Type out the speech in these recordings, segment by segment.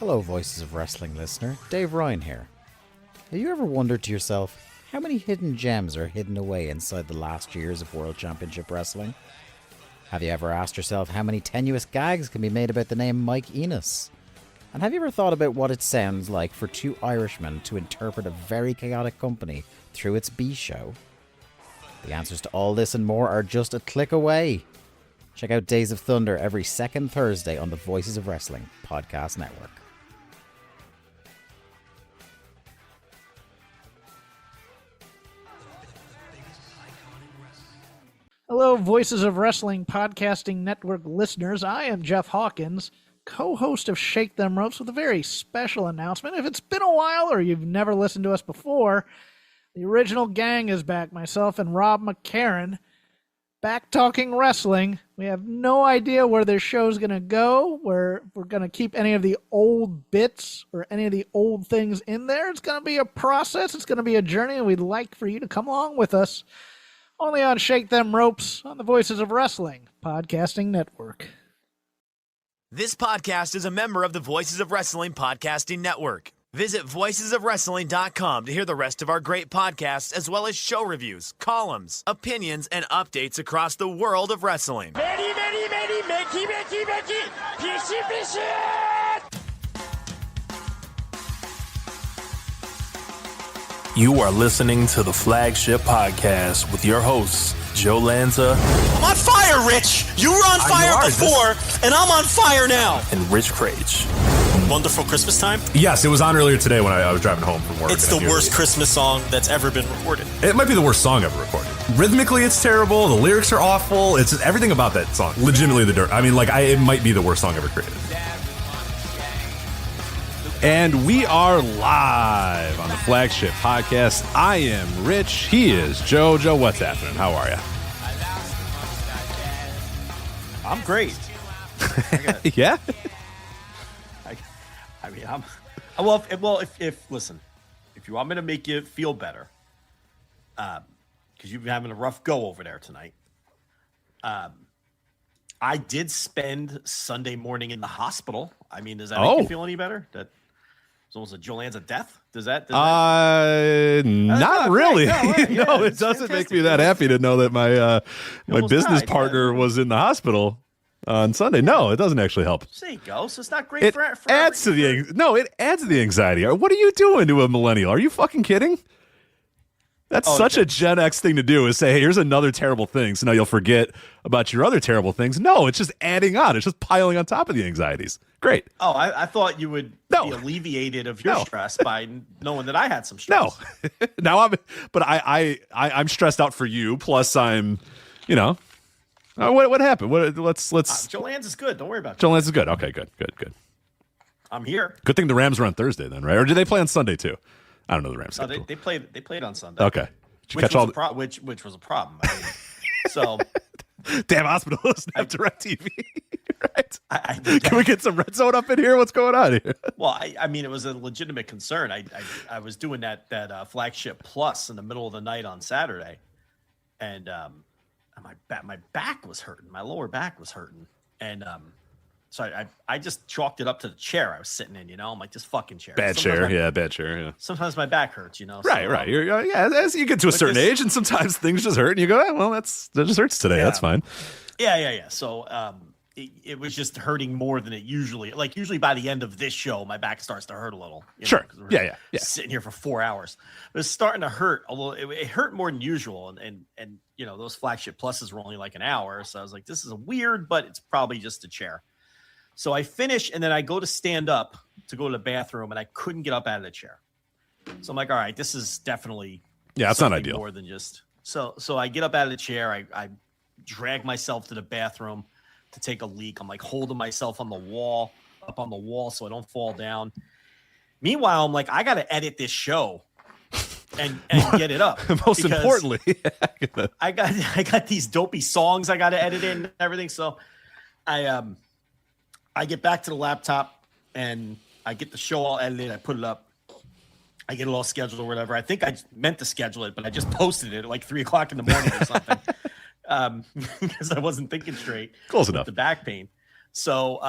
Hello, Voices of Wrestling listener. Dave Ryan here. Have you ever wondered to yourself how many hidden gems are hidden away inside the last years of World Championship Wrestling? Have you ever asked yourself how many tenuous gags can be made about the name Mike Enos? And have you ever thought about what it sounds like for two Irishmen to interpret a very chaotic company through its B show? The answers to all this and more are just a click away. Check out Days of Thunder every second Thursday on the Voices of Wrestling podcast network. Hello, Voices of Wrestling Podcasting Network listeners. I am Jeff Hawkins, co-host of Shake Them Ropes, with a very special announcement. If it's been a while or you've never listened to us before, the original gang is back. Myself and Rob McCarran, back talking wrestling. We have no idea where this show's going to go, where we're going to keep any of the old bits or any of the old things in there. It's going to be a process. It's going to be a journey, and we'd like for you to come along with us. Only on Shake Them Ropes on the Voices of Wrestling Podcasting Network. This podcast is a member of the Voices of Wrestling Podcasting Network. Visit voicesofwrestling.com to hear the rest of our great podcasts, as well as show reviews, columns, opinions, and updates across the world of wrestling. You are listening to the Flagship Podcast with your hosts, Joe Lanza. I'm on fire, Rich! You were on fire before, and I'm on fire now! And Rich Crage. Wonderful Christmas Time? Yes, it was on earlier today when I was driving home from work. It's the worst Christmas song that's ever been recorded. It might be the worst song ever recorded. Rhythmically, it's terrible. The lyrics are awful. It's just everything about that song. Legitimately the dirt. I mean, it might be the worst song ever created. And we are live on the Flagship Podcast. I am Rich. He is Joe. Joe, what's happening? How are you? I'm great. Yeah? I mean, listen, if you want me to make you feel better, because you've been having a rough go over there tonight, I did spend Sunday morning in the hospital. I mean, does that make you feel any better? That it's almost a Joe Lanza death. Does that not really. No, it doesn't make me that happy to know that my business partner was in the hospital on Sunday. No, it doesn't actually help. There you go. So it's not great It adds to the anxiety. What are you doing to a millennial? Are you fucking kidding? That's such a Gen X thing to do, is say, hey, here's another terrible thing, so now you'll forget about your other terrible things. No, it's just adding on. It's just piling on top of the anxieties. Great. Oh, I thought you would be alleviated of your stress by knowing that I had some stress. No. Now I'm stressed out for you, plus I'm, what happened? Let's Joe Lanza's good. Don't worry about it. Joe Lanza's good. Okay, good. I'm here. Good thing the Rams were on Thursday then, right? Or did they play on Sunday too? I don't know the Rams. No, they played on Sunday. Okay. Which was a problem. I mean, so damn hospital doesn't have DirecTV. Right? Can we get some red zone up in here? What's going on here? Well, I mean, it was a legitimate concern. I was doing that Flagship Plus in the middle of the night on Saturday, and my back was hurting. My lower back was hurting, and so I just chalked it up to the chair I was sitting in. I'm like, this fucking chair. Bad chair. Yeah. Sometimes my back hurts. Right. As you get to a certain age, and sometimes things just hurt, and you go, well, that just hurts today. Yeah. That's fine. Yeah. So it was just hurting more than it usually. Like usually by the end of this show, my back starts to hurt a little. Sure. Yeah. Sitting here for 4 hours, but it's starting to hurt. Although it hurt more than usual, and those Flagship Pluses were only like an hour, so I was like, this is weird, but it's probably just a chair. So I finish, and then I go to stand up to go to the bathroom, and I couldn't get up out of the chair. So I'm like, all right, this is definitely it's not ideal. More than just so I get up out of the chair. I drag myself to the bathroom to take a leak. I'm like holding myself on the wall, up on the wall, so I don't fall down. Meanwhile, I'm like, I got to edit this show and get it up. Most importantly, I got these dopey songs I got to edit in and everything. So I get back to the laptop and I get the show all edited. I put it up. I get it all scheduled or whatever. I think I meant to schedule it, but I just posted it at like 3:00 in the morning or something because I wasn't thinking straight. Close enough. The back pain. So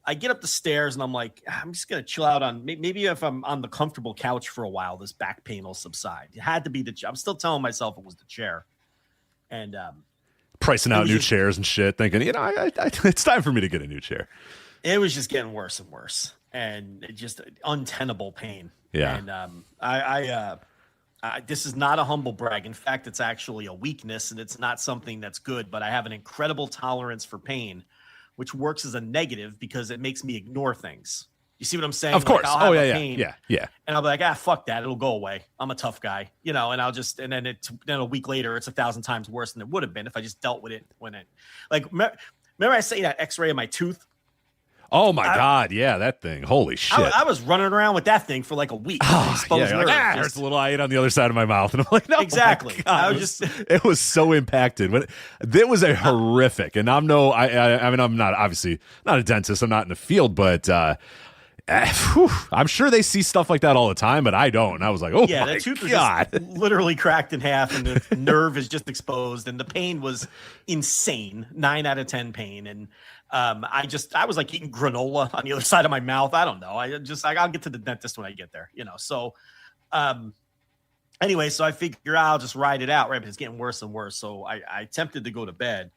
I get up the stairs and I'm like, I'm just going to chill out on maybe if I'm on the comfortable couch for a while, this back pain will subside. It had to be the chair. I'm still telling myself it was the chair. And pricing out new chairs and shit, thinking, it's time for me to get a new chair. It was just getting worse and worse, and it just untenable pain. Yeah. And this is not a humble brag. In fact, it's actually a weakness, and it's not something that's good, but I have an incredible tolerance for pain, which works as a negative because it makes me ignore things. You see what I'm saying? Of course. I'll have pain, yeah. And I'll be like, fuck that. It'll go away. I'm a tough guy, and I'll just, and then a week later, it's 1,000 times worse than it would have been if I just dealt with it remember I say that x-ray of my tooth? Oh my God. Yeah. That thing. Holy shit. I was running around with that thing for like a week. There's a little eye on the other side of my mouth. And I'm like, no, exactly. It was so impacted, but it was a horrific, and I'm not obviously not a dentist. I'm not in the field, but, I'm sure they see stuff like that all the time, but I don't. And I was like, oh yeah, my the tooth was God. just literally cracked in half, and the nerve is just exposed, and the pain was insane. 9 out of 10 pain, and I was like eating granola on the other side of my mouth. I don't know. I'll get to the dentist when I get there. So anyway, so I figure I'll just ride it out, right? But it's getting worse and worse. So I attempted to go to bed,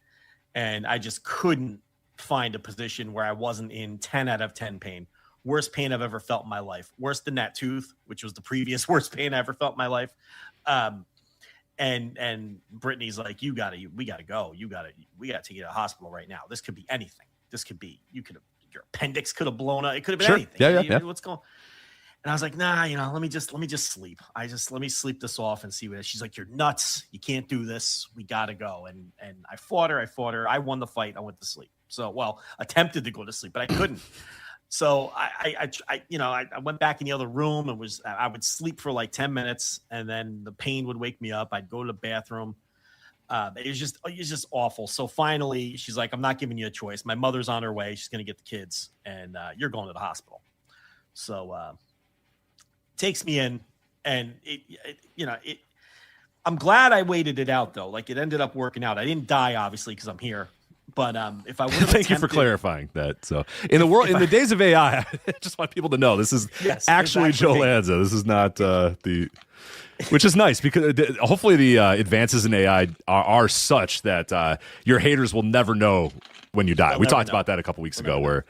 and I just couldn't find a position where I wasn't in 10 out of 10 pain. Worst pain I've ever felt in my life. Worse than that tooth, which was the previous worst pain I ever felt in my life. And Brittany's like, we gotta go. We gotta take you to the hospital right now. This could be anything. This could be, your appendix could have blown up. It could have been anything. Yeah. What's going on? And I was like, nah, let me just sleep. Let me sleep this off and see what it is. She's like, you're nuts. You can't do this. We gotta go. And I fought her. I won the fight. I went to sleep. So, attempted to go to sleep, but I couldn't. So I went back in the other room and I would sleep for like 10 minutes, and then the pain would wake me up. I'd go to the bathroom. It was just awful. So finally she's like, I'm not giving you a choice. My mother's on her way. She's going to get the kids, and you're going to the hospital. So takes me in, and I'm glad I waited it out though. Like, it ended up working out. I didn't die obviously because I'm here. But if I would have thank you for clarifying that. So in the days of AI, I just want people to know this is actually Joe Lanza. This is not which is nice, because hopefully the advances in AI are such that your haters will never know when you die. We talked about that a couple weeks ago, where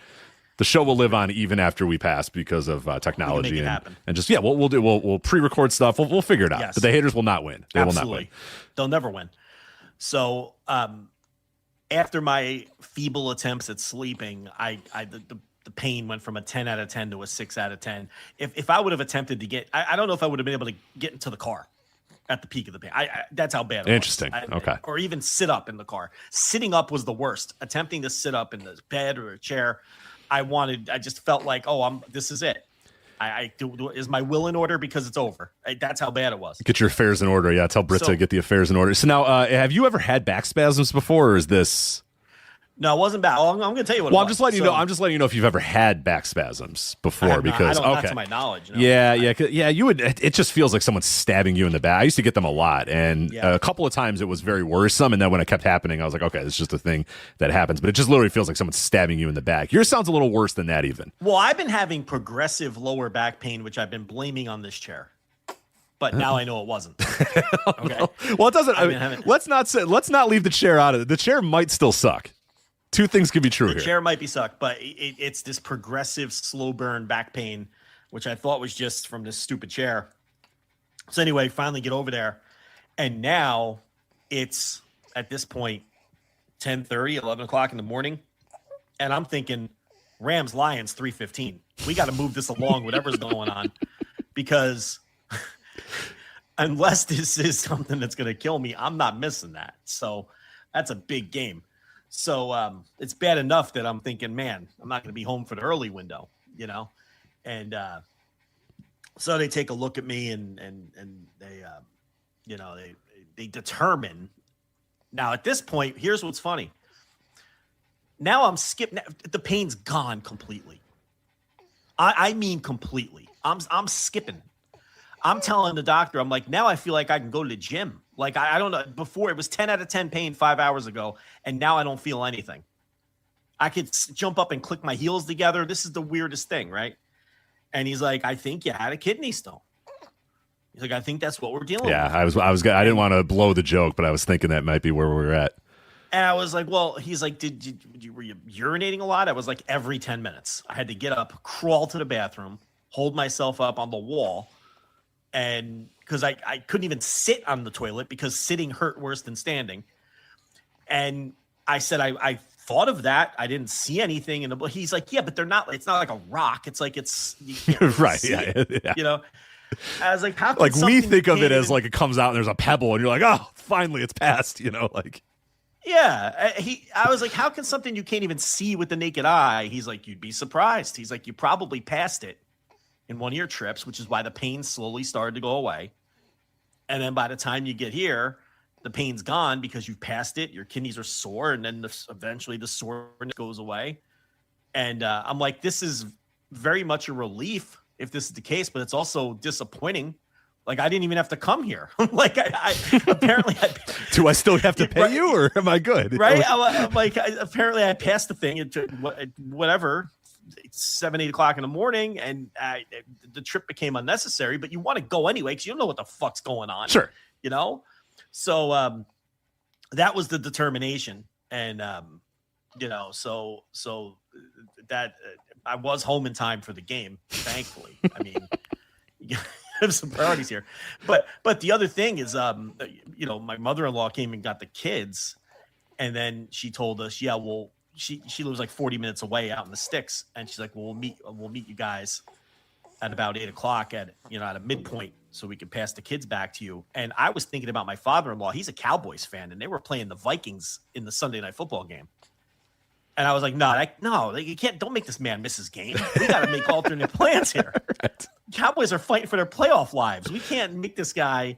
the show will live on even after we pass because of technology and just we'll pre-record stuff. We'll figure it out. Yes. But the haters will not win. They will not win. They'll never win. So after my feeble attempts at sleeping, the pain went from a 10 out of 10 to a 6 out of 10. If I would have attempted to get, I don't know if I would have been able to get into the car at the peak of the pain. That's how bad it was. Interesting. Okay. Or even sit up in the car. Sitting up was the worst. Attempting to sit up in the bed or a chair, I just felt like, this is it. Is my will in order because it's over? That's how bad it was. Get your affairs in order. Yeah, tell Britt to get the affairs in order. So now, have you ever had back spasms before, or is this? No, it wasn't bad. I'm going to tell you what. Well, I'm just letting you know. I'm just letting you know if you've ever had back spasms before, because not to my knowledge. No. Yeah. You would. It just feels like someone's stabbing you in the back. I used to get them a lot, and a couple of times it was very worrisome. And then when it kept happening, I was like, okay, this is just a thing that happens. But it just literally feels like someone's stabbing you in the back. Yours sounds a little worse than that, even. Well, I've been having progressive lower back pain, which I've been blaming on this chair. But now I know it wasn't. Okay. No. Well, it doesn't. Let's not leave the chair out of it. The chair might still suck. Two things could be true here. The chair might be sucked, but it's this progressive slow burn back pain, which I thought was just from this stupid chair. So anyway, finally get over there. And now it's, at this point, 10:30, 11 o'clock in the morning. And I'm thinking, Rams, Lions, 3:15. We got to move this along, whatever's going on. Because unless this is something that's going to kill me, I'm not missing that. So that's a big game. So it's bad enough that I'm thinking, man, I'm not going to be home for the early window, and so they take a look at me and they, they determine. Now at this point, here's what's funny. Now I'm skipping. The pain's gone completely. I mean completely. I'm skipping. I'm telling the doctor, I'm like, now I feel like I can go to the gym. Like, I don't know. Before, it was 10 out of 10 pain 5 hours ago, and now I don't feel anything. I could jump up and click my heels together. This is the weirdest thing, right? And he's like, I think you had a kidney stone. He's like, I think that's what we're dealing with. Yeah, I didn't want to blow the joke, but I was thinking that might be where we were at. And I was like, well, he's like, were you urinating a lot? I was like, every 10 minutes. I had to get up, crawl to the bathroom, hold myself up on the wall. And because I couldn't even sit on the toilet because sitting hurt worse than standing. And I said, I thought of that. I didn't see anything. And he's like, yeah, but they're not, it's not like a rock. It's like, you can't right. see Yeah, it, yeah. You know? I was like, how can like we think of it as even... like it comes out and there's a pebble and you're like, oh, finally it's passed, you know, like. Yeah. I was like, how can something you can't even see with the naked eye? He's like, you'd be surprised. He's like, you probably passed it in one of your trips, which is why the pain slowly started to go away. And then by the time you get here, the pain's gone because you've passed it. Your kidneys are sore. And then eventually the soreness goes away. And I'm like, this is very much a relief if this is the case, but it's also disappointing. Like, I didn't even have to come here. Like, I apparently... Do I still have to pay you, or am I good? Right? I'm like, apparently I passed the thing at whatever, 7, 8 o'clock in the morning, and the trip became unnecessary, but you want to go anyway because you don't know what the fuck's going on. Sure. You know? So that was the determination. And, you know, so that... I was home in time for the game, thankfully. I mean, you have some priorities here. But the other thing is, you know, my mother-in-law came and got the kids, and then she told us, yeah, well, she lives like 40 minutes away out in the sticks, and she's like, well, we'll meet you guys at about 8 o'clock at a midpoint so we can pass the kids back to you. And I was thinking about my father-in-law. He's a Cowboys fan, and they were playing the Vikings in the Sunday night football game. And I was like, no, you can't. Don't make this man miss his game. We got to make alternate plans here. Right. Cowboys are fighting for their playoff lives. We can't make this guy.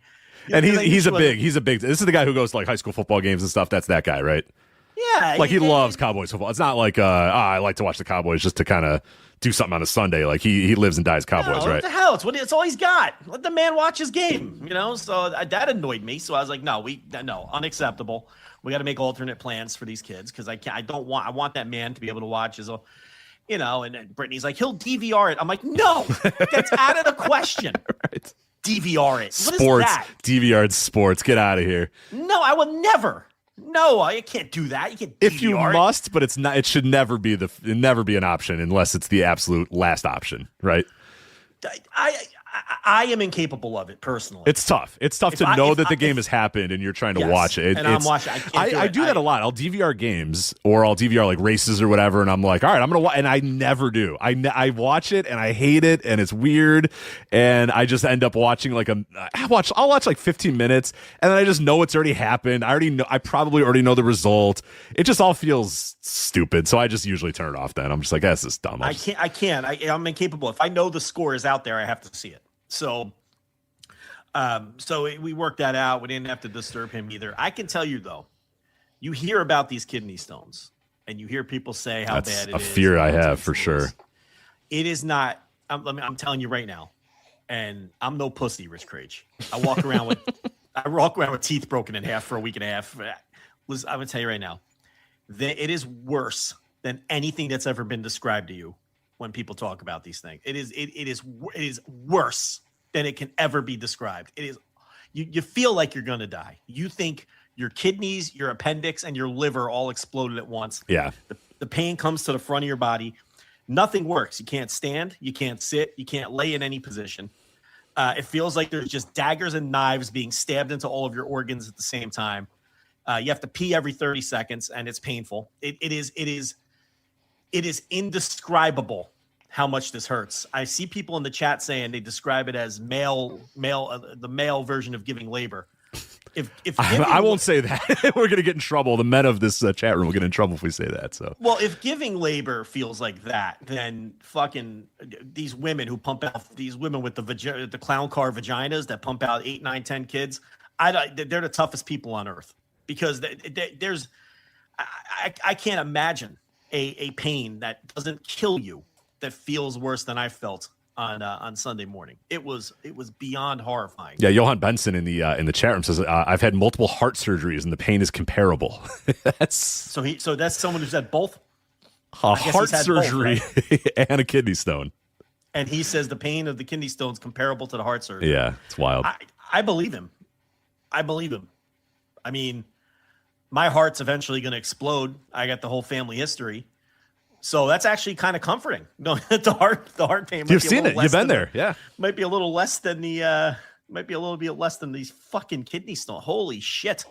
And he's a big. This is the guy who goes to like high school football games and stuff. That's that guy, right? Yeah, like he loves Cowboys football. It's not like I like to watch the Cowboys just to kind of do something on a Sunday. Like he lives and dies Cowboys, right? What the hell? It's all he's got. Let the man watch his game. You know. So that annoyed me. So I was like, no, unacceptable. We got to make alternate plans for these kids because I want that man to be able to watch his, you know. And Brittany's like, he'll DVR it. I'm like, no, that's out of the question. Right. DVR it. What sports, is that? DVR sports. Get out of here. No, I will never. No, I can't do that. You can't DVR if you must, but it's not. It should never be an option unless it's the absolute last option, right? I am incapable of it personally. It's tough. It's tough to know that the game has happened and you're trying to watch it. I'm watching. I do that a lot. I'll DVR games or I'll DVR like races or whatever, and I'm like, all right, I'm gonna watch. And I never do. I watch it and I hate it and it's weird, and I just end up watching like I'll watch like 15 minutes, and then I just know it's already happened. I probably already know the result. It just all feels stupid, so I just usually turn it off. Then I'm just like, this is dumb. I'm incapable. If I know the score is out there, I have to see it. So we worked that out. We didn't have to disturb him either. I can tell you though, you hear about these kidney stones and you hear people say how That's bad it is. That's a fear I have for sure. It is not. I'm telling you right now, and I'm no pussy, Rich Craig. I walk around with teeth broken in half for a week and a half. Listen, I'm gonna tell you right now, it is worse than anything that's ever been described to you. When people talk about these things, it is worse than it can ever be described. It is, you feel like you're going to die. You think your kidneys, your appendix, and your liver all exploded at once. Yeah. The pain comes to the front of your body. Nothing works. You can't stand. You can't sit. You can't lay in any position. It feels like there's just daggers and knives being stabbed into all of your organs at the same time. You have to pee every 30 seconds, and it's painful. It is indescribable how much this hurts. I see people in the chat saying they describe it as the male version of giving labor. I won't say that. We're going to get in trouble. The men of this chat room will get in trouble if we say that. So, well, if giving labor feels like that, then fucking these women who pump out, these women with the clown car vaginas that pump out 8, 9, 10 kids, they're the toughest people on earth because I can't imagine a pain that doesn't kill you that feels worse than I felt on Sunday morning. It was beyond horrifying. Yeah, Johan Benson in the chat room says I've had multiple heart surgeries and the pain is comparable. So that's someone who's had both. heart surgery, both, right? and a kidney stone. And he says the pain of the kidney stone is comparable to the heart surgery. Yeah, it's wild. I believe him. I mean, my heart's eventually going to explode. I got the whole family history. So that's actually kind of comforting. No, the heart pain. You've seen it. You've been there. Yeah. Might be a little less than these fucking kidney stones. Holy shit.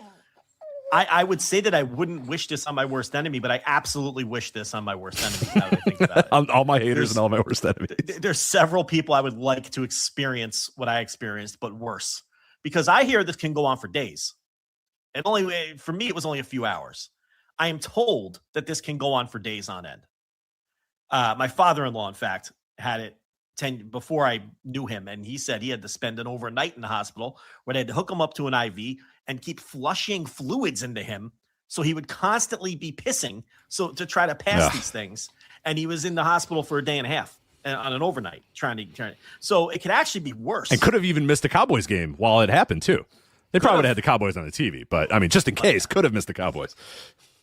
I would say that I wouldn't wish this on my worst enemy, but I absolutely wish this on my worst enemy. Now that I think about it. On all my haters and all my worst enemies. There's several people I would like to experience what I experienced, but worse. Because I hear this can go on for days. And for me, it was only a few hours. I am told that this can go on for days on end. My father-in-law, in fact, had it before I knew him, and he said he had to spend an overnight in the hospital where they had to hook him up to an IV and keep flushing fluids into him, so he would constantly be pissing to try to pass these things. And he was in the hospital for a day and a half on an overnight trying to. So it could actually be worse. And could have even missed a Cowboys game while it happened too. They probably would have had the Cowboys on the TV, but I mean, just in case, could have missed the Cowboys.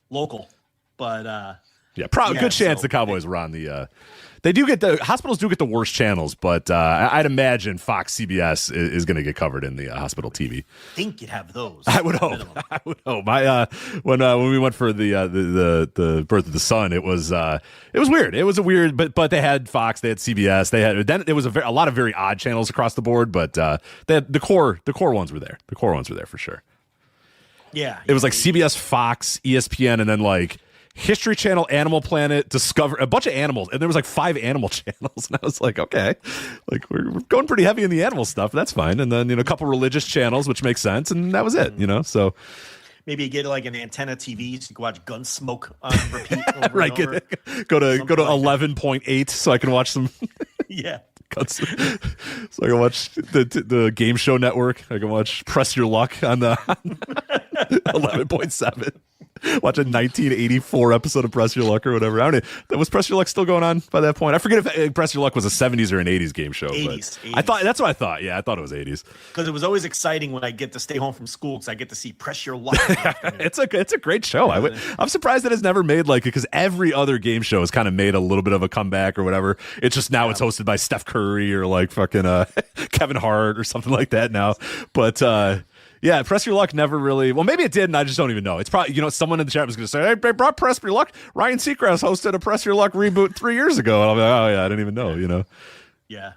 Local, but good chance the Cowboys were on the. They do get the hospitals do get the worst channels, but I'd imagine Fox CBS is going to get covered in the hospital TV. I think you'd have those. I would hope. I would hope. When we went for the birth of the son, it was weird. It was a weird, but they had Fox, they had CBS, it was a lot of very odd channels across the board, but they had the core ones were there. The core ones were there for sure. Yeah, it was like CBS, Fox, ESPN, and then like History Channel, Animal Planet, Discover, a bunch of animals, and there was like 5 animal channels, and I was like, okay, like we're going pretty heavy in the animal stuff. That's fine, and then a couple religious channels, which makes sense, and that was it. So maybe you get like an antenna TV so you can watch Gunsmoke on repeat. Over right, and over. Go to 11.8 so I can watch some. Yeah. So I can watch the Game Show Network. I can watch Press Your Luck on the 11.7. Watch a 1984 episode of Press Your Luck or whatever. I don't know. Was Press Your Luck still going on by that point? I forget if Press Your Luck was a 70s or an 80s game show. 80s. I thought that's what I thought. Yeah, I thought it was 80s. Because it was always exciting when I get to stay home from school because I get to see Press Your Luck. It's a great show. I'm surprised that it's never made because every other game show has kind of made a little bit of a comeback or whatever. It's just now it's hosted by Steph Curry or like fucking Kevin Hart or something like that now. But yeah, Press Your Luck never really. Well, maybe it did, and I just don't even know. It's probably someone in the chat was going to say, "Hey, they brought Press Your Luck." Ryan Seacrest hosted a Press Your Luck reboot 3 years ago, and I'll be like, "Oh yeah, I didn't even know." Yeah.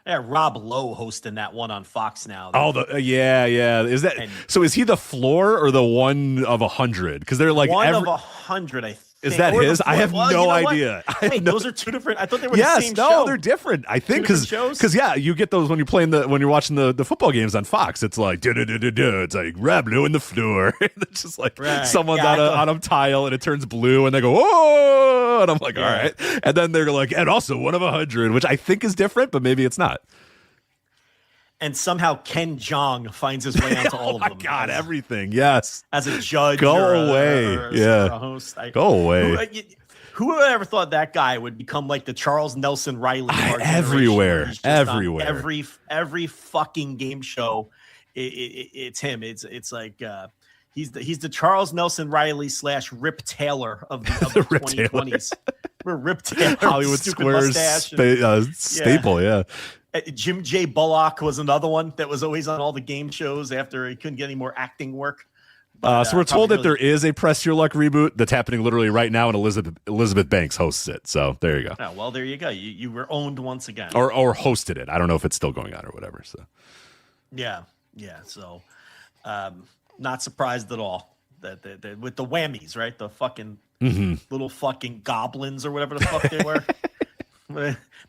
Rob Lowe hosting that one on Fox now. Yeah. Is that so? Is he the floor or the 1 of 100? Because they're like of 100, I think. Is that his? I have no idea. Wait, those are 2 different. I thought they were the same show. They're different. I think because you get those when you're watching the football games on Fox. It's like it's like Rob Lowe in the floor. It's just like someone's on a tile and it turns blue and they go whoa, and I'm like all right, and then they're like and also 1 of 100, which I think is different, but maybe it's not. And somehow Ken Jeong finds his way onto all of them. Oh my God, everything. Yes. As a judge. Go away. Or a host. Go away. Who would have ever thought that guy would become like the Charles Nelson Riley? Everywhere. Every fucking game show. It's him. It's like he's the Charles Nelson Riley / Rip Taylor of the 2020s. We're Rip Taylor. Hollywood Squares staple, yeah. Jim J. Bullock was another one that was always on all the game shows after he couldn't get any more acting work. So we're told that there is a Press Your Luck reboot that's happening literally right now, and Elizabeth Banks hosts it. So there you go. Oh, well, there you go. You were owned once again, or hosted it. I don't know if it's still going on or whatever. So yeah. So not surprised at all that with the whammies, right? The fucking little fucking goblins or whatever the fuck they were.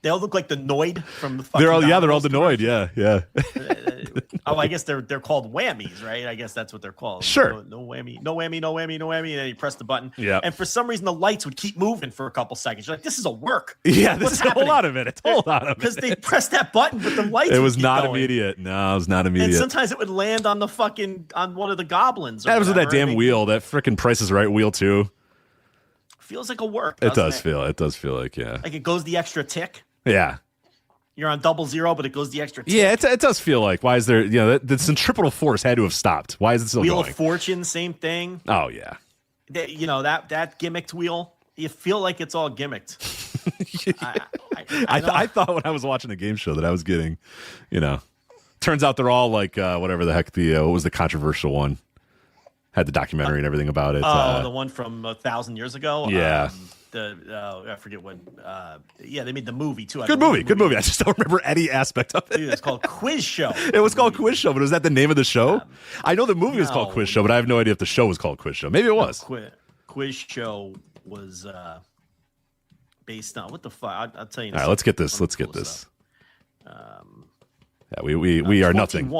They all look like the Noid from the fucking. They're all the Noid. Yeah. I guess they're called whammies, right? I guess that's what they're called. Sure. No whammy, and then you press the button. Yeah. And for some reason, the lights would keep moving for a couple seconds. You're like, this is a work. Yeah, this is a whole lot of it. Because they pressed that button, but the lights. It was not going. Immediate. No, it was not immediate. And sometimes it would land on on one of the goblins. That was with that damn wheel, that freaking Price is Right wheel too. Feels like a work. It does feel like like it goes the extra tick. Yeah. You're on 00, but it goes the extra tick. Yeah, it does feel like. Why is there, the centripetal force had to have stopped. Why is it still Wheel going? of Fortune, same thing. Oh, yeah. That gimmicked wheel, you feel like it's all gimmicked. I thought when I was watching the game show that I was getting, turns out they're all like whatever the heck what was the controversial one? Had the documentary and everything about it. The one from 1,000 years ago. Yeah. I forget what. They made the movie too. Good movie. I just don't remember any aspect of it. Dude, it's called Quiz Show. It was called Quiz Show, but was that the name of the show? I know the movie was called Quiz Show, but I have no idea if the show was called Quiz Show. Maybe it was. Quiz Show was based on what the fuck? I'll tell you. All right, let's get this. Yeah, we are nothing.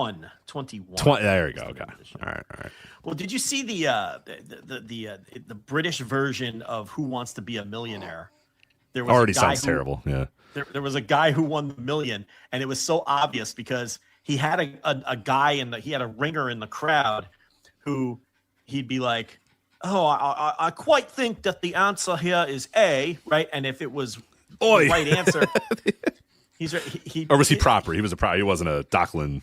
21. There we go. Okay. All right. Well, did you see the British version of Who Wants to Be a Millionaire? There was already sounds terrible. Yeah. There was a guy who won the million, and it was so obvious because he had a guy he had a ringer in the crowd who he'd be like, "Oh, I quite think that the answer here is A," right? And if it was the right answer, or was he proper? He was a proper. He wasn't a Dockland.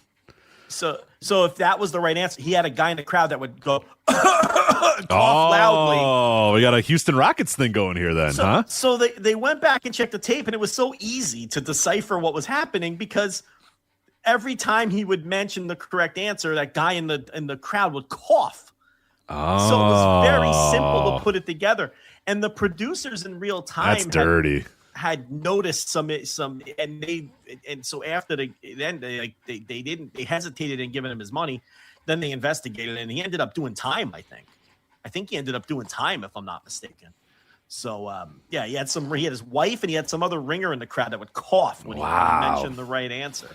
So if that was the right answer, he had a guy in the crowd that would go cough loudly. Oh, we got a Houston Rockets thing going here then, huh? So they went back and checked the tape, and it was so easy to decipher what was happening because every time he would mention the correct answer, that guy in the crowd would cough. Oh. So it was very simple to put it together. And the producers in real time That's dirty. had noticed some and so after they hesitated in giving him his money. Then they investigated and he ended up doing time. I think he ended up doing time if I'm not mistaken. So he had his wife and he had some other ringer in the crowd that would cough when he mentioned the right answer.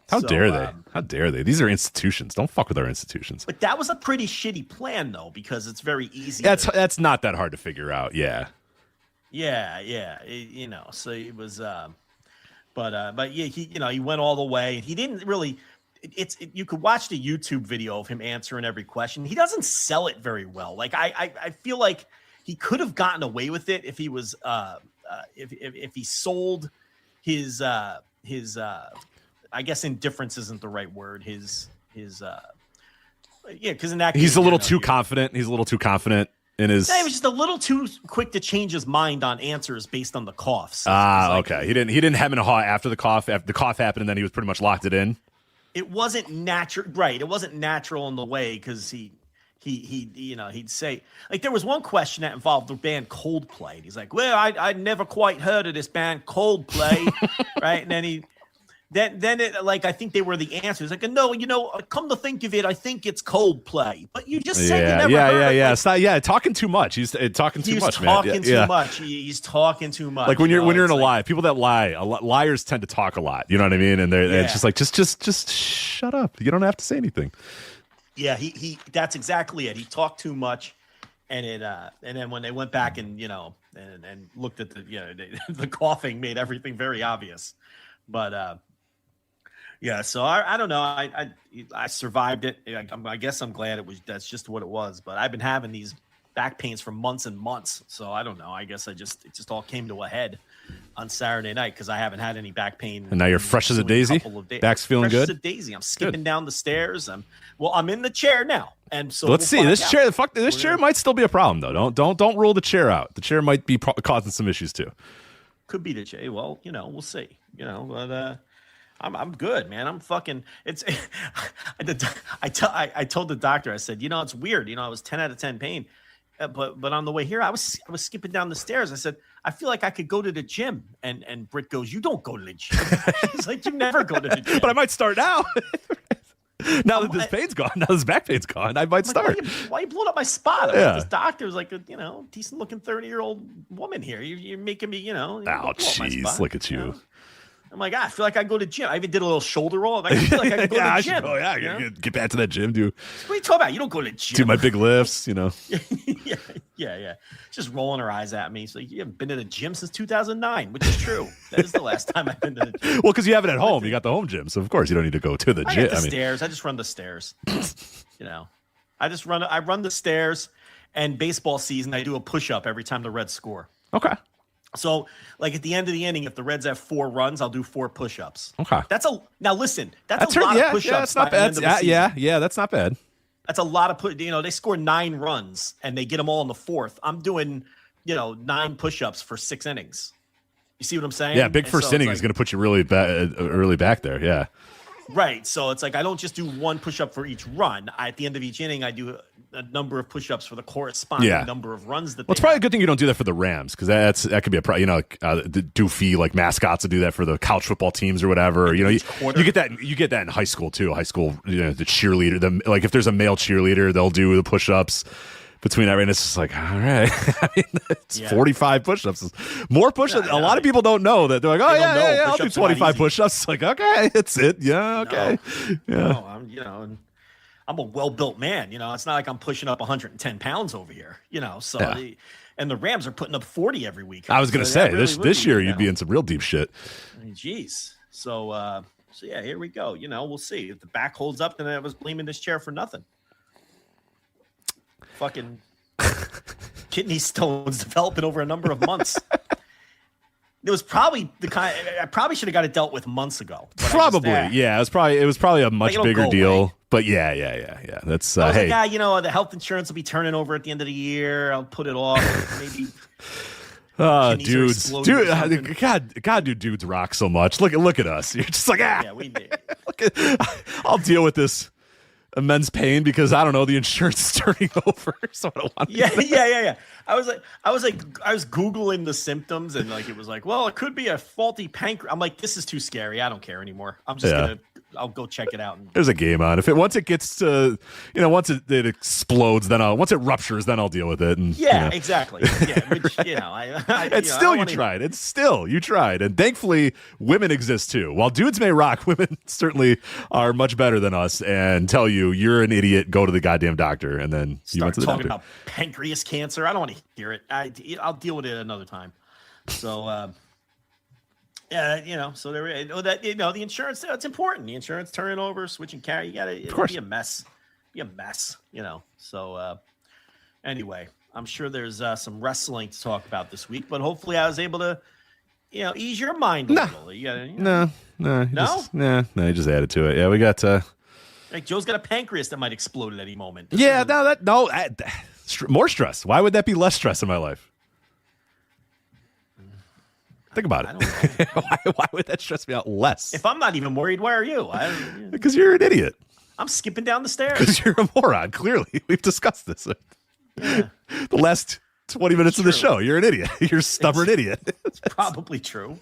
How dare they? How dare they? These are institutions. Don't fuck with our institutions. But that was a pretty shitty plan though, because it's very easy. That's not that hard to figure out. Yeah. Yeah. So it was, but he went all the way. He didn't really. You could watch the YouTube video of him answering every question. He doesn't sell it very well. Like I feel like he could have gotten away with it if he was, if he sold his, I guess indifference isn't the right word. Because in that case, he's a little too confident. He's a little too confident. He was just a little too quick to change his mind on answers based on the coughs. Okay. He didn't have an aha after the cough. After the cough happened, and then he was pretty much locked it in. It wasn't natural, right? It wasn't natural in the way because he'd say like there was one question that involved the band Coldplay. He's like, "Well, I'd never quite heard of this band Coldplay," right? And then Then it, like, I think they were the answers. Like, no, come to think of it, I think it's Coldplay. But you just said you never heard it. Like, it's not, talking too much. He's talking too much, man. He's talking too much. Like when you're in a lie, people that lie, liars tend to talk a lot. You know what I mean? And it's just like, just shut up. You don't have to say anything. Yeah, he that's exactly it. He talked too much, and then when they went back and and looked at the coughing made everything very obvious. But yeah, so I don't know. I survived it. I guess I'm glad that's just what it was. But I've been having these back pains for months and months. So I don't know. I guess it just all came to a head on Saturday night because I haven't had any back pain. And now you're fresh as a daisy. Back's feeling good. Fresh as a daisy. I'm skipping down the stairs. I'm in the chair now. And so let's see. This chair might still be a problem though. Don't rule the chair out. The chair might be causing some issues too. Could be the chair. Well, we'll see. But I'm good, man. I'm fucking. I told the doctor. I said, it's weird. I was 10 out of 10 pain, but on the way here, I was skipping down the stairs. I said, I feel like I could go to the gym, and Britt goes, "You don't go to the gym." He's like, "You never go to the gym." But I might start now. Now that this pain's gone, now this back pain's gone, I might start. Why you blowing up my spot? This doctor's like a decent looking 30-year-old woman here. You're making me Oh, jeez, look at you. I'm like, I feel like I go to gym. I even did a little shoulder roll. I feel like I can go to the gym. Get back to that gym, dude. What are you talking about? You don't go to the gym. Do my big lifts, Yeah. Just rolling her eyes at me. So you haven't been to the gym since 2009, which is true. That is the last time I've been to the gym. Well, because you have it at home. You got the home gym. So, of course, you don't need to go to the gym. Stairs. I just run the stairs. I run the stairs, and baseball season, I do a push-up every time the Reds score. Okay. So, like at the end of the inning, if the Reds have 4 runs, I'll do 4 push-ups. Okay. That's a lot of push-ups. Yeah, that's not bad. Yeah, that's not bad. That's a lot of they score 9 runs and they get them all in the 4th. I'm doing 9 push-ups for 6 innings. You see what I'm saying? Yeah, big first inning is going to put you really early back there. Yeah. Right. So it's like I don't just do 1 push-up for each run. At the end of each inning, I do a number of push-ups for the corresponding number of runs that. Well, it's probably a good thing you don't do that for the Rams because that could be the doofy like mascots that do that for the college football teams or whatever. You get that in high school too. High school, the cheerleader. Like if there's a male cheerleader, they'll do the push-ups. Between that, and it's just like, all right. I mean, it's 45 push-ups. More push-ups. A lot of people don't know that. They're like, I'll do 25 push-ups. It's like, okay, that's it. Yeah, okay. No, I'm a well-built man. It's not like I'm pushing up 110 pounds over here. So and the Rams are putting up 40 every week. I was going to say this year you'd be in some real deep shit. Jeez. So yeah, here we go. We'll see if the back holds up. Then I was blaming this chair for nothing. Fucking kidney stones developing over a number of months. It was probably I probably should have got it dealt with months ago. Probably, yeah. It was probably a much bigger deal. Away. But yeah. That's hey, the health insurance will be turning over at the end of the year. I'll put it off. Maybe. Dudes, dudes rock so much. Look at us. You're just like Yeah, we did. I'll deal with this. Immense pain because I don't know, the insurance is turning over, so I don't want to. Yeah. I was Googling the symptoms and like it was like, well, it could be a faulty pancreas. I'm like, this is too scary. I don't care anymore. I'm just I'll go check it out. There's a game on. Once it gets to, once it explodes, then once it ruptures, then I'll deal with it. And exactly. Yeah, which, you tried, and thankfully, women exist too. While dudes may rock, women certainly are much better than us and tell you you're an idiot. Go to the goddamn doctor, and then you went to the doctor. Talking about pancreas cancer. I don't want to hear it. I'll deal with it another time. So. So there, the insurance, it's important. The insurance turning over, switching carry, it'll be a mess. So anyway, I'm sure there's some wrestling to talk about this week, but hopefully I was able to, ease your mind a little. No, you just added to it. Yeah, we got, like Joe's got a pancreas that might explode at any moment. More stress. Why would that be less stress in my life? Think about it. Why would that stress me out less? If I'm not even worried, why are you? Because you're an idiot. I'm skipping down the stairs. Because you're a moron. Clearly, we've discussed this. Yeah. The last 20 minutes of the show. You're an idiot. You're a stubborn idiot. It's probably true.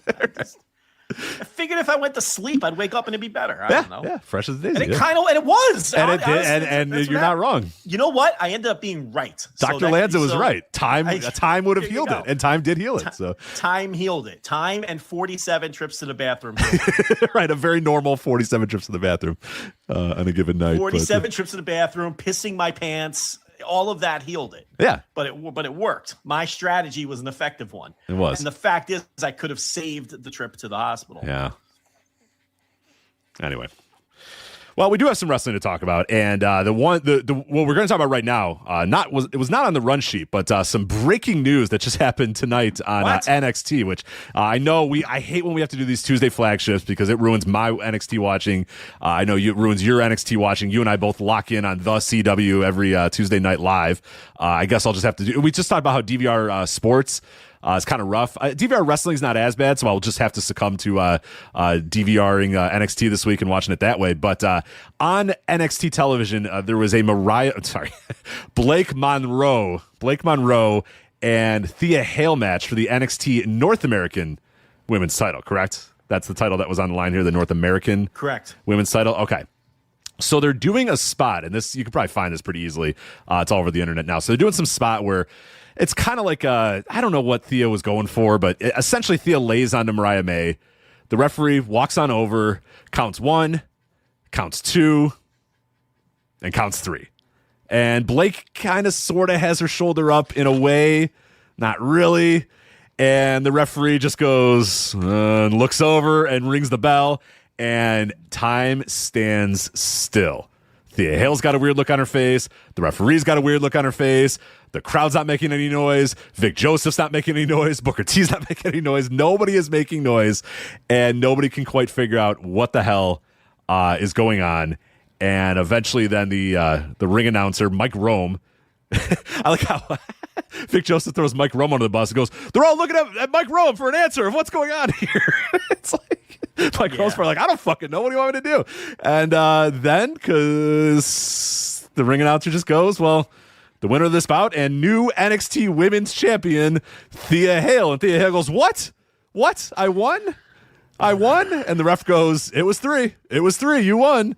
I figured if I went to sleep, I'd wake up and it'd be better. I don't know. Yeah, fresh as a daisy. And it was. And it did. And you're not wrong. You know what? I ended up being right. Dr. Lanza was right. Time would have healed it, and time did heal it. So time healed it. Time and 47 trips to the bathroom. Right, a very normal 47 trips to the bathroom on a given night. 47 trips to the bathroom, pissing my pants. All of that healed it. Yeah. But it worked. My strategy was an effective one. It was. And the fact is I could have saved the trip to the hospital. Yeah. Anyway. Well, we do have some wrestling to talk about, and what we're going to talk about right now, it was not on the run sheet, but some breaking news that just happened tonight on NXT. Which I hate when we have to do these Tuesday flagships because it ruins my NXT watching. I know it ruins your NXT watching. You and I both lock in on the CW every Tuesday night live. I guess I'll just have to do. We just talked about how DVR sports. It's kind of rough. DVR wrestling is not as bad, so I'll just have to succumb to DVRing NXT this week and watching it that way. But on NXT television, there was a Blake Monroe and Thea Hale match for the NXT North American Women's title, correct? That's the title that was on the line here, the North American Women's title. Okay. So they're doing a spot, and this you can probably find this pretty easily. It's all over the internet now. So they're doing some spot where it's kind of like I don't know what Thea was going for, but essentially Thea lays onto Mariah May. The referee walks on over, counts 1, counts 2, and counts 3. And Blake kind of sort of has her shoulder up in a way, not really. And the referee just goes and looks over and rings the bell, and time stands still. Thea Hale's got a weird look on her face. The referee's got a weird look on her face. The crowd's not making any noise. Vic Joseph's not making any noise. Booker T's not making any noise. Nobody is making noise, and nobody can quite figure out what the hell is going on. And eventually then the ring announcer, Mike Rome, I like how Vic Joseph throws Mike Rome under the bus and goes, they're all looking at Mike Rome for an answer of what's going on here. It's like, Mike Rome's probably like, I don't fucking know. What do you want me to do? And then, because the ring announcer just goes, well, the winner of this bout and new NXT Women's Champion, Thea Hale. And Thea Hale goes, what? What? I won? And the ref goes, it was 3. It was 3. You won.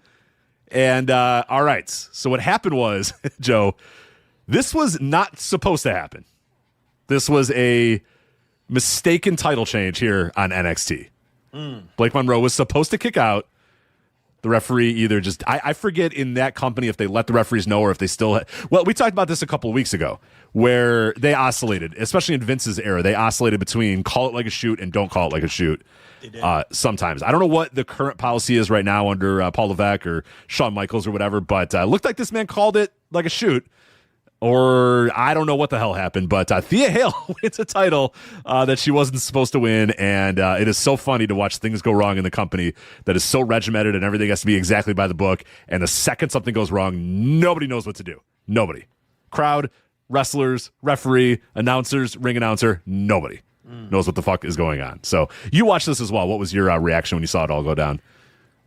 And all right. So what happened was, Joe, this was not supposed to happen. This was a mistaken title change here on NXT. Blake Monroe was supposed to kick out. The referee either just, I forget in that company if they let the referees know or if they still, well, we talked about this a couple of weeks ago where they oscillated, especially in Vince's era. They oscillated between call it like a shoot and don't call it like a shoot. Sometimes. I don't know what the current policy is right now under Paul Levesque or Shawn Michaels or whatever, but it looked like this man called it like a shoot. Or I don't know what the hell happened, but Thea Hale wins a title that she wasn't supposed to win, and it is so funny to watch things go wrong in the company that is so regimented and everything has to be exactly by the book, and the second something goes wrong, nobody knows what to do. Nobody. Crowd, wrestlers, referee, announcers, ring announcer, nobody knows what the fuck is going on. So you watched this as well. What was your reaction when you saw it all go down?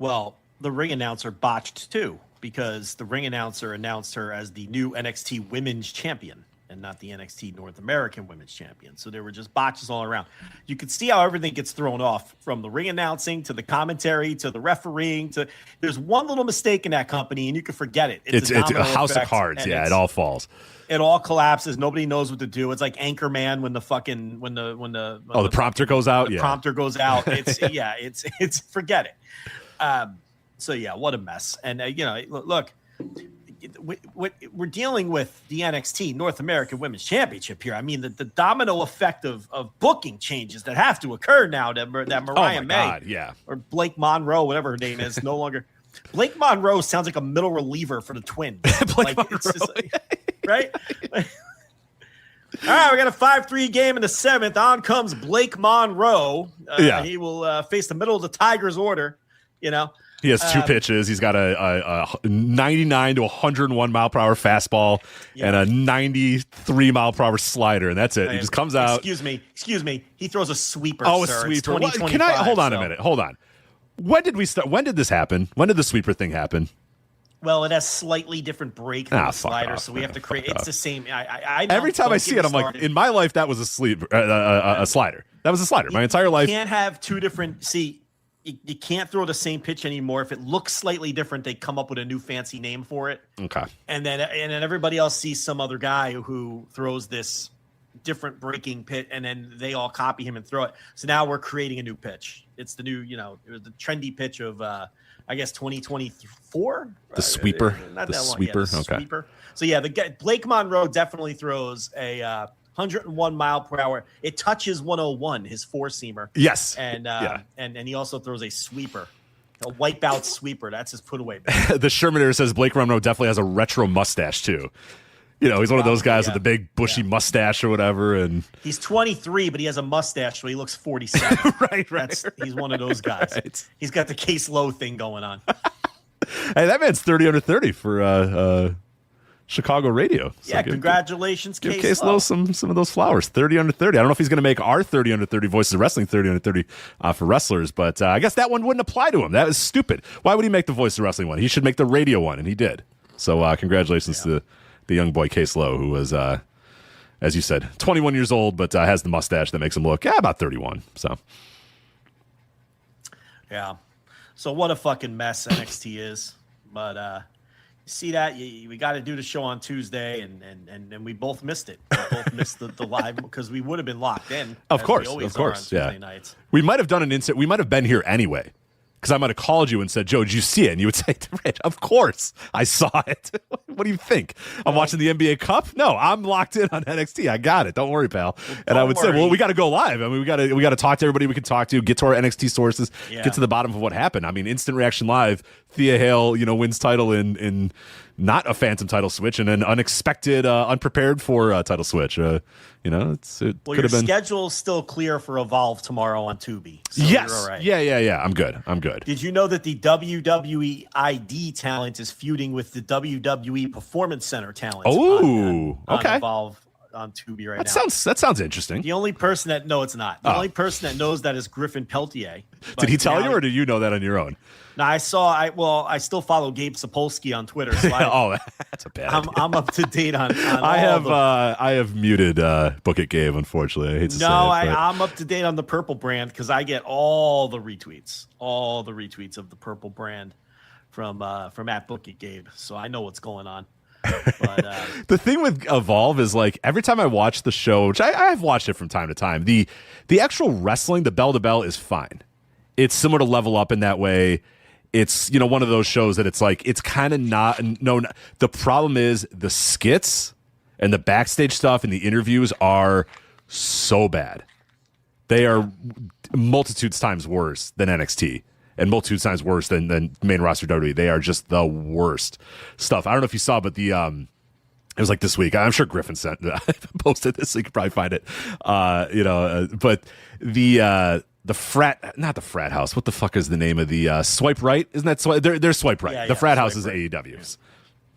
Well, the ring announcer botched too, because the ring announcer announced her as the new NXT Women's Champion and not the NXT North American Women's Champion. So there were just botches all around. You could see how everything gets thrown off, from the ring announcing to the commentary to the refereeing to, there's one little mistake in that company and you can forget it. It's a house of cards. Yeah, it all falls. It all collapses. Nobody knows what to do. It's like Anchorman when the fucking when the prompter goes out. The prompter goes out. It's forget it. So yeah, what a mess. And look, we're dealing with the NXT North American Women's Championship here. I mean, the domino effect of booking changes that have to occur now that Mariah May or Blake Monroe, whatever her name is, no longer. Blake Monroe sounds like a middle reliever for the Twins. Blake Monroe. It's just right? All right, we got a 5-3 game in the 7th. On comes Blake Monroe. He will face the middle of the Tigers order, He has 2 pitches. He's got a 99 to 101 mile per hour fastball and a 93 mile per hour slider, and that's it. He just comes out. Excuse me. He throws a sweeper. Oh, sir. a sweeper. Can I hold on a minute? Hold on. When did we start? When did this happen? When did the sweeper thing happen? Well, it has slightly different break than the slider, so we have to create. It's the same. Every time I see it, I'm like, in my life, that was a slider. That was a slider. My entire life. You can't have 2 different. See, you can't throw the same pitch anymore. If it looks slightly different, they come up with a new fancy name for it. Okay. And then everybody else sees some other guy who throws this different breaking pitch, and then they all copy him and throw it. So now we're creating a new pitch. It's the new, it was the trendy pitch of, I guess 2024. The sweeper. Not the sweeper. Yeah, okay. Sweeper. So yeah, the guy, Blake Monroe definitely throws a 101 mile per hour. It touches 101, his 4-seamer. Yes. And he also throws a sweeper. A wipeout sweeper. That's his put away. The Shermanator says Blake Monroe definitely has a retro mustache too. He's one of those guys with the big bushy mustache or whatever. And he's 23, but he has a mustache, so he looks 47. right. He's one of those guys. Right. He's got the Case Low thing going on. Hey, that man's 30 under 30 for Chicago radio. So congratulations, give Case Low some of those flowers. 30 under 30. I don't know if he's going to make our 30 under 30 Voices of Wrestling 30 under 30 for wrestlers, but I guess that one wouldn't apply to him. That was stupid. Why would he make the Voice of Wrestling one? He should make the radio one, and he did. So congratulations to the young boy Case Low, who was, as you said, 21 years old, but has the mustache that makes him look about 31. So, yeah. So what a fucking mess NXT is. But you see that we got to do the show on Tuesday, and we both missed it. We both missed the live because we would have been locked in. Of course. Tuesday nights. We might have done an instant. We might have been here anyway. Because I might have called you and said, Joe, did you see it? And you would say, Rich, of course I saw it. What do you think? I'm watching the NBA Cup? No, I'm locked in on NXT. I got it. Don't worry, pal. And I would say, well, we got to go live. I mean, we got to talk to everybody we can talk to, get to our NXT sources, get to the bottom of what happened. I mean, instant reaction live. Thea Hale, wins title in not a phantom title switch and an unexpected, unprepared for title switch. It could have been. Schedule's still clear for Evolve tomorrow on Tubi. So yes. You're all right. Yeah. I'm good. Did you know that the WWE ID talent is feuding with the WWE Performance Center talent? Oh, on okay. Evolve on Tubi right That now. sounds interesting. The only person that no, it's not. The only person that knows that is Griffin Peltier. Did he tell you, or did you know that on your own? Now I still follow Gabe Sapolsky on Twitter. So that's a bad. I'm up to date on I have muted Book It Gabe. Unfortunately, I hate to say it. I'm up to date on the Purple brand because I get all the retweets of the Purple brand from at Book It Gabe. So I know what's going on. But the thing with Evolve is like every time I watch the show, which I've watched it from time to time, the actual wrestling, the bell to bell is fine. It's similar to Level Up in that way. It's, one of those shows that it's like, it's kind of the problem is the skits and the backstage stuff and the interviews are so bad. They are multitudes times worse than NXT and multitudes times worse than main roster WWE. They are just the worst stuff. I don't know if you saw, but it was like this week. I'm sure Griffin posted this, so you could probably find it. But the frat, not the frat house. What the fuck is the name of the Swipe Right? Isn't that they're Swipe Right? The frat house is AEW's.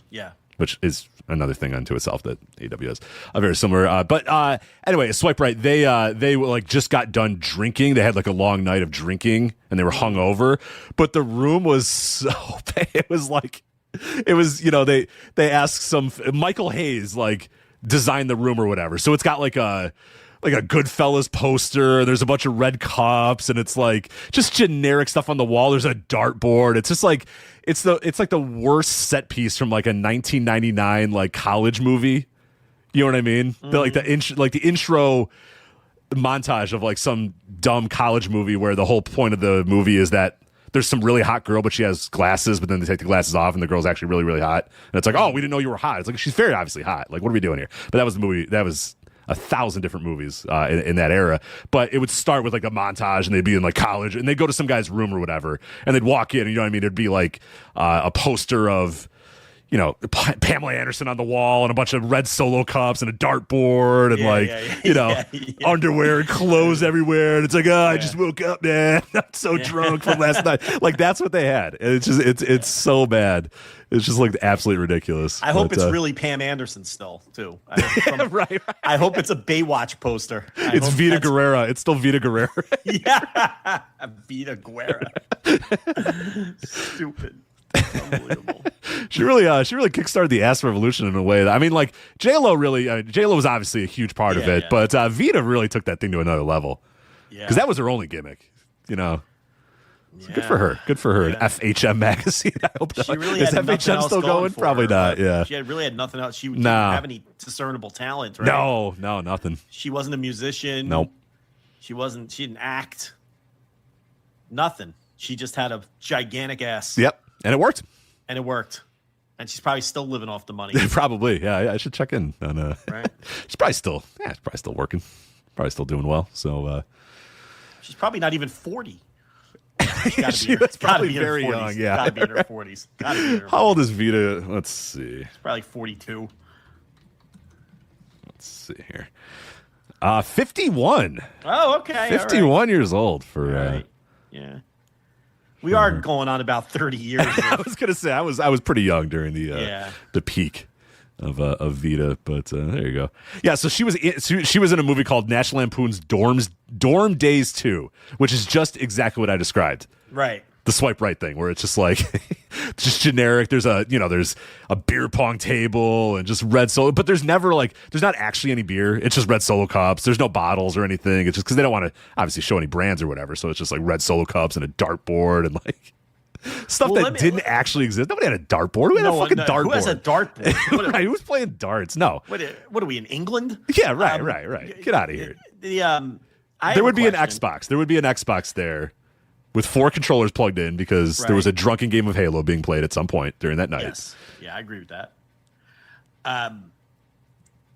Yeah. Which is another thing unto itself that AEW is very similar. But anyway, Swipe Right. They like just got done drinking. They had like a long night of drinking and they were hungover. But the room was so bad. It was they asked some Michael Hayes like designed the room or whatever. So it's got like a Goodfellas poster, and there's a bunch of red cups, and it's like just generic stuff on the wall. There's a dartboard. It's just like it's like the worst set piece from like a 1999 like college movie. You know what I mean? Mm-hmm. The intro montage of like some dumb college movie where the whole point of the movie is that there's some really hot girl, but she has glasses, but then they take the glasses off and the girl's actually really, really hot. And it's like, oh, we didn't know you were hot. It's like, she's very obviously hot. Like, what are we doing here? But that was the movie. That was 1,000 different movies in that era. But it would start with like a montage and they'd be in like college and they'd go to some guy's room or whatever. And they'd walk in and, you know what I mean? It'd be like a poster of, Pamela Anderson on the wall and a bunch of red Solo cups and a dartboard and underwear and clothes everywhere. And it's like, I just woke up, man. I'm so drunk from last night. Like that's what they had. And it's just, it's so bad. It's just like absolutely ridiculous. I hope it's really Pam Anderson still too. Right. I hope it's a Baywatch poster. It's Vita Guerrera. It's still Vita Guerrera. Yeah. Vita Guerrera. Stupid. Unbelievable. She really kickstarted the ass revolution in a way that, I mean, like J-Lo was obviously a huge part of it, but Vita really took that thing to another level. Yeah. Because that was her only gimmick, So good for her. Good for her. Yeah. FHM magazine. I hope she really is had FHM still going? Probably not. Yeah. She really had nothing else. She didn't have any discernible talent, right? No, nothing. She wasn't a musician. Nope. She didn't act. Nothing. She just had a gigantic ass. Yep. And it worked. And she's probably still living off the money. Probably. Yeah. I should check in on right. She's probably still working. Probably still doing well. So she's probably not even 40. She was probably very young. Yeah. Gotta be in her 40s. How old is Vita? Let's see. She's probably 42. Let's see here. 51. Oh, okay. 51 years old for right. Yeah. We are going on about 30 years. I was gonna say I was pretty young during the peak of Vita, but there you go. Yeah, so she was in a movie called National Lampoon's Dorm Days 2, which is just exactly what I described. Right. The Swipe Right thing, where it's just like just generic. There's a beer pong table and just red Solo, but there's not actually any beer. It's just red Solo cups. There's no bottles or anything. It's just because they don't want to obviously show any brands or whatever. So it's just like red Solo cups and a dartboard and like stuff that didn't actually exist. Nobody had a dartboard. Who had a fucking dartboard? Who has a dartboard? Right, who's playing darts? No. What are we in England? Yeah, right. Get out of here. There would be an Xbox. There would be an Xbox there with 4 controllers plugged in because there was a drunken game of Halo being played at some point during that night. Yes. Yeah, I agree with that.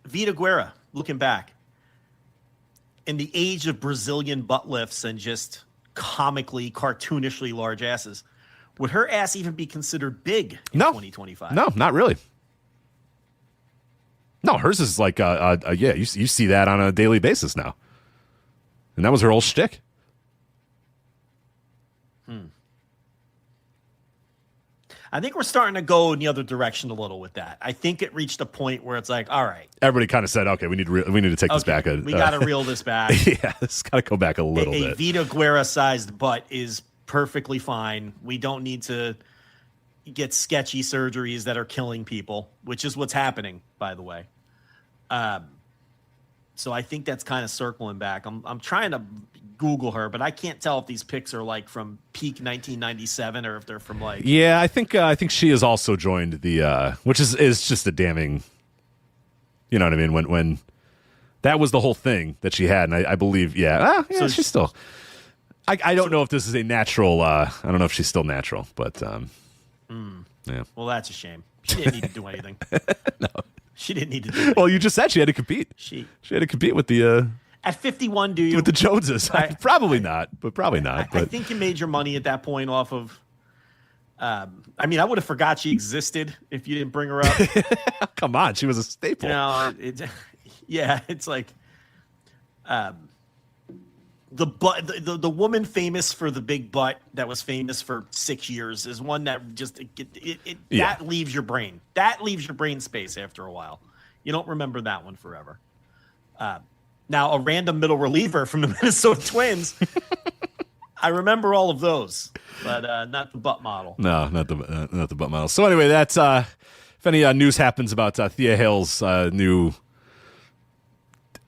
Vita Guerra, looking back, in the age of Brazilian butt lifts and just comically, cartoonishly large asses, would her ass even be considered big in 2025? No, not really. No, hers is like, you see that on a daily basis now. And that was her whole shtick. I think we're starting to go in the other direction a little with that. I think it reached a point where it's like, all right, everybody kind of said, okay, we need to take this back. We got to reel this back. Yeah, it's got to go back a little bit. A Vita Guerra-sized butt is perfectly fine. We don't need to get sketchy surgeries that are killing people, which is what's happening, by the way. So I think that's kind of circling back. I'm trying to Google her, but I can't tell if these pics are like from peak 1997 or if they're from like. Yeah, I think she has also joined the which is just a damning. You know what I mean? When that was the whole thing that she had, and I believe, so she's still. I don't know if this is a natural. I don't know if she's still natural, but yeah. Well, that's a shame. She didn't need to do anything. No, she didn't need to do anything. Well, you just said she had to compete. She had to compete with the. At 51, do you? With the Joneses. Probably not. I think you made your money at that point off of. I mean, I would have forgot she existed if you didn't bring her up. Come on, she was a staple. You know, it's like the butt, the woman famous for the big butt that was famous for 6 years is one that just that leaves your brain. That leaves your brain space after a while. You don't remember that one forever. Now, a random middle reliever from the Minnesota Twins, I remember all of those, but not the butt model. No, not the butt model. So anyway, that's if any news happens about Thea Hale's new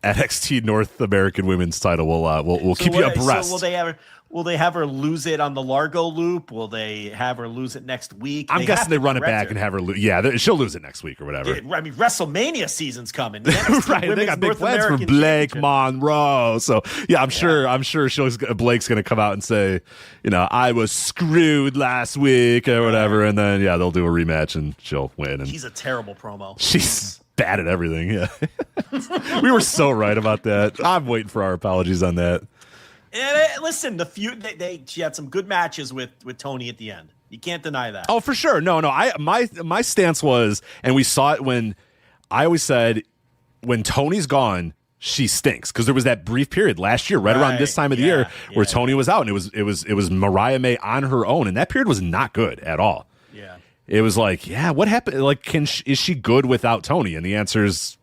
NXT North American Women's title, we'll keep you abreast. So will they have her lose it on the Largo loop? Will they have her lose it next week? I'm guessing they run it back and have her lose. Yeah, she'll lose it next week or whatever. Yeah, I mean, WrestleMania season's coming. Right, they got big plans for Blake Monroe. So yeah, I'm sure Blake's going to come out and say, I was screwed last week or whatever, and then they'll do a rematch and she'll win. And he's a terrible promo. She's bad at everything. Yeah, we were so right about that. I'm waiting for our apologies on that. And listen, she had some good matches with Tony at the end. You can't deny that. Oh, for sure. No. My stance was, and we saw it when I always said, when Tony's gone, she stinks, because there was that brief period last year, right around this time of the year, where Tony was out, and it was Mariah May on her own, and that period was not good at all. Yeah, it was like, what happened? Like, is she good without Tony? And the answer is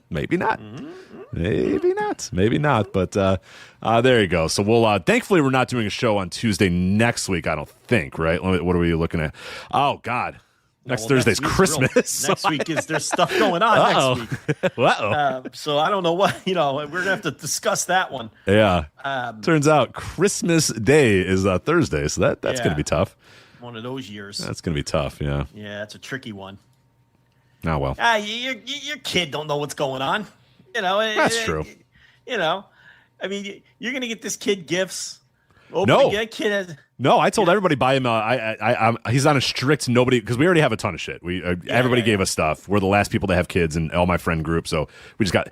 maybe not. Maybe not. But there you go. So we'll thankfully we're not doing a show on Tuesday next week, I don't think, right? What are we looking at? Oh God. Thursday's Christmas. Next week there's stuff going on next week. Uh-oh. So I don't know what, we're gonna have to discuss that one. Yeah. Turns out Christmas Day is Thursday, so that's gonna be tough. One of those years. That's gonna be tough, yeah. Yeah, that's a tricky one. Oh well. Your kid don't know what's going on. That's true. I mean, you're gonna get this kid gifts. No, kid. No, I told everybody buy him. He's on a strict nobody, because we already have a ton of shit. Everybody gave us stuff. We're the last people to have kids in all my friend group, so we just got.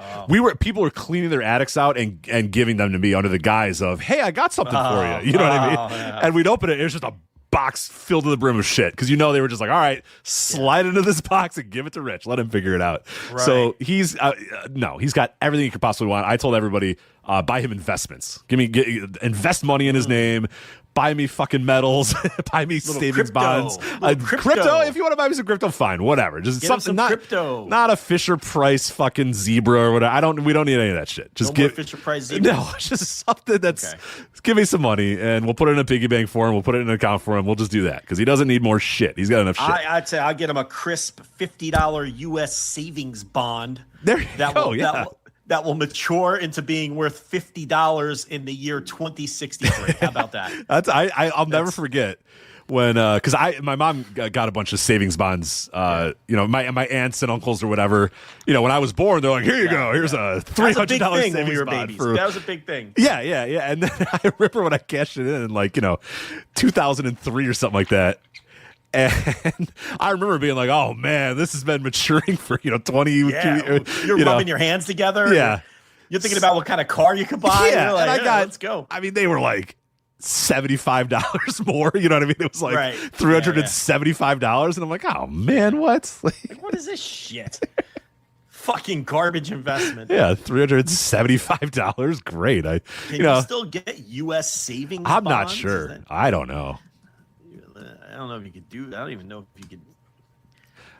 People were cleaning their attics out and giving them to me under the guise of, hey, I got something for you. You know what I mean? Yeah. And we'd open it. It was just a box filled to the brim of shit, because they were just like, all right, slide into this box and give it to Rich, let him figure it out. Right. So he's got everything he could possibly want. I told everybody, buy him investments, invest money in his name, buy me fucking medals, buy me savings bonds, crypto. If you want to buy me some crypto, fine, whatever. Just get something, not crypto, not a Fisher Price fucking zebra or whatever. We don't need any of that shit. Just get Fisher Price zebra. No, just something that's give me some money and we'll put it in a piggy bank for him. We'll put it in an account for him. We'll just do that, because he doesn't need more shit. He's got enough shit. I'd say I'll get him a crisp $50 U.S. savings bond. There you go. That will mature into being worth $50 in the year 2063. How about that? I'll never forget when, because my mom got a bunch of savings bonds. My aunts and uncles or whatever. When I was born, they're like, here you go. Here's a $300 savings we were bond. Babies. That was a big thing. Yeah. And then I remember when I cashed it in 2003 or something like that. And I remember being like, "Oh man, this has been maturing for 20 years." You're rubbing your hands together. Yeah, you're thinking about what kind of car you could buy. Yeah, like, and let's go. I mean, they were like $75 more. You know what I mean? It was like $375, and I'm like, "Oh man, what? What is this shit?" Fucking garbage investment. Yeah, $375. Great. Can you still get U.S. savings? I'm not sure. I don't know. I don't know if you could do that. I don't even know if you could.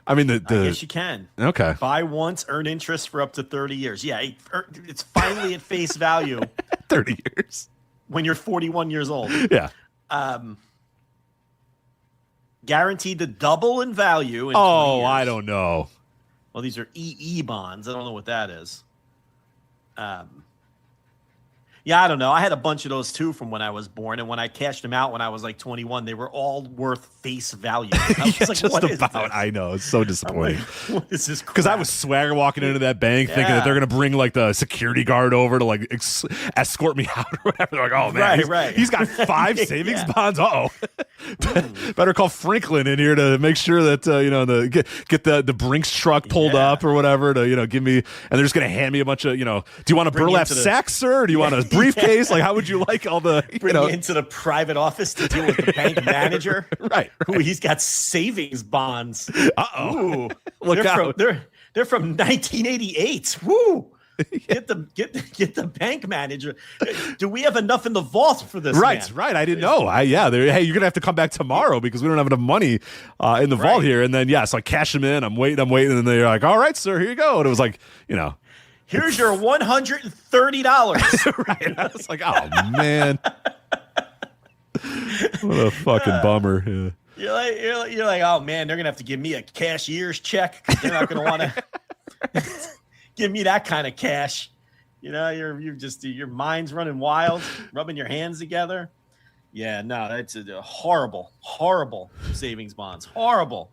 I mean, I guess you can. Okay. Buy once, earn interest for up to 30 years. Yeah, it's finally at face value. 30 years. When you're 41 years old. Yeah. Guaranteed to double in value. In 20 years. I don't know. Well, these are EE bonds. I don't know what that is. Yeah, I don't know. I had a bunch of those too from when I was born, and when I cashed them out when I was like 21, they were all worth face value. I was like, just what about. is this? I know, it's so disappointing. What is this? Because I was swagger walking into that bank thinking that they're gonna bring like the security guard over to like escort me out or whatever. They're like, oh man, he's got 5 savings bonds. Better call Franklin in here to make sure that get the Brinks truck pulled up or whatever to give me, and they're just gonna hand me a bunch of do you want a burlap sack, sir? Or do you want a briefcase? Like, how would you like all the bring me into the private office to deal with the bank manager? Right. Who he's got savings bonds. Uh-oh. Look out. They're from 1988. Woo. Get the bank manager. Do we have enough in the vault for this? Right, man? right. I didn't know. Hey, you're gonna have to come back tomorrow because we don't have enough money in the vault here. And then so I cash them in. I'm waiting, and they're like, "All right, sir, here you go." And it was like, here's your $130. Right. I was like, oh man, what a fucking bummer. Yeah. You're like, oh man, they're gonna have to give me a cashier's check because they're not gonna want to give me that kind of cash. Your mind's running wild, rubbing your hands together. Yeah, no, that's a horrible savings bonds. Horrible.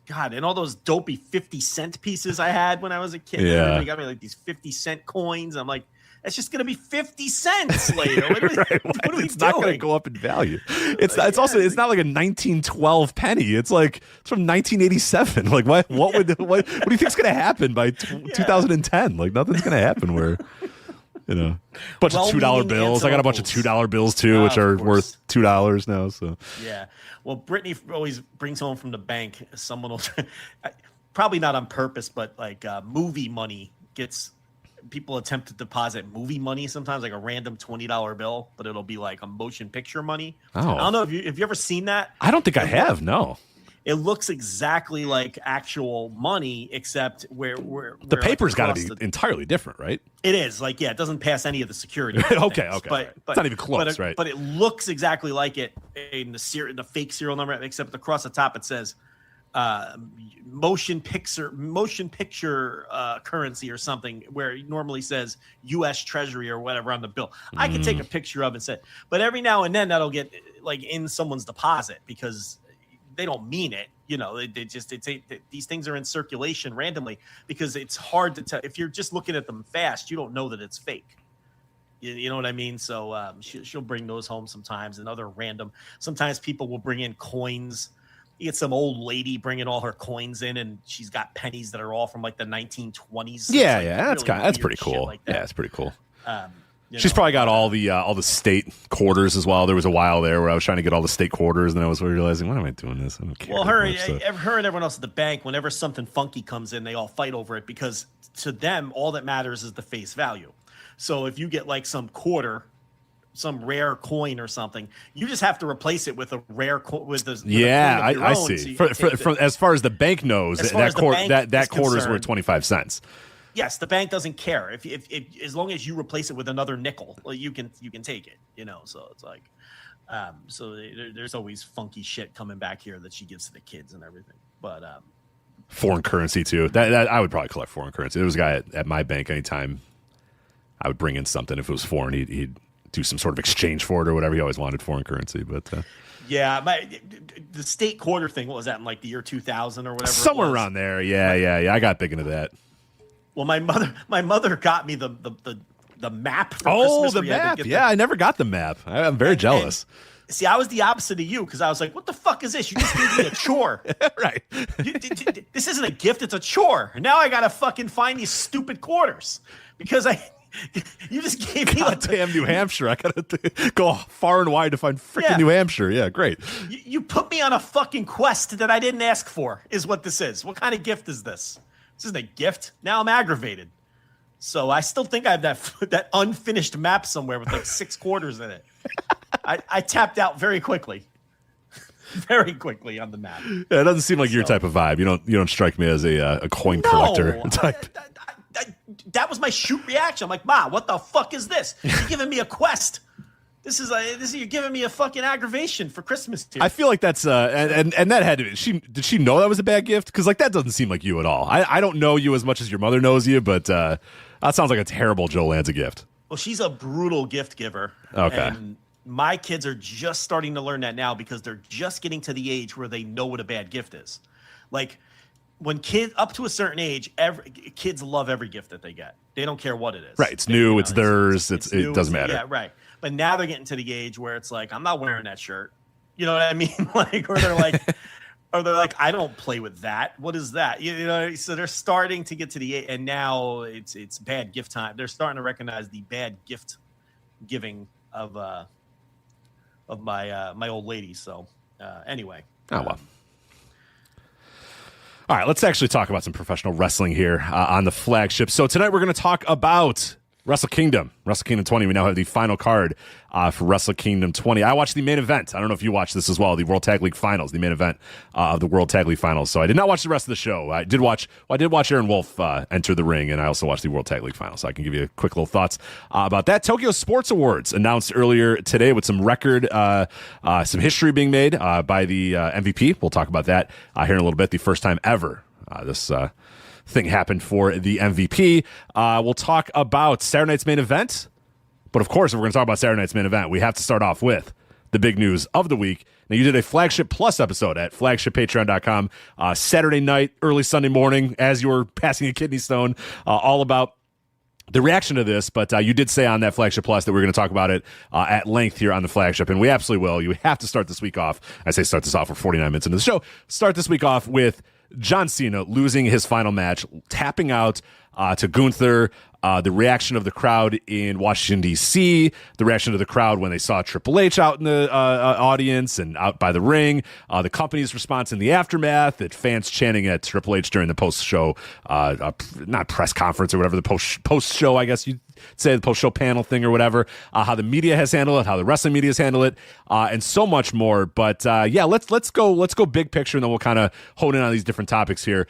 God, and all those dopey 50-cent pieces I had when I was a kid. Yeah. They got me like these 50-cent coins. I'm like, that's just going to be 50 cents later. What are we it's not going to go up in value. It's not like a 1912 penny. It's from 1987. Like what do you think is going to happen by 2010? Like nothing's going to happen where bunch of $2 bills. I got a bunch of $2 bills too, which are worth $2 now. So yeah. Well, Brittany always brings home from the bank. Someone will probably not on purpose, but like movie money gets people attempt to deposit movie money sometimes, like a random $20 bill, but it'll be like a motion picture money. Oh. I don't know if you ever seen that. I don't think I have. No. It looks exactly like actual money, except where the paper's got to be entirely different, right? It is it doesn't pass any of the security. okay, but it's not even close, right? But it looks exactly like it in the fake serial number, except across the top it says motion picture currency or something, where it normally says U.S. Treasury or whatever on the bill. I can take a picture of it and say, but every now and then that'll get like in someone's deposit because they don't mean it. These things are in circulation randomly because it's hard to tell. If you're just looking at them fast, you don't know that it's fake. You know what I mean? So she'll bring those home sometimes, and other random. Sometimes people will bring in coins. You get some old lady bringing all her coins in, and she's got pennies that are all from like the 1920s. Yeah, really that's pretty cool. Like that. Yeah, it's pretty cool. She's probably got all the state quarters as well. There was a while there where I was trying to get all the state quarters, and then I was realizing, why am I doing this? I don't care. Well, her and everyone else at the bank, whenever something funky comes in, they all fight over it because to them, all that matters is the face value. So if you get like some quarter, some rare coin or something, you just have to replace it with a rare with the I see. From as far as the bank knows, that quarter's worth 25 cents. Yes, the bank doesn't care if as long as you replace it with another nickel, you can take it. So it's like, there's always funky shit coming back here that she gives to the kids and everything. But foreign currency too. That I would probably collect foreign currency. There was a guy at my bank. Anytime I would bring in something, if it was foreign, he'd do some sort of exchange for it or whatever. He always wanted foreign currency, but. Yeah, the state quarter thing. What was that in like the year 2000 or whatever? Somewhere around there. Yeah. I got big into that. Well, my mother got me the map for Christmas. The map. I never got the map. I'm very jealous. See, I was the opposite of you because I was like, what the fuck is this? You just gave me a chore. Right. This isn't a gift. It's a chore. Now I got to fucking find these stupid quarters because you just gave me goddamn New Hampshire. I got to go far and wide to find freaking New Hampshire. Yeah, great. You put me on a fucking quest that I didn't ask for is what this is. What kind of gift is this? This isn't a gift. Now I'm aggravated. So I still think I have that unfinished map somewhere with like 6 quarters in it. I tapped out very quickly. very quickly on the map. Yeah, it doesn't seem like your type of vibe. You don't strike me as a coin collector type. That was my shoot reaction. I'm like, Ma, what the fuck is this? You're giving me a quest. You're giving me a fucking aggravation for Christmas too. I feel like that's and that had to be. Did she know that was a bad gift? Because like that doesn't seem like you at all. I don't know you as much as your mother knows you, but that sounds like a terrible Joe Lanza gift. Well, she's a brutal gift giver. Okay. And my kids are just starting to learn that now because they're just getting to the age where they know what a bad gift is. Like when kids up to a certain age, kids love every gift that they get. They don't care what it is. Right. It's new. It's theirs. It doesn't matter. Yeah. Right. But now they're getting to the age where it's like, I'm not wearing that shirt. You know what I mean? Like, or they're like, I don't play with that. What is that? You know, so they're starting to get to the age, and now it's bad gift time. They're starting to recognize the bad gift giving of my old lady. So anyway. Oh well. All right, let's actually talk about some professional wrestling here on the flagship. So tonight we're going to talk about Wrestle Kingdom 20. We now have the final card for Wrestle Kingdom 20. I watched the main event. I don't know if you watched this as well, the World Tag League Finals, the main event of the World Tag League Finals. So I did not watch the rest of the show. I did watch Aaron Wolf enter the ring, and I also watched the World Tag League Finals. So I can give you quick little thoughts about that. Tokyo Sports Awards announced earlier today with some record, some history being made by the MVP. We'll talk about that here in a little bit. The first time ever this thing happened for the MVP. We'll talk about Saturday night's main event. But of course, if we're going to talk about Saturday night's main event, we have to start off with the big news of the week. Now, you did a Flagship Plus episode at flagshippatreon.com Saturday night, early Sunday morning, as you were passing a kidney stone, all about the reaction to this. But you did say on that Flagship Plus that we're going to talk about it at length here on the Flagship, and we absolutely will. You have to start this week off. I say start this off. We're 49 minutes into the show. Start this week off with John Cena losing his final match, tapping out to Gunther, the reaction of the crowd in Washington, D.C., the reaction of the crowd when they saw Triple H out in the audience and out by the ring, the company's response in the aftermath, that fans chanting at Triple H during the post-show, not press conference or whatever, the post-show, I guess you'd say, the post-show panel thing or whatever, how the media has handled it, how the wrestling media has handled it, and so much more. But yeah, let's go big picture, and then we'll kind of hone in on these different topics here.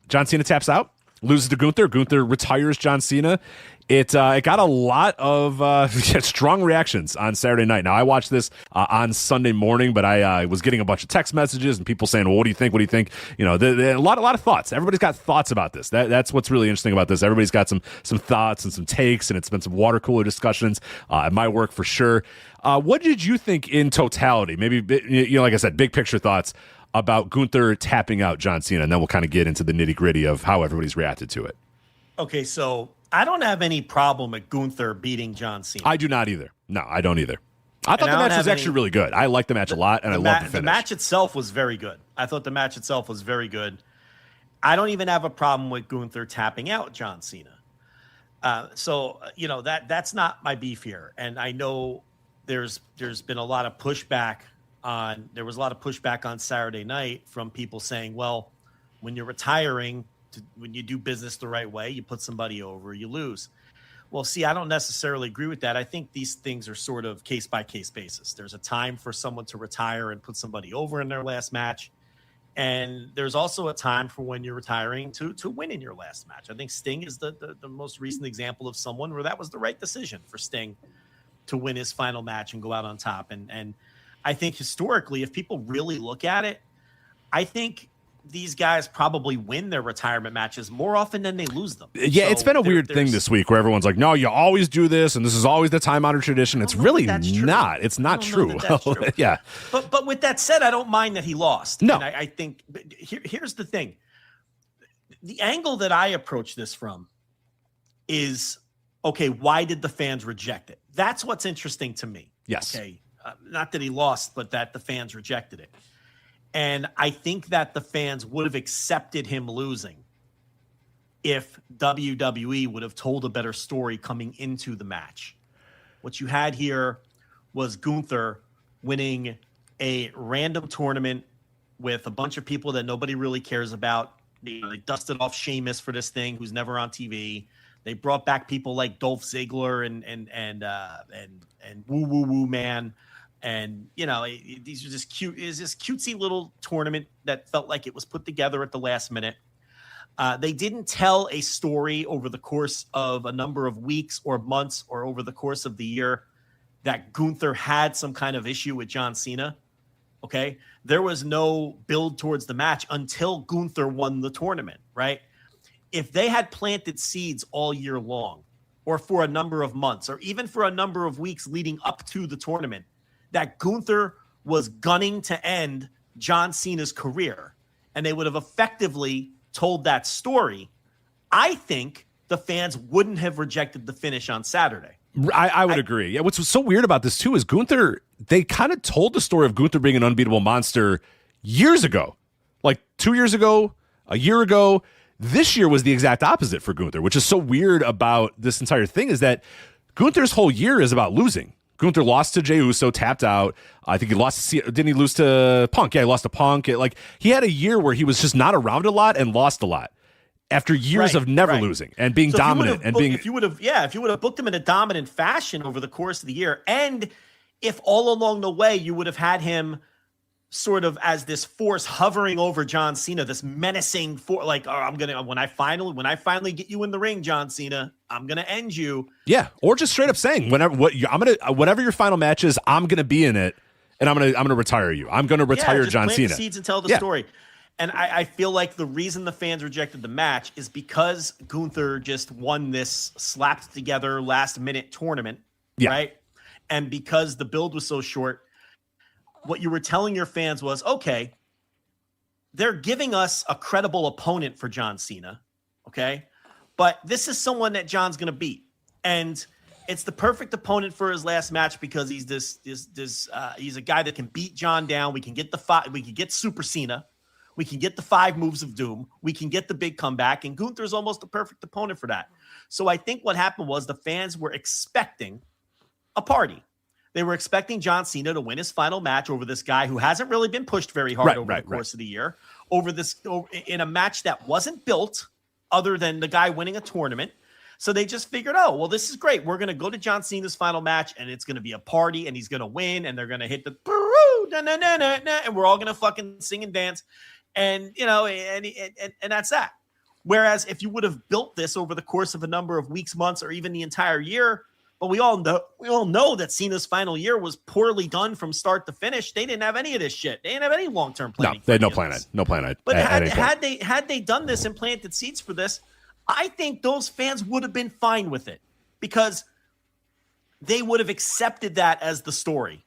John Cena taps out, loses to Gunther. Gunther retires John Cena. It got a lot of strong reactions on Saturday night. Now, I watched this on Sunday morning, but I was getting a bunch of text messages and people saying, well, what do you think? What do you think? You know, a lot of thoughts. Everybody's got thoughts about this. That's what's really interesting about this. Everybody's got some thoughts and some takes, and it's been some water cooler discussions at my work for sure. What did you think in totality? Maybe, like I said, big picture thoughts about Gunther tapping out John Cena, and then we'll kind of get into the nitty-gritty of how everybody's reacted to it. Okay, so I don't have any problem with Gunther beating John Cena. I do not either. No, I don't either. I thought the match was actually really good. I liked the match a lot, and I love the finish. The match itself was very good. I thought the match itself was very good. I don't even have a problem with Gunther tapping out John Cena. So that's not my beef here. And I know there's been a lot of pushback on Saturday night from people saying, well, when you're retiring, when you do business the right way, you put somebody over, you lose. Well, see, I don't necessarily agree with that. I think these things are sort of case by case basis. There's a time for someone to retire and put somebody over in their last match. And there's also a time for when you're retiring to win in your last match. I think Sting is the most recent example of someone where that was the right decision for Sting to win his final match and go out on top. And I think historically, if people really look at it, I think these guys probably win their retirement matches more often than they lose them. Yeah, so it's been a weird thing this week where everyone's like, no, you always do this, and this is always the time-honored tradition. It's really not. It's not true. Yeah. But with that said, I don't mind that he lost. No. And I think here's the thing. The angle that I approach this from is, okay, why did the fans reject it? That's what's interesting to me. Yes. Okay. Not that he lost, but that the fans rejected it. And I think that the fans would have accepted him losing if WWE would have told a better story coming into the match. What you had here was Gunther winning a random tournament with a bunch of people that nobody really cares about. They dusted off Sheamus for this thing, who's never on TV. They brought back people like Dolph Ziggler and Woo Woo Woo Man. And, these are just cute. It's this cutesy little tournament that felt like it was put together at the last minute. They didn't tell a story over the course of a number of weeks or months or over the course of the year that Gunther had some kind of issue with John Cena. Okay. There was no build towards the match until Gunther won the tournament, right? If they had planted seeds all year long, or for a number of months, or even for a number of weeks leading up to the tournament, that Gunther was gunning to end John Cena's career, and they would have effectively told that story, I think the fans wouldn't have rejected the finish on Saturday. I would agree. Yeah, what's so weird about this too is Gunther, they kind of told the story of Gunther being an unbeatable monster years ago. Like 2 years ago, a year ago. This year was the exact opposite for Gunther, which is so weird about this entire thing is that Gunther's whole year is about losing. Gunther lost to Jey Uso, tapped out. I think he lost to, didn't he lose to Punk? Yeah, he lost to Punk. He had a year where he was just not around a lot and lost a lot after years of never losing and being dominant if you would have booked him in a dominant fashion over the course of the year, and if all along the way you would have had him sort of as this force hovering over John Cena, this menacing force, when I finally get you in the ring, John Cena, I'm gonna end you. Yeah, or just straight up saying whatever your final match is, I'm gonna be in it, and I'm gonna retire you. I'm gonna retire John Cena. The seeds and tell the story. And I feel like the reason the fans rejected the match is because Gunther just won this slapped together last minute tournament, right? And because the build was so short. What you were telling your fans was, okay, they're giving us a credible opponent for John Cena, okay? But this is someone that John's going to beat. And it's the perfect opponent for his last match because he's he's a guy that can beat John down. We can get Super Cena. We can get the 5 moves of doom. We can get the big comeback. And Gunther's almost the perfect opponent for that. So I think what happened was the fans were expecting a party. They were expecting John Cena to win his final match over this guy who hasn't really been pushed very hard over the course of the year, in a match that wasn't built other than the guy winning a tournament. So they just figured, oh, well, this is great. We're going to go to John Cena's final match, and it's going to be a party, and he's going to win, and they're going to hit the and we're all going to fucking sing and dance, and and that's that. Whereas if you would have built this over the course of a number of weeks, months, or even the entire year. But we all know that Cena's final year was poorly done from start to finish. They didn't have any of this shit. They didn't have any long-term planning. No, they had no plan. But had they done this and planted seeds for this, I think those fans would have been fine with it because they would have accepted that as the story.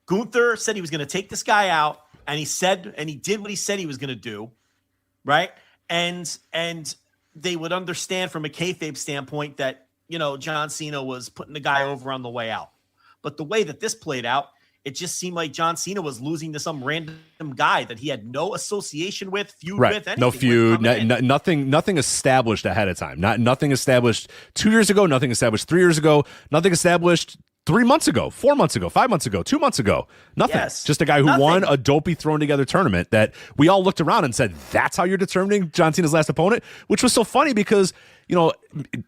Gunther said he was going to take this guy out, and he did what he said he was going to do, right? And they would understand from a kayfabe standpoint that John Cena was putting the guy over on the way out. But the way that this played out, it just seemed like John Cena was losing to some random guy that he had no association with, feud with, anything. No feud, nothing established ahead of time. Nothing established 2 years ago, nothing established 3 years ago, nothing established 3 months ago, 4 months ago, 5 months ago, 2 months ago. Nothing. Yes, just a guy who won a dopey thrown together tournament that we all looked around and said, that's how you're determining John Cena's last opponent, which was so funny because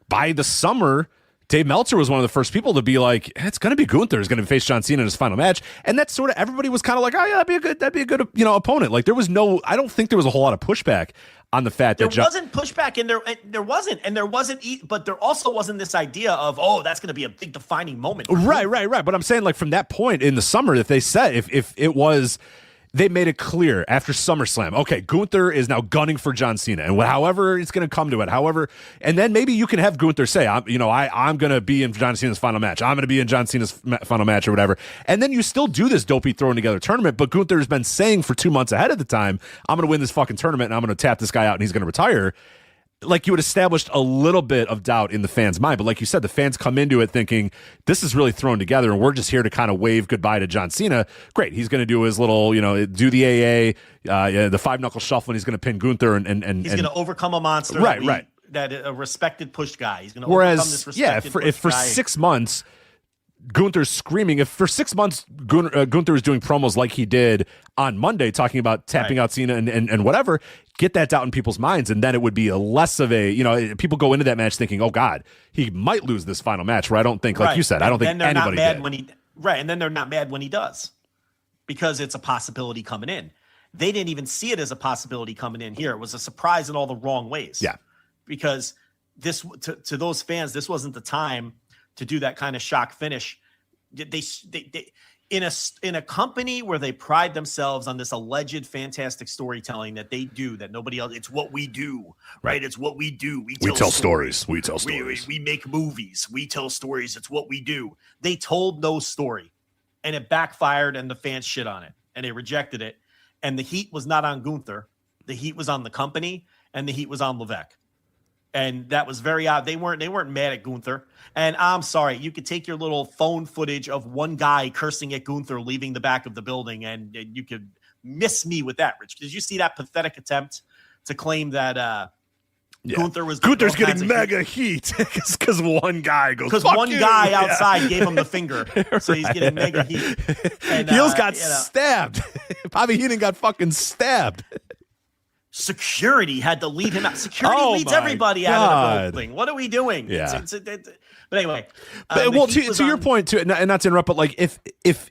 by the summer, Dave Meltzer was one of the first people to be like, it's going to be Gunther is going to face John Cena in his final match. And that's sort of, everybody was kind of like, oh yeah, that'd be a good opponent. Like I don't think there was a whole lot of pushback on the fact that there wasn't pushback but there also wasn't this idea of, oh, that's going to be a big defining moment. Right. But I'm saying like from that point in the summer, if they said, if it was, they made it clear after SummerSlam, okay, Gunther is now gunning for John Cena, and however it's going to come to it, and then maybe you can have Gunther say, I'm going to be in John Cena's final match. I'm going to be in John Cena's final match or whatever. And then you still do this dopey throwing together tournament, but Gunther's been saying for 2 months ahead of the time, I'm going to win this fucking tournament and I'm going to tap this guy out and he's going to retire. Like you had established a little bit of doubt in the fans' mind, but like you said, the fans come into it thinking this is really thrown together, and we're just here to kind of wave goodbye to John Cena. Great, he's going to do his little, do the AA, the 5-knuckle shuffle, and he's going to pin Gunther, and he's going to overcome a monster, right? That a respected push guy. He's going to overcome this respected push guy. If for 6 months Gunther's screaming, if for 6 months Gunther is doing promos like he did on Monday, talking about tapping out Cena and whatever, get that doubt in people's minds, and then it would be a less of a, people go into that match thinking, oh God, he might lose this final match, where I don't think, like you said, I don't think anybody did. Right. And then they're not mad when he does because it's a possibility coming in. They didn't even see it as a possibility coming in here. It was a surprise in all the wrong ways. Yeah. Because this, to those fans, this wasn't the time to do that kind of shock finish. They in a company where they pride themselves on this alleged fantastic storytelling that they do, that nobody else, it's what we do, right? It's what we do. We tell stories. We tell stories. We make movies. We tell stories. It's what we do. They told no story, and it backfired, and the fans shit on it, and they rejected it. And the heat was not on Gunther. The heat was on the company, and the heat was on Levesque. And that was very odd. They weren't mad at Gunther. And I'm sorry, you could take your little phone footage of one guy cursing at Gunther leaving the back of the building, and you could miss me with that, Rich. Did you see that pathetic attempt to claim that Gunther's getting mega heat because one guy goes, because one guy outside gave him the finger, so he's getting mega heat. And Heels got stabbed. Bobby Heenan got fucking stabbed. Security had to lead him out. Security leads everybody out of the building. What are we doing? Yeah. But anyway. To your point, too, and not to interrupt, but like if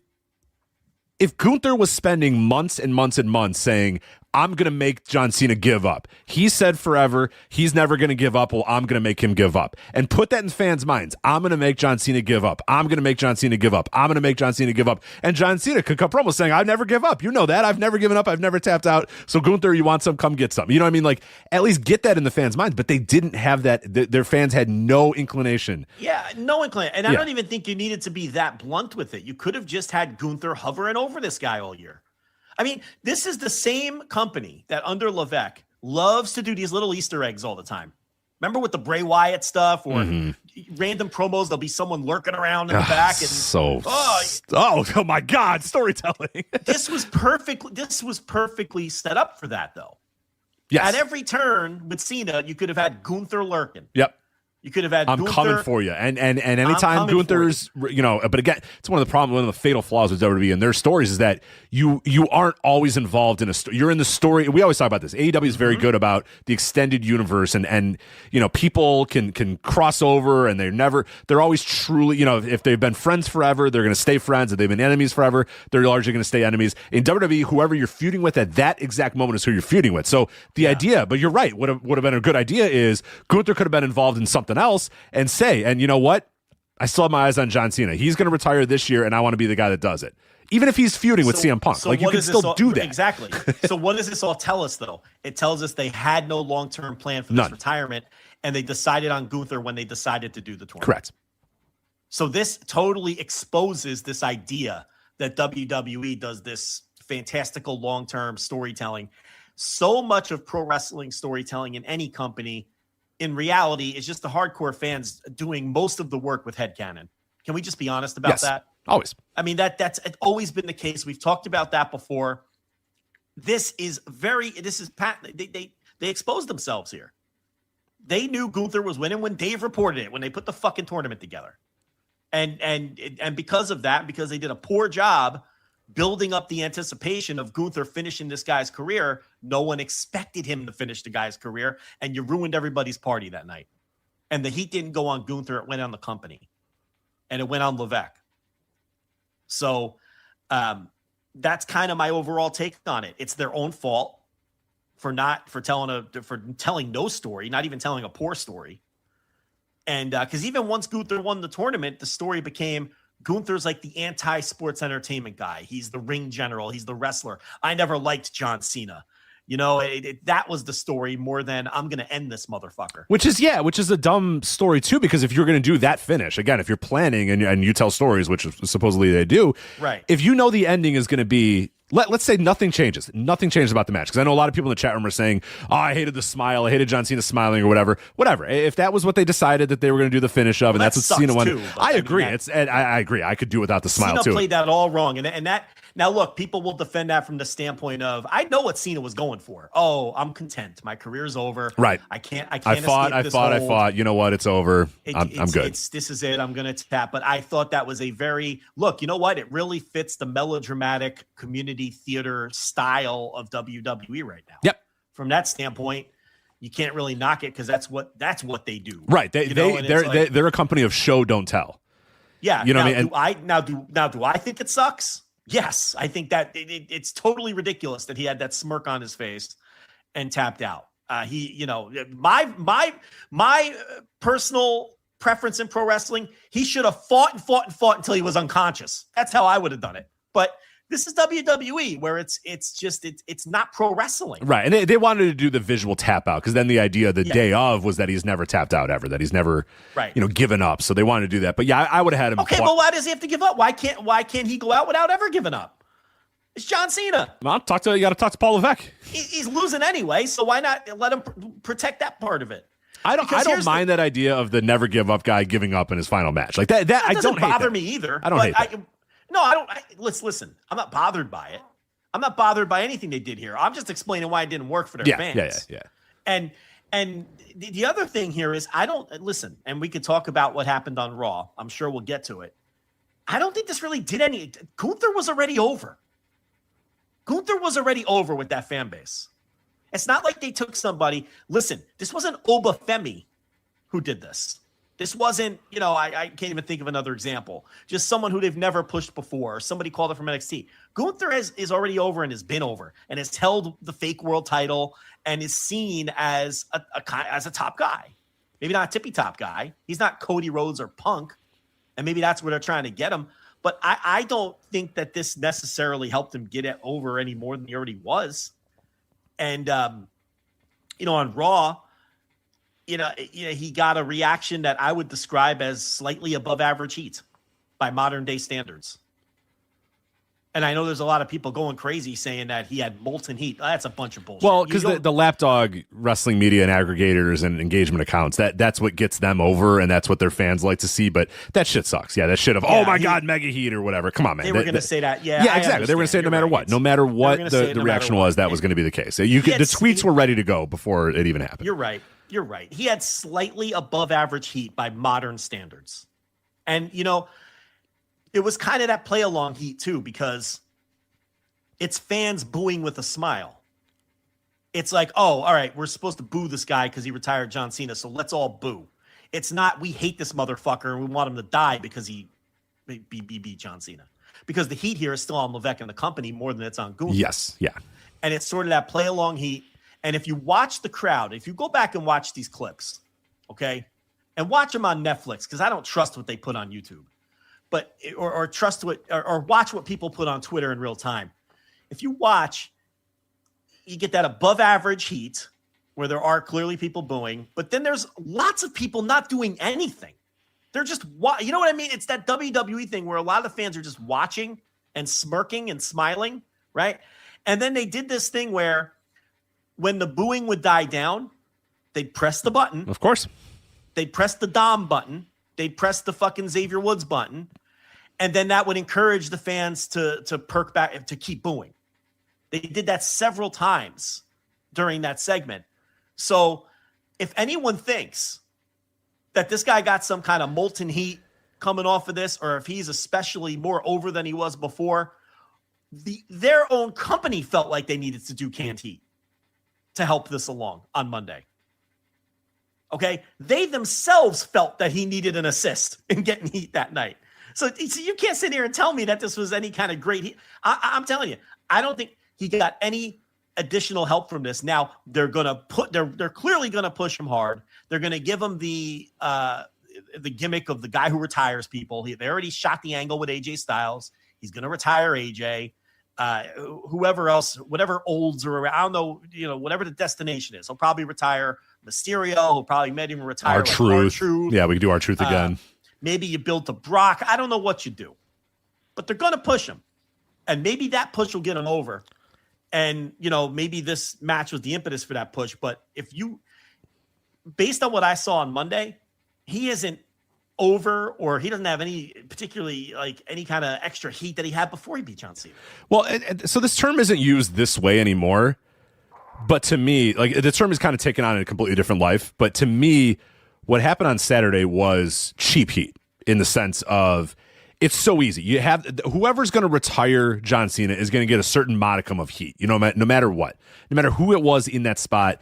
Gunther was spending months and months and months saying, I'm going to make John Cena give up. He said forever, he's never going to give up. Well, I'm going to make him give up. And put that in fans' minds. I'm going to make John Cena give up. I'm going to make John Cena give up. I'm going to make John Cena give up. And John Cena could come promo saying, I never give up. You know that. I've never given up. I've never tapped out. So Gunther, you want some? Come get some. You know what I mean? Like, at least get that in the fans' minds. But they didn't have that. Their fans had no inclination. Yeah, no inclination. And I don't even think you needed to be that blunt with it. You could have just had Gunther hovering over this guy all year. I mean, this is the same company that under Levesque loves to do these little Easter eggs all the time. Remember with the Bray Wyatt stuff or random promos, there'll be someone lurking around in the back. And oh my God, storytelling. This was perfectly set up for that, though. Yes. At every turn with Cena, you could have had Gunther lurking. Yep. You could have had I'm Gunther, coming for you. And anytime Gunther's, but again, it's one of the fatal flaws with WWE and their stories is that you aren't always involved in a story. You're in the story. We always talk about this. AEW is very good about the extended universe and people can cross over and they're always truly, if they've been friends forever, they're going to stay friends. If they've been enemies forever, they're largely going to stay enemies. In WWE, whoever you're feuding with at that exact moment is who you're feuding with. So the idea, but you're right, would have been a good idea is Gunther could have been involved in something else and say, and you know what? I still have my eyes on John Cena. He's going to retire this year, and I want to be the guy that does it. Even if he's feuding with CM Punk. Like, you can still do that. Exactly. So what does this all tell us, though? It tells us they had no long-term plan for this retirement, and they decided on Gunther when they decided to do the tournament. Correct. So this totally exposes this idea that WWE does this fantastical long-term storytelling. So much of pro wrestling storytelling in any company in reality is just the hardcore fans doing most of the work with headcanon. Can we just be honest about that? Always. I mean, that's always been the case. We've talked about that before. This is they exposed themselves here. They knew Gunther was winning when Dave reported it, when they put the fucking tournament together. And because of that, because they did a poor job building up the anticipation of Gunther finishing this guy's career, no one expected him to finish the guy's career, and you ruined everybody's party that night. And the heat didn't go on Gunther, it went on the company. And it went on Levesque. So that's kind of my overall take on it. It's their own fault for telling no story, not even telling a poor story. And because even once Gunther won the tournament, the story became Gunther's like the anti-sports entertainment guy. He's the ring general. He's the wrestler. I never liked John Cena. That was the story more than I'm going to end this motherfucker. Which is a dumb story too, because if you're going to do that finish, again, if you're planning and you tell stories, which supposedly they do, right? If you know the ending is going to be, let's say nothing changes about the match, because I know a lot of people in the chat room are saying, oh, I hated the smile, I hated John Cena smiling or whatever. If that was what they decided that they were going to do the finish of, and that's what Cena wanted, I agree. I agree. I could do without the smile Cena too. Played that all wrong, and that. Now, look, people will defend that from the standpoint of, I know what Cena was going for. Oh, I'm content. My career's over. Right. I can't. I fought. You know what? It's over. I'm good. This is it. I'm going to tap. But I thought that was a very, look, you know what? It really fits the melodramatic community theater style of WWE right now. Yep. From that standpoint, you can't really knock it because that's what they do. Right. They're a company of show, don't tell. Yeah. You know now, what I mean? Do I think it sucks? Yes. I think that it's totally ridiculous that he had that smirk on his face and tapped out. My personal preference in pro wrestling, he should have fought until he was unconscious. That's how I would have done it. But this is WWE, where it's not pro wrestling. Right. And they wanted to do the visual tap out, because then the idea the day of was that he's never tapped out ever, that he's never given up. So they wanted to do that. But yeah, I would have had him. Okay, well, why does he have to give up? Why can't he go out without ever giving up? It's John Cena. Well, you got to talk to Paul Levesque. He's losing anyway, so why not let him protect that part of it? I don't mind that idea of the never give up guy giving up in his final match. Like that I don't bother me either. I don't hate that. No, I don't. Let's listen. I'm not bothered by it. I'm not bothered by anything they did here. I'm just explaining why it didn't work for their fans. Yeah. And the other thing here is I don't listen. And we could talk about what happened on Raw. I'm sure we'll get to it. I don't think this really did any. Gunther was already over. Gunther was already over with that fan base. It's not like they took somebody. Listen, this wasn't Obafemi who did this. This wasn't, I can't even think of another example. Just someone who they've never pushed before. Or somebody called it from NXT. Gunther is already over and has been over and has held the fake world title and is seen as a top guy. Maybe not a tippy top guy. He's not Cody Rhodes or Punk. And maybe that's where they're trying to get him. But I don't think that this necessarily helped him get it over any more than he already was. And, on Raw, he got a reaction that I would describe as slightly above average heat by modern day standards. And I know there's a lot of people going crazy saying that he had molten heat. That's a bunch of bullshit. Well, because the lapdog wrestling media and aggregators and engagement accounts, that's what gets them over, and that's what their fans like to see. But that shit sucks. Yeah, that shit of, oh my God, mega heat or whatever. Come on, man. They were going to say that. Yeah, exactly. They were going to say it no matter what. No matter what the reaction was, that was going to be the case. The tweets were ready to go before it even happened. You're right. He had slightly above average heat by modern standards. And, it was kind of that play along heat too, because it's fans booing with a smile. It's like, oh, all right, we're supposed to boo this guy because he retired John Cena, so let's all boo. It's not, we hate this motherfucker and we want him to die because he beat John Cena. Because the heat here is still on Levesque and the company more than it's on Gunther. Yes, yeah. And it's sort of that play along heat. And if you watch the crowd, if you go back and watch these clips, okay, and watch them on Netflix, because I don't trust what they put on YouTube, but or trust what or watch what people put on Twitter in real time. If you watch, you get that above average heat where there are clearly people booing, but then there's lots of people not doing anything. They're just, you know what I mean? It's that WWE thing where a lot of the fans are just watching and smirking and smiling, right? And then they did this thing where when the booing would die down, they'd press the button. Of course. They'd press the Dom button. They'd press the fucking Xavier Woods button. And then that would encourage the fans to perk back, to keep booing. They did that several times during that segment. So if anyone thinks that this guy got some kind of molten heat coming off of this, or if he's especially more over than he was before, their own company felt like they needed to do canned heat to help this along on Monday. Okay? They themselves felt that he needed an assist in getting heat that night. So you can't sit here and tell me that this was any kind of great heat. I'm telling you, I don't think he got any additional help from this. Now they're clearly gonna push him hard. They're gonna give him the gimmick of the guy who retires people. They already shot the angle with AJ Styles. He's gonna retire AJ. Whoever else, whatever olds are around, I don't know, whatever the destination is. He'll probably retire Mysterio. He'll probably maybe even retire R-Truth. Yeah, we can do R-Truth again. Maybe you build to Brock. I don't know what you do, but they're going to push him. And maybe that push will get him over. And, maybe this match was the impetus for that push. But based on what I saw on Monday, he isn't over, or he doesn't have any particularly any kind of extra heat that he had before he beat John Cena. Well, so this term isn't used this way anymore. But to me, the term is kind of taken on in a completely different life. But to me, what happened on Saturday was cheap heat in the sense of it's so easy. You have whoever's going to retire John Cena is going to get a certain modicum of heat, no matter what, no matter who it was in that spot,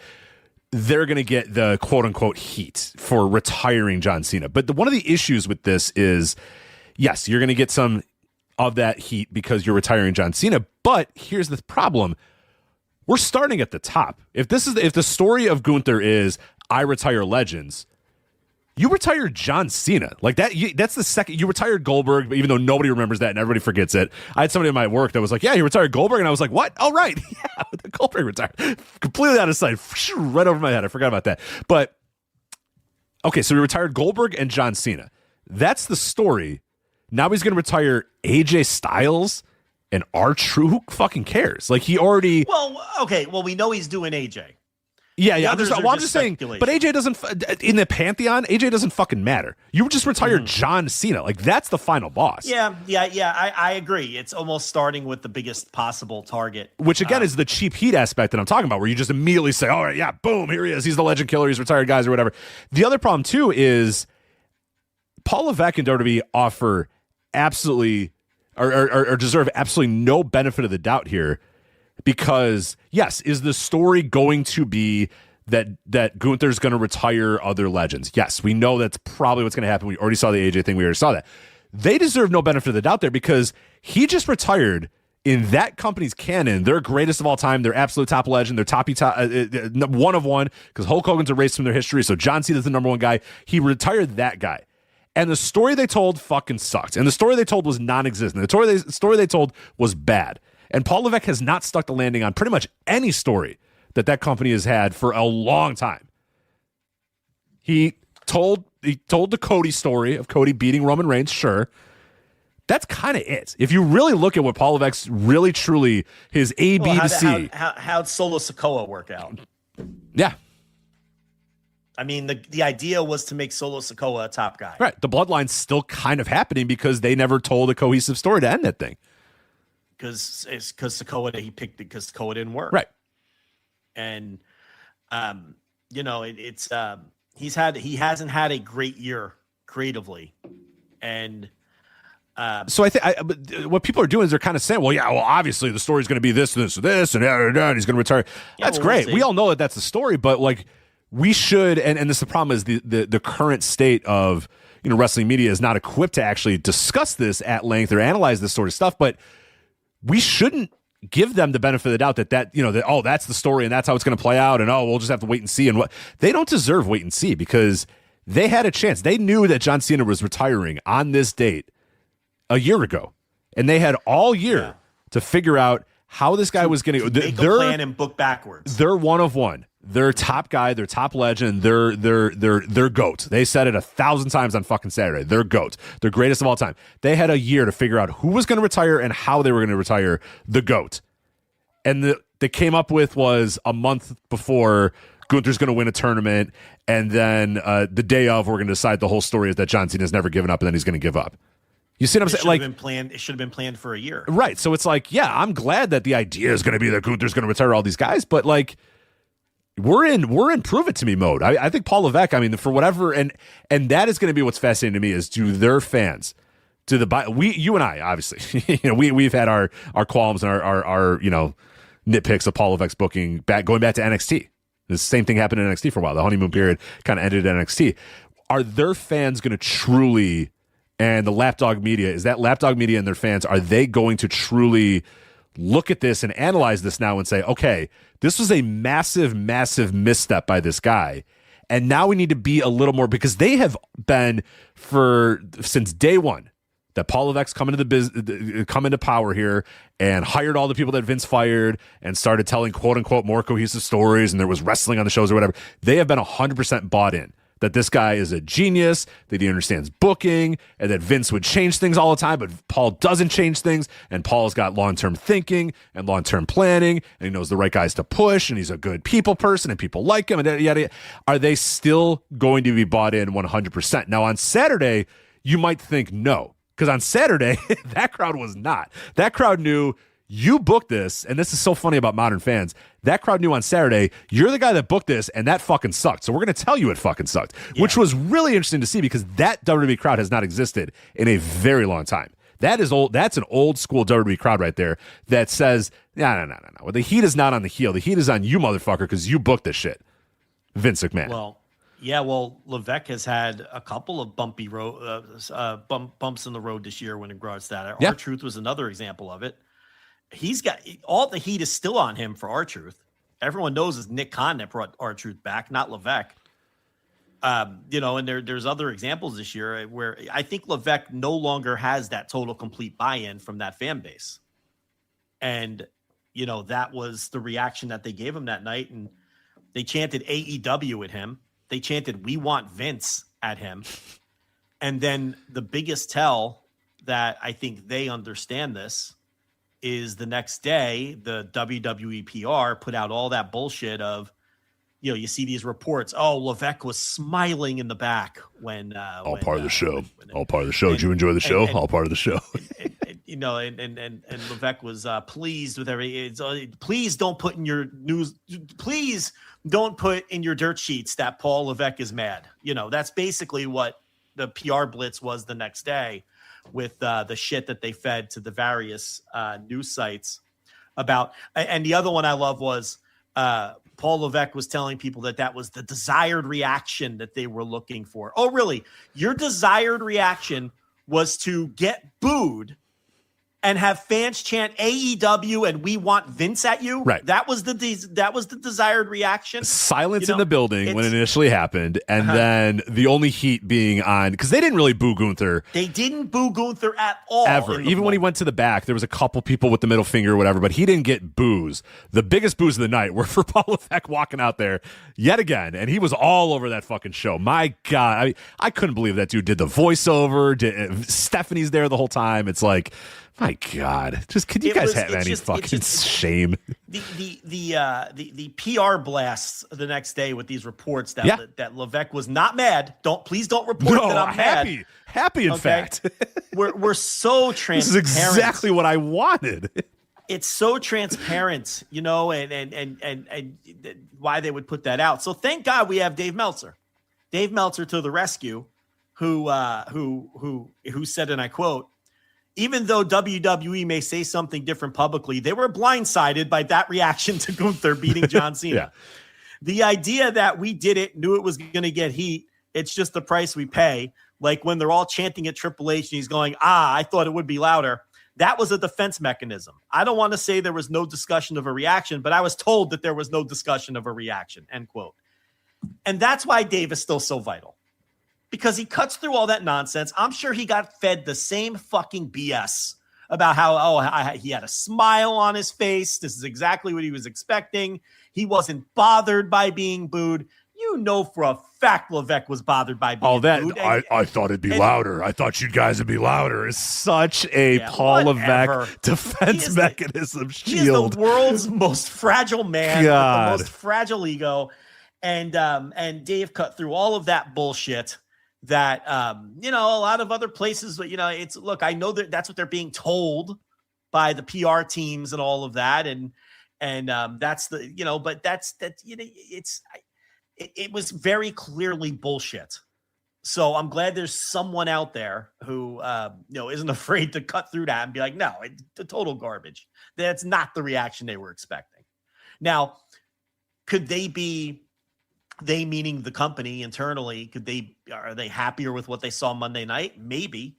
they're going to get the quote unquote heat for retiring John Cena. But one of the issues with this is, yes, you're going to get some of that heat because you're retiring John Cena. But here's the problem. We're starting at the top. If the story of Gunther is I retire legends, you retired John Cena. Like that's the second. You retired Goldberg, even though nobody remembers that and everybody forgets it. I had somebody in my work that was like, yeah, he retired Goldberg. And I was like, what? Oh, right. Yeah, the Goldberg retired. Completely out of sight. Right over my head. I forgot about that. But, okay, so he retired Goldberg and John Cena. That's the story. Now he's going to retire AJ Styles and R-Truth. Who fucking cares? Like, he already... Well, okay. Well, we know he's doing AJ. Yeah. I'm just saying, but AJ doesn't, in the pantheon, AJ doesn't fucking matter. You just retired John Cena. Like, that's the final boss. Yeah. I agree. It's almost starting with the biggest possible target. Which, again, is the cheap heat aspect that I'm talking about, where you just immediately say, all right, yeah, boom, here he is. He's the legend killer. He's retired guys or whatever. The other problem, too, is Paul Levesque and WWE offer absolutely, or deserve absolutely no benefit of the doubt here. Because, yes, is the story going to be that Gunther's going to retire other legends? Yes, we know that's probably what's going to happen. We already saw the AJ thing. We already saw that. They deserve no benefit of the doubt there because he just retired in that company's canon, their greatest of all time, their absolute top legend, their top one of one, because Hulk Hogan's erased from their history, so John Cena's the number one guy. He retired that guy. And the story they told fucking sucked. And the story they told was non-existent. The story they told was bad. And Paul Levesque has not stuck the landing on pretty much any story that company has had for a long time. He told the Cody story of Cody beating Roman Reigns, sure. That's kind of it. If you really look at what Paul Levesque's really, truly, his A, B to C. How'd Solo Sikoa work out? Yeah. I mean, the idea was to make Solo Sikoa a top guy. Right. The bloodline's still kind of happening because they never told a cohesive story to end that thing. Because Sikoa he picked it because Sikoa didn't work, right? And he hasn't had a great year creatively, and so I think what people are doing is they're kind of saying, well, obviously the story's going to be this, and he's going to retire. That's great. We all know that that's the story, but like we should, and this the problem is the current state of wrestling media is not equipped to actually discuss this at length or analyze this sort of stuff, but. We shouldn't give them the benefit of the doubt that that's the story and that's how it's going to play out and we'll just have to wait and see. And what they don't deserve wait and see because they had a chance. They knew that John Cena was retiring on this date a year ago, and they had all year to figure out how this guy was going to make a plan and book backwards. They're one of one. Their top guy, their top legend, their GOAT. They said it 1,000 times on fucking Saturday. Their GOAT. Their greatest of all time. They had a year to figure out who was going to retire and how they were going to retire the GOAT. And they came up with was a month before Gunther's going to win a tournament, and then the day of, we're going to decide the whole story is that John Cena's never given up, and then he's going to give up. You see what I'm saying? It should have been planned for a year. Right. So it's like, yeah, I'm glad that the idea is going to be that Gunther's going to retire all these guys, but like, we're in prove it to me mode. I think Paul Levesque, I mean, for whatever, and that is going to be what's fascinating to me is do their fans, you and I, obviously, we've had our qualms and our nitpicks of Paul Levesque's booking going back to NXT. The same thing happened in NXT for a while. The honeymoon period kind of ended at NXT. Are their fans going to truly, and the lapdog media, is that lapdog media and their fans, are they going to truly look at this and analyze this now and say, okay, this was a massive, massive misstep by this guy. And now we need to be a little more, because they have been since day one that Paul Levesque's come into power here and hired all the people that Vince fired and started telling quote unquote more cohesive stories. And there was wrestling on the shows or whatever. They have been 100% bought in that this guy is a genius, that he understands booking, and that Vince would change things all the time, but Paul doesn't change things, and Paul's got long-term thinking and long-term planning, and he knows the right guys to push, and he's a good people person, and people like him, and yada, yada. Are they still going to be bought in 100%? Now, on Saturday, you might think no, because on Saturday, that crowd was not. That crowd knew you booked this, and this is so funny about modern fans. That crowd knew on Saturday, you're the guy that booked this, and that fucking sucked. So we're going to tell you it fucking sucked, which was really interesting to see because that WWE crowd has not existed in a very long time. That is old. That's an old school WWE crowd right there that says, no. Well, the heat is not on the heel. The heat is on you, motherfucker, because you booked this shit. Vince McMahon. Well, Yeah, well, Levesque has had a couple of bumpy bumps in the road this year when it regards to that. Yeah. R-Truth was another example of it. He's got all the heat is still on him for R-Truth. Everyone knows it's Nick Khan that brought R-Truth back, not Levesque. And there's other examples this year where I think Levesque no longer has that total complete buy-in from that fan base. And, that was the reaction that they gave him that night. And they chanted AEW at him. They chanted, "We want Vince" at him. And then the biggest tell that I think they understand this is the next day, the WWE PR put out all that bullshit of, you see these reports. Oh, Levesque was smiling in the back when all part of the show. All part of the show. Did you enjoy the show? All part of the show. And Levesque was pleased with everything. Please don't put in your news. Please don't put in your dirt sheets that Paul Levesque is mad. That's basically what the PR blitz was the next day with the shit that they fed to the various news sites about. And the other one I love was Paul Levesque was telling people that was the desired reaction that they were looking for. Oh, really? Your desired reaction was to get booed and have fans chant AEW and "We want Vince" at you? Right. That was the desired reaction. Silence in the building when it initially happened, and then the only heat being on, because they didn't really boo Gunther. They didn't boo Gunther at all. Ever. Even when he went to the back, there was a couple people with the middle finger or whatever, but he didn't get boos. The biggest boos of the night were for Paul Levesque walking out there yet again, and he was all over that fucking show. My God. I couldn't believe that dude did the voiceover. Stephanie's there the whole time. It's like, my God, could you guys have any fucking shame? The PR blasts the next day with these reports that Levesque was not mad. Please don't report that I'm mad. Happy in fact. we're so transparent. This is exactly what I wanted. It's so transparent, and why they would put that out. So thank God we have Dave Meltzer. Dave Meltzer to the rescue, who said, and I quote, "Even though WWE may say something different publicly, they were blindsided by that reaction to Gunther beating John Cena. Yeah. The idea that we did it, knew it was going to get heat, it's just the price we pay. Like when they're all chanting at Triple H and he's going, I thought it would be louder. That was a defense mechanism. I don't want to say there was no discussion of a reaction, but I was told that there was no discussion of a reaction," end quote. And that's why Dave is still so vital. Because he cuts through all that nonsense. I'm sure he got fed the same fucking BS about how, he had a smile on his face. This is exactly what he was expecting. He wasn't bothered by being booed. For a fact Levesque was bothered by being booed. I thought it'd be louder. I thought you guys would be louder. It's such a Paul Levesque defense mechanism shield. He is the world's most fragile man with the most fragile ego. And Dave cut through all of that bullshit that, a lot of other places, but, I know that's what they're being told by the PR teams and all of that. And that's it was very clearly bullshit. So I'm glad there's someone out there who, isn't afraid to cut through that and be like, no, it's the total garbage. That's not the reaction they were expecting. Now, could they meaning the company internally, are they happier with what they saw Monday night? Maybe.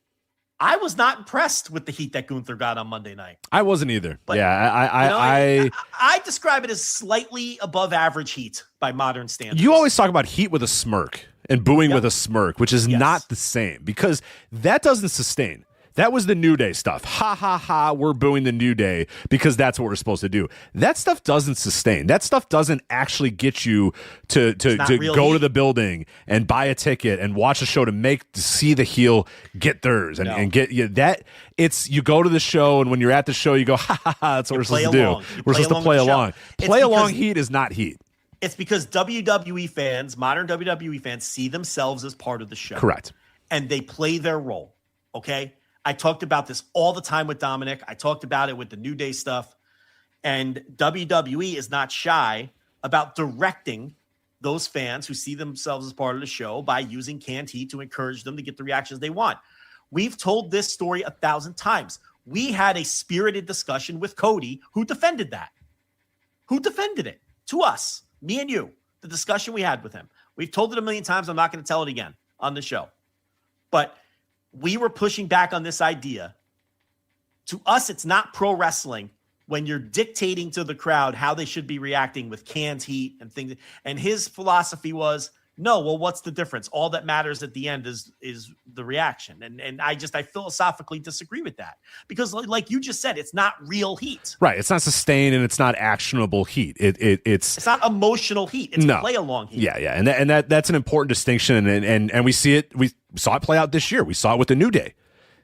I was not impressed with the heat that Gunther got on Monday night. I wasn't either. But, I describe it as slightly above average heat by modern standards. You always talk about heat with a smirk and booing with a smirk, which is not the same, because that doesn't sustain. That was the New Day stuff. Ha, ha, ha, we're booing the New Day because that's what we're supposed to do. That stuff doesn't sustain. That stuff doesn't actually get you to go to the building and buy a ticket and watch a show to see the heel get theirs and get that. It's you go to the show, and when you're at the show, you go, ha, ha, ha, that's what we're supposed to do. We're supposed to play along. Play along heat is not heat. It's because WWE fans, modern WWE fans, see themselves as part of the show. Correct. And they play their role, okay? I talked about this all the time with Dominic. I talked about it with the New Day stuff. And WWE is not shy about directing those fans who see themselves as part of the show by using canned heat to encourage them to get the reactions they want. We've told this story 1,000 times. We had a spirited discussion with Cody, who defended that. Who defended it to us, me and you, the discussion we had with him. We've told it a million times. I'm not going to tell it again on the show. But we were pushing back on this idea. To us, it's not pro wrestling when you're dictating to the crowd how they should be reacting with canned heat and things. And his philosophy was, no, well, what's the difference? All that matters at the end is the reaction. And I philosophically disagree with that because like you just said, it's not real heat. Right. It's not sustained and it's not actionable heat. It's not emotional heat. It's play along heat. Yeah. Yeah. And that's an important distinction. And we see it. We saw it play out this year. We saw it with the New Day,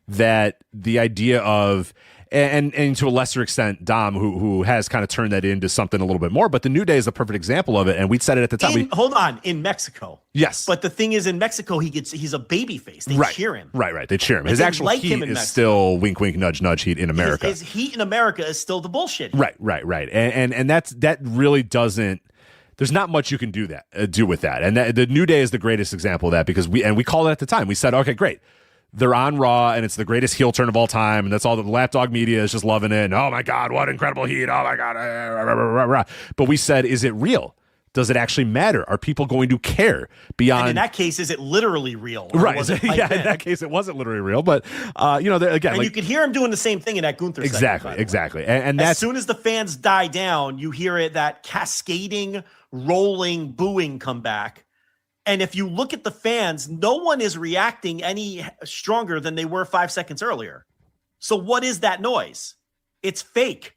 that the idea of, and to a lesser extent, Dom, who has kind of turned that into something a little bit more. But the New Day is the perfect example of it, and we'd said it at the time. Hold on, in Mexico, yes. But the thing is, in Mexico, he's a baby face. They cheer him. Right. They cheer him. His actual heat is still wink, wink, nudge, nudge heat in America. His heat in America is still the bullshit heat. Right. And that really doesn't. There's not much you can do with that. And the New Day is the greatest example of that because we called it at the time. We said, okay, great. They're on Raw, and it's the greatest heel turn of all time, and that's all the lapdog media is just loving it. And, oh, my God, what incredible heat. Oh, my God. But we said, is it real? Does it actually matter? Are people going to care beyond? And in that case, is it literally real? Right. In that case, it wasn't literally real. But, again. And you could hear him doing the same thing in that Gunther segment. Exactly. And as soon as the fans die down, you hear that cascading, rolling, booing come back. And if you look at the fans, no one is reacting any stronger than they were 5 seconds earlier. So what is that noise? It's fake.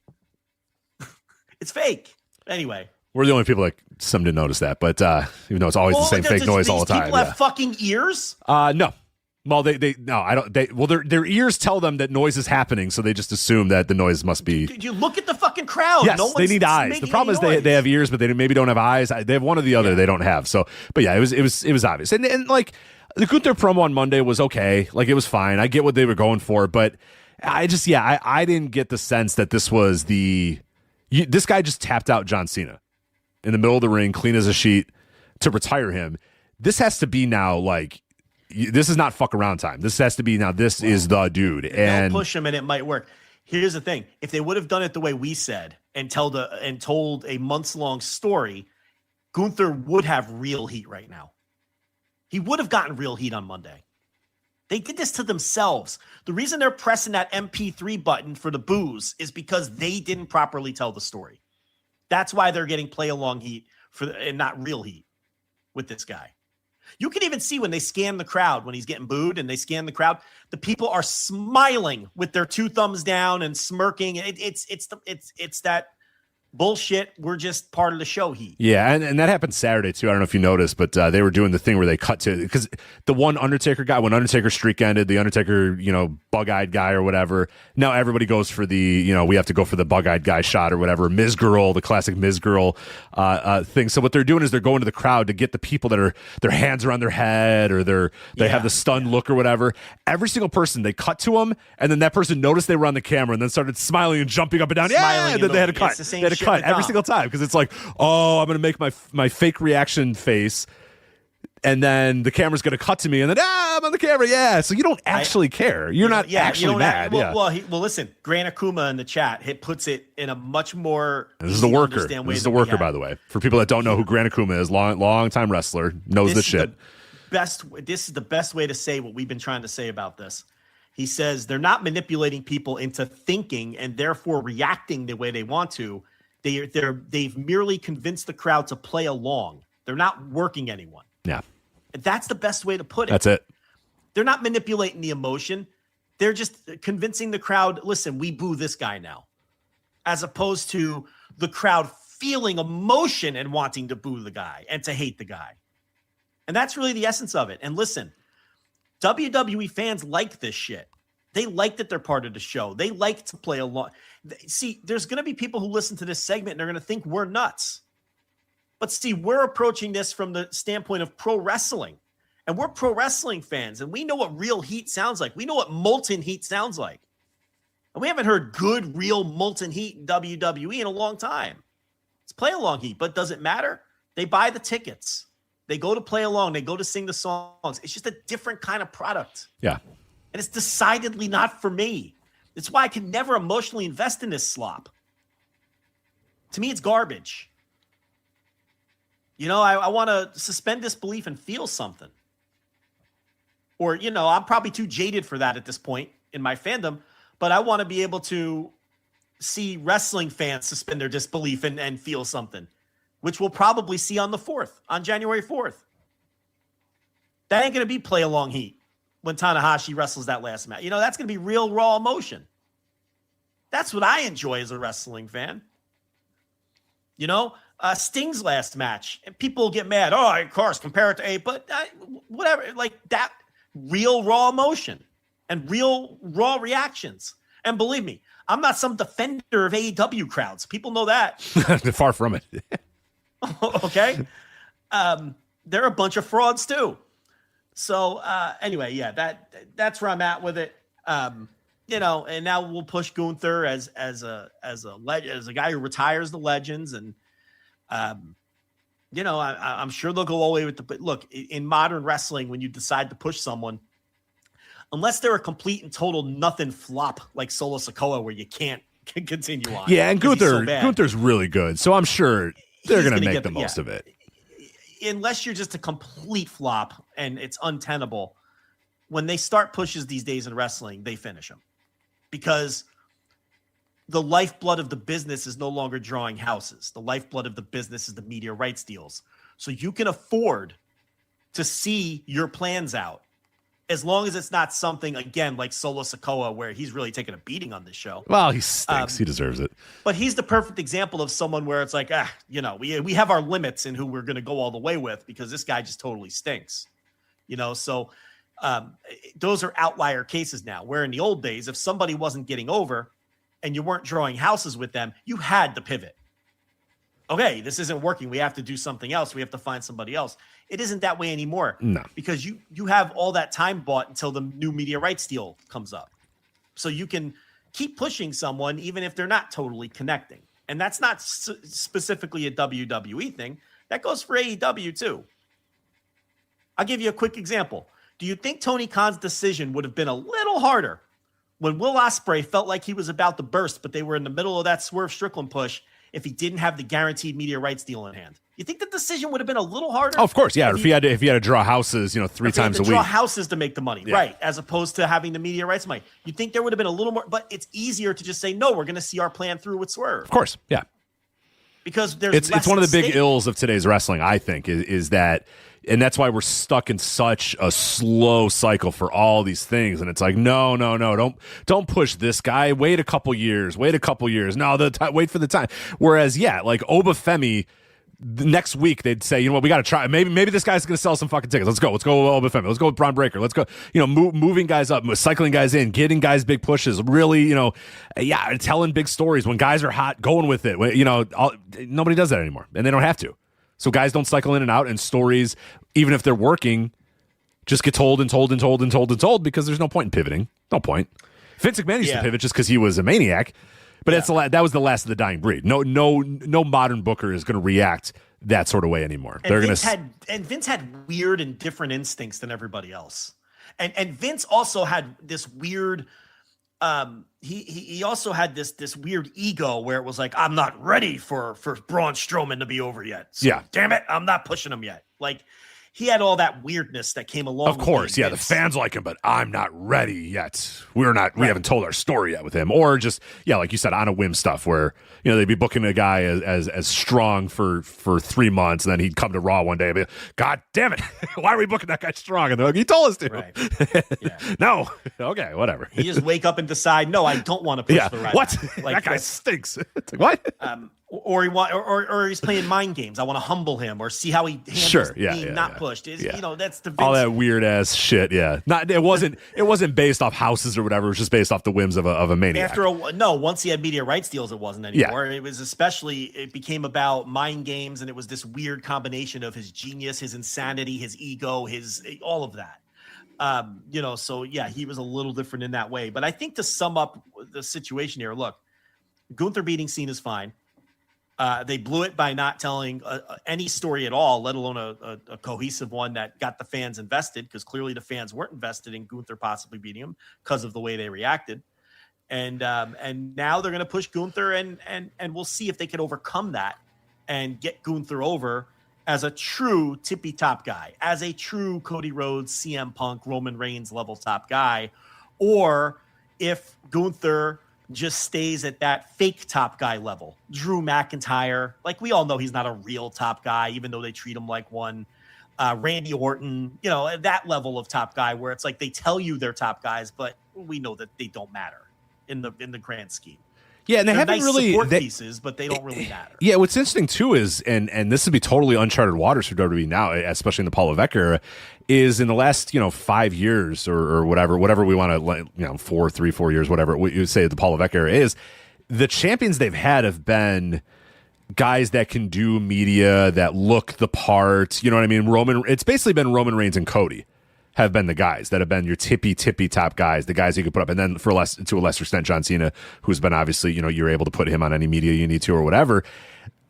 It's fake. Anyway. We're the only people that seem to notice that, but even though it's always the same fake noise all the time. People have fucking ears? No. Well, their ears tell them that noise is happening, so they just assume that the noise must be. Did you look at the fucking crowd? Yes, they need eyes. The problem is they have ears, but they maybe don't have eyes. They have one or the other. They don't have. So, but yeah, it was obvious. And like the Gunther promo on Monday was okay. Like it was fine. I get what they were going for, but I didn't get the sense that this was this guy just tapped out John Cena in the middle of the ring, clean as a sheet, to retire him. This has to be now like. This is not fuck around time. This has to be now. This is the dude. And they'll push him, and it might work. Here's the thing: if they would have done it the way we said and told a months-long story, Gunther would have real heat right now. He would have gotten real heat on Monday. They did this to themselves. The reason they're pressing that MP3 button for the boos is because they didn't properly tell the story. That's why they're getting play-along heat and not real heat with this guy. You can even see when they scan the crowd, when he's getting booed and they scan the crowd, the people are smiling with their two thumbs down and smirking. It's that bullshit. We're just part of the show heat. Yeah, and that happened Saturday too. I don't know if you noticed, but they were doing the thing where they cut to, because the one Undertaker guy, when Undertaker's streak ended, the Undertaker, bug-eyed guy or whatever, now everybody goes for the, we have to go for the bug-eyed guy shot or whatever, Miz Girl, the classic Miz Girl thing. So what they're doing is they're going to the crowd to get the people that are, their hands are on their head or they have the stunned look or whatever. Every single person, they cut to them, and then that person noticed they were on the camera and then started smiling and jumping up and down. And then they had to cut. They had to cut every single time because it's like, oh, I'm going to make my fake reaction face, and then the camera's going to cut to me, and then I'm on the camera. Yeah, so you don't actually care. You're not actually mad. Well, listen, Grant Akuma in the chat puts it in a much more. This is the worker. This is the worker, by the way. For people that don't know who Grant Akuma is, long time wrestler, knows the shit. This is the best way to say what we've been trying to say about this. He says they're not manipulating people into thinking and therefore reacting the way they want to. They've merely convinced the crowd to play along. They're not working anyone. Yeah. And that's the best way to put it. That's it. They're not manipulating the emotion. They're just convincing the crowd, listen, we boo this guy now. As opposed to the crowd feeling emotion and wanting to boo the guy and to hate the guy. And that's really the essence of it. And listen, WWE fans like this shit. They like that they're part of the show. They like to play along. See, there's going to be people who listen to this segment and they're going to think we're nuts. But see, we're approaching this from the standpoint of pro wrestling. And we're pro wrestling fans. And we know what real heat sounds like. We know what molten heat sounds like. And we haven't heard good, real molten heat in WWE in a long time. It's play along heat. But does it matter? They buy the tickets. They go to play along. They go to sing the songs. It's just a different kind of product. Yeah. And it's decidedly not for me. It's why I can never emotionally invest in this slop. To me, it's garbage. I want to suspend disbelief and feel something. Or, I'm probably too jaded for that at this point in my fandom, but I want to be able to see wrestling fans suspend their disbelief and feel something, which we'll probably see on January 4th. That ain't going to be play along heat when Tanahashi wrestles that last match. That's going to be real raw emotion. That's what I enjoy as a wrestling fan. Sting's last match, and people get mad. Oh, of course, compare it to but whatever. Like that, real raw emotion and real raw reactions. And believe me, I'm not some defender of AEW crowds. People know that. Far from it. Okay. They're a bunch of frauds too. So anyway, yeah, that's where I'm at with it. And now we'll push Gunther as a guy who retires the legends, and I'm sure they'll go all the way with but look, in modern wrestling, when you decide to push someone, unless they're a complete and total nothing flop like Solo Sikoa, where you can't continue on. Yeah, and Gunther's really good, so I'm sure they're going to make the most of it. Unless you're just a complete flop and it's untenable, when they start pushes these days in wrestling, they finish them. Because the lifeblood of the business is no longer drawing houses. The lifeblood of the business is the media rights deals. So you can afford to see your plans out, as long as it's not something, again, like Solo Sikoa, where he's really taking a beating on this show. Well, he stinks. He deserves it. But he's the perfect example of someone where it's like, we have our limits in who we're going to go all the way with, because this guy just totally stinks. So those are outlier cases now, where in the old days, if somebody wasn't getting over and you weren't drawing houses with them, you had to pivot. Okay, this isn't working. We have to do something else. We have to find somebody else. It isn't that way anymore. No. Because you have all that time bought until the new media rights deal comes up. So you can keep pushing someone even if they're not totally connecting. And that's not specifically a WWE thing. That goes for AEW too. I'll give you a quick example. Do you think Tony Khan's decision would have been a little harder when Will Ospreay felt like he was about to burst, but they were in the middle of that Swerve Strickland push, if he didn't have the guaranteed media rights deal in hand? You think the decision would have been a little harder? Oh, of course, yeah. If he had to draw houses, 3 times a week. Draw houses to make the money, right? As opposed to having the media rights money. You think there would have been a little more, but it's easier to just say, no, we're going to see our plan through with Swerve. Of course, yeah. Because there's it's one of the big ills of today's wrestling, I think, is that, and that's why we're stuck in such a slow cycle for all these things. And it's like, no, don't push this guy. Wait a couple years. No, wait for the time. Whereas, like Obafemi, next week they'd say, we got to try. Maybe this guy's going to sell some fucking tickets. Let's go with Obafemi. Let's go with Braun Breaker. Let's go. Moving guys up, cycling guys in, getting guys big pushes. Really, telling big stories when guys are hot, going with it. Nobody does that anymore, and they don't have to. So guys don't cycle in and out, and stories, even if they're working, just get told because there's no point in pivoting. No point. Vince McMahon used to pivot just because he was a maniac, but that was the last of the dying breed. No modern booker is going to react that sort of way anymore. And Vince had weird and different instincts than everybody else. And Vince also had this weird he also had this weird ego where it was like, I'm not ready for Braun Strowman to be over yet. So, damn it, I'm not pushing him yet. Like, he had all that weirdness that came along. Of course, the fans like him, but I'm not ready yet. We haven't told our story yet with him. Or just, like you said, on a whim stuff where, they'd be booking a guy as strong for 3 months, and then he'd come to Raw one day and be, God damn it, why are we booking that guy strong? And they're like, he told us to. Right. No. Okay, whatever. You just wake up and decide, no, I don't want to push the right what? Like, that guy stinks. It's like, what? Or he's playing mind games. I want to humble him or see how he handles being not pushed. That's the Vince. All that weird ass shit. Yeah, it wasn't based off houses or whatever. It was just based off the whims of a maniac. Once he had media rights deals, it wasn't anymore. It was it became about mind games, and it was this weird combination of his genius, his insanity, his ego, all of that. So he was a little different in that way. But I think to sum up the situation here, look, Gunther beating Cena is fine. They blew it by not telling any story at all, let alone a cohesive one that got the fans invested, because clearly the fans weren't invested in Gunther possibly beating him because of the way they reacted. And now they're going to push Gunther, and we'll see if they can overcome that and get Gunther over as a true tippy top guy, as a true Cody Rhodes, CM Punk, Roman Reigns level top guy, or if Gunther just stays at that fake top guy level. Drew McIntyre, like we all know he's not a real top guy, even though they treat him like one. Randy Orton, that level of top guy where it's like they tell you they're top guys, but we know that they don't matter in the grand scheme. Yeah, and they haven't nice really support pieces, but they don't really matter. Yeah, what's interesting too is, and this would be totally uncharted waters for WWE now, especially in the Paul Levesque era, is in the last 5 years or whatever we want to 4 years, whatever you say the Paul Levesque era is, the champions they've had have been guys that can do media, that look the part. You know what I mean? It's basically been Roman Reigns and Cody have been the guys that have been your tippy top guys, the guys you could put up. And then to a lesser extent, John Cena, who's been obviously, you're able to put him on any media you need to or whatever.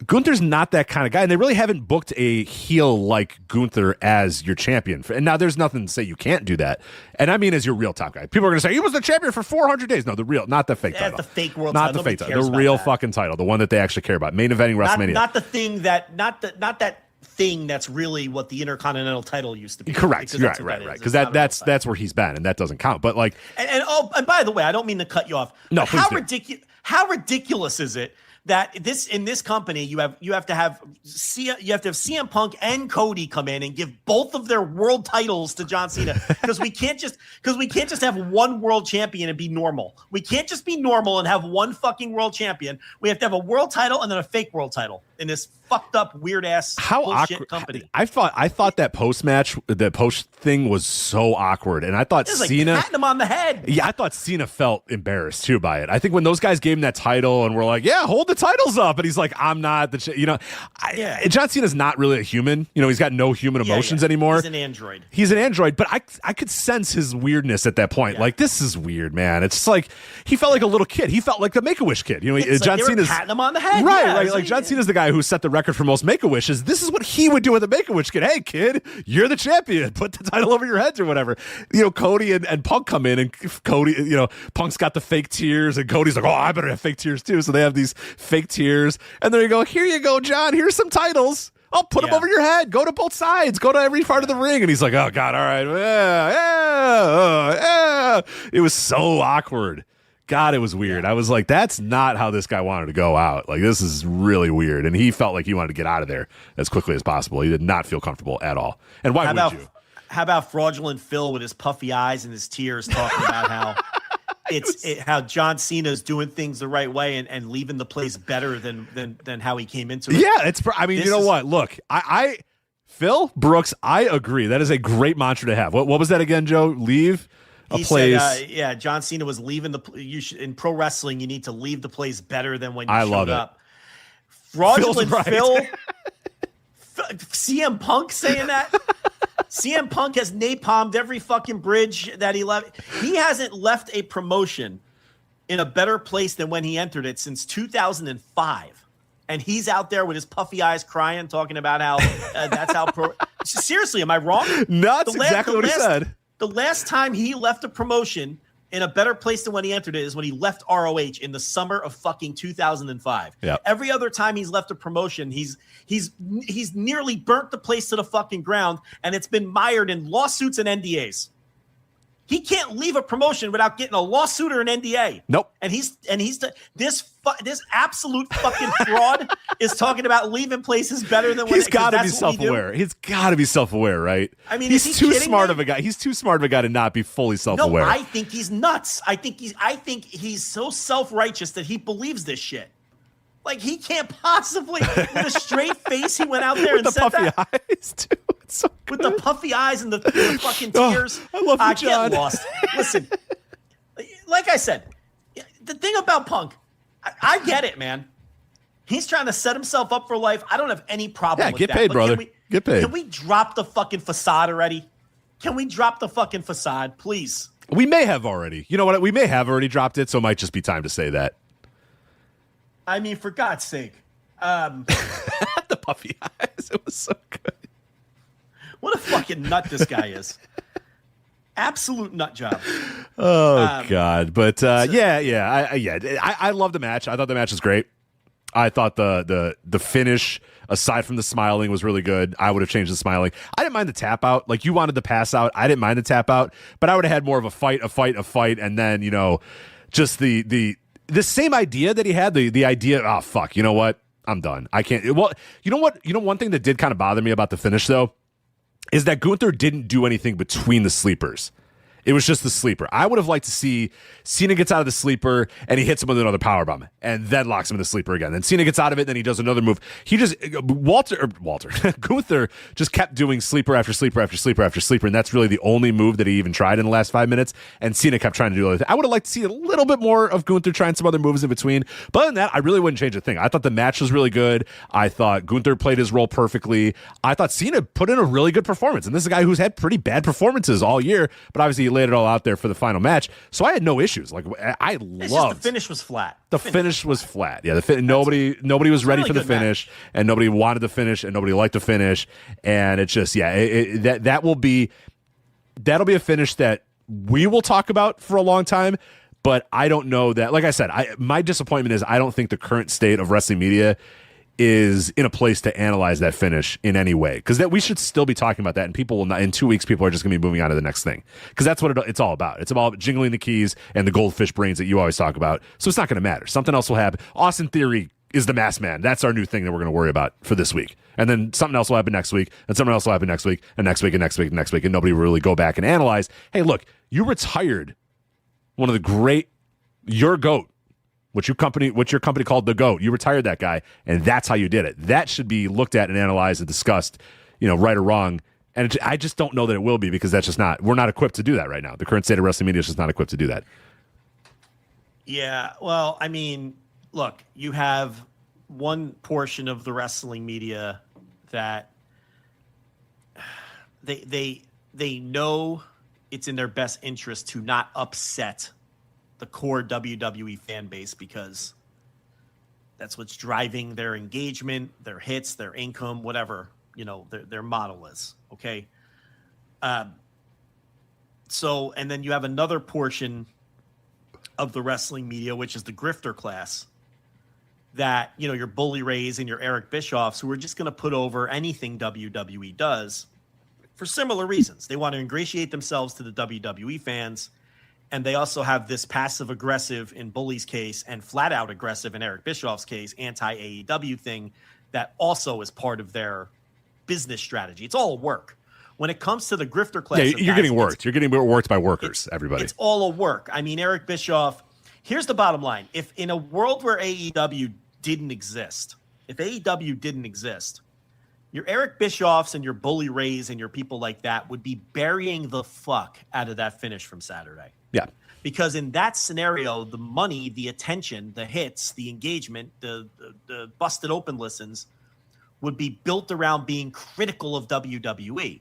Gunther's not that kind of guy, and they really haven't booked a heel like Gunther as your champion. And now there's nothing to say you can't do that. And I mean as your real top guy. People are going to say, he was the champion for 400 days. No, the real, not the fake title. The fake world not title. The fake title. The real fucking title. The one that they actually care about. Main eventing WrestleMania. Not the thing not that thing that's really what the Intercontinental title used to be. Correct. Right. Because that's where he's been, and that doesn't count. But like, and by the way, I don't mean to cut you off. No, how ridiculous is it that in this company you have to have CM Punk and Cody come in and give both of their world titles to John Cena because we can't just have one world champion and be normal. We can't just be normal and have one fucking world champion. We have to have a world title and then a fake world title in this fucked up weird ass bullshit company. I thought that post thing was so awkward, and I thought Cena patting him on the head. Yeah, I thought Cena felt embarrassed too by it. I think when those guys gave him that title and were like, "Yeah, hold the titles up," and he's like, "I'm not the," John Cena's not really a human. He's got no human emotions anymore. He's an android. But I could sense his weirdness at that point. Yeah. Like, this is weird, man. It's just like he felt like a little kid. He felt like the Make-A-Wish kid. John Cena's patting him on the head, right? Like John Cena's the guy who set the record for most Make-A-Wishes. This is what he would do with a Make-A-Wish kid. Hey, kid, you're the champion. Put the title over your heads or whatever. Cody and Punk come in, and Cody, Punk's got the fake tears, and Cody's like, "Oh, I better have fake tears too." So they have these fake tears, and there you go. Here you go, John. Here's some titles. I'll put them over your head. Go to both sides. Go to every part of the ring. And he's like, "Oh God, all right, yeah." It was so awkward. God, it was weird. I was like, that's not how this guy wanted to go out. Like, this is really weird. And he felt like he wanted to get out of there as quickly as possible. He did not feel comfortable at all. And why would you? How about fraudulent Phil with his puffy eyes and his tears talking about how how John Cena is doing things the right way and leaving the place better than how he came into it. Yeah, you know what? Look, Phil Brooks, I agree. That is a great mantra to have. What was that again, Joe? Leave a place. Said, John Cena was leaving in pro wrestling, you need to leave the place better than when you showed up. Fraudulent Phil, CM Punk saying that. CM Punk has napalmed every fucking bridge that he left. He hasn't left a promotion in a better place than when he entered it since 2005. And he's out there with his puffy eyes crying, talking about how that's how Seriously, am I wrong? No, that's exactly what he said. The last time he left a promotion in a better place than when he entered it is when he left ROH in the summer of fucking 2005. Yep. Every other time he's left a promotion, he's nearly burnt the place to the fucking ground, and it's been mired in lawsuits and NDAs. He can't leave a promotion without getting a lawsuit or an NDA. Nope. And this absolute fucking fraud is talking about leaving places better than when he's got to be self-aware. He's got to be self-aware, right? I mean, he's too smart of a guy. He's too smart of a guy to not be fully self-aware. No, I think he's nuts. I think he's so self-righteous that he believes this shit. Like, he can't possibly, with a straight face, he went out there with and said that. With the puffy eyes, too. So with the puffy eyes and the fucking tears. I love you, John. Get lost. Listen, like I said, the thing about Punk, I get it, man. He's trying to set himself up for life. I don't have any problem with that. Yeah, get paid, brother. Get paid. Can we drop the fucking facade already? Can we drop the fucking facade, please? We may have already. You know what? We may have already dropped it, so it might just be time to say that. I mean, for God's sake. The puffy eyes. It was so good. What a fucking nut this guy is. Absolute nut job. Oh, God. But, I love the match. I thought the match was great. I thought the finish, aside from the smiling, was really good. I would have changed the smiling. I didn't mind the tap out. Like, you wanted the pass out. I didn't mind the tap out, but I would have had more of a fight, and then, you know, just the same idea that he had, the idea, oh, fuck, you know what? I'm done. I can't. Well, you know what? You know, one thing that did kind of bother me about the finish, though, is that Gunther didn't do anything between the sleepers. It was just the sleeper. I would have liked to see Cena gets out of the sleeper and he hits him with another powerbomb and then locks him in the sleeper again. Then Cena gets out of it, then he does another move. Gunther just kept doing sleeper after sleeper after sleeper after sleeper, and that's really the only move that he even tried in the last 5 minutes. And Cena kept trying to do other things. I would have liked to see a little bit more of Gunther trying some other moves in between. But other than that, I really wouldn't change a thing. I thought the match was really good. I thought Gunther played his role perfectly. I thought Cena put in a really good performance. And this is a guy who's had pretty bad performances all year, but obviously he laid it all out there for the final match. So I had no issues. Like, I loved the finish was flat. The finish was flat. Yeah, nobody was ready for the finish, and nobody wanted the finish, and nobody liked the finish, and it's just that'll be a finish that we will talk about for a long time. But I don't know that. Like I said, my disappointment is I don't think the current state of wrestling media is in a place to analyze that finish in any way, because that we should still be talking about that, and people will not. In 2 weeks, people are just going to be moving on to the next thing, because that's what it's all about. It's about jingling the keys and the goldfish brains that you always talk about. So it's not going to matter. Something else will happen. Austin Theory is the masked man. That's our new thing that we're going to worry about for this week, and then something else will happen next week, and something else will happen next week, and next week, and next week, and next week, and nobody will really go back and analyze. Hey, look, you retired one of the great, your GOAT. What your company called the GOAT. You retired that guy, and that's how you did it. That should be looked at and analyzed and discussed, you know, right or wrong. And I just don't know that it will be, because that's just we're not equipped to do that right now. The current state of wrestling media is just not equipped to do that. Yeah, well, I mean, look, you have one portion of the wrestling media that they know it's in their best interest to not upset the core WWE fan base, because that's what's driving their engagement, their hits, their income, whatever, you know, their model is. Okay. So, and then you have another portion of the wrestling media, which is the grifter class, that, you know, your Bully Rays and your Eric Bischoffs, who are just going to put over anything WWE does for similar reasons. They want to ingratiate themselves to the WWE fans. And they also have this passive-aggressive in Bully's case and flat-out aggressive in Eric Bischoff's case, anti-AEW thing that also is part of their business strategy. It's all work. When it comes to the grifter class, you're getting worked. You're getting worked by workers, everybody. It's all a work. I mean, Eric Bischoff, here's the bottom line. If in a world where AEW didn't exist, your Eric Bischoffs and your Bully Rays and your people like that would be burying the fuck out of that finish from Saturday. Yeah. Because in that scenario, the money, the attention, the hits, the engagement, the busted open listens would be built around being critical of WWE.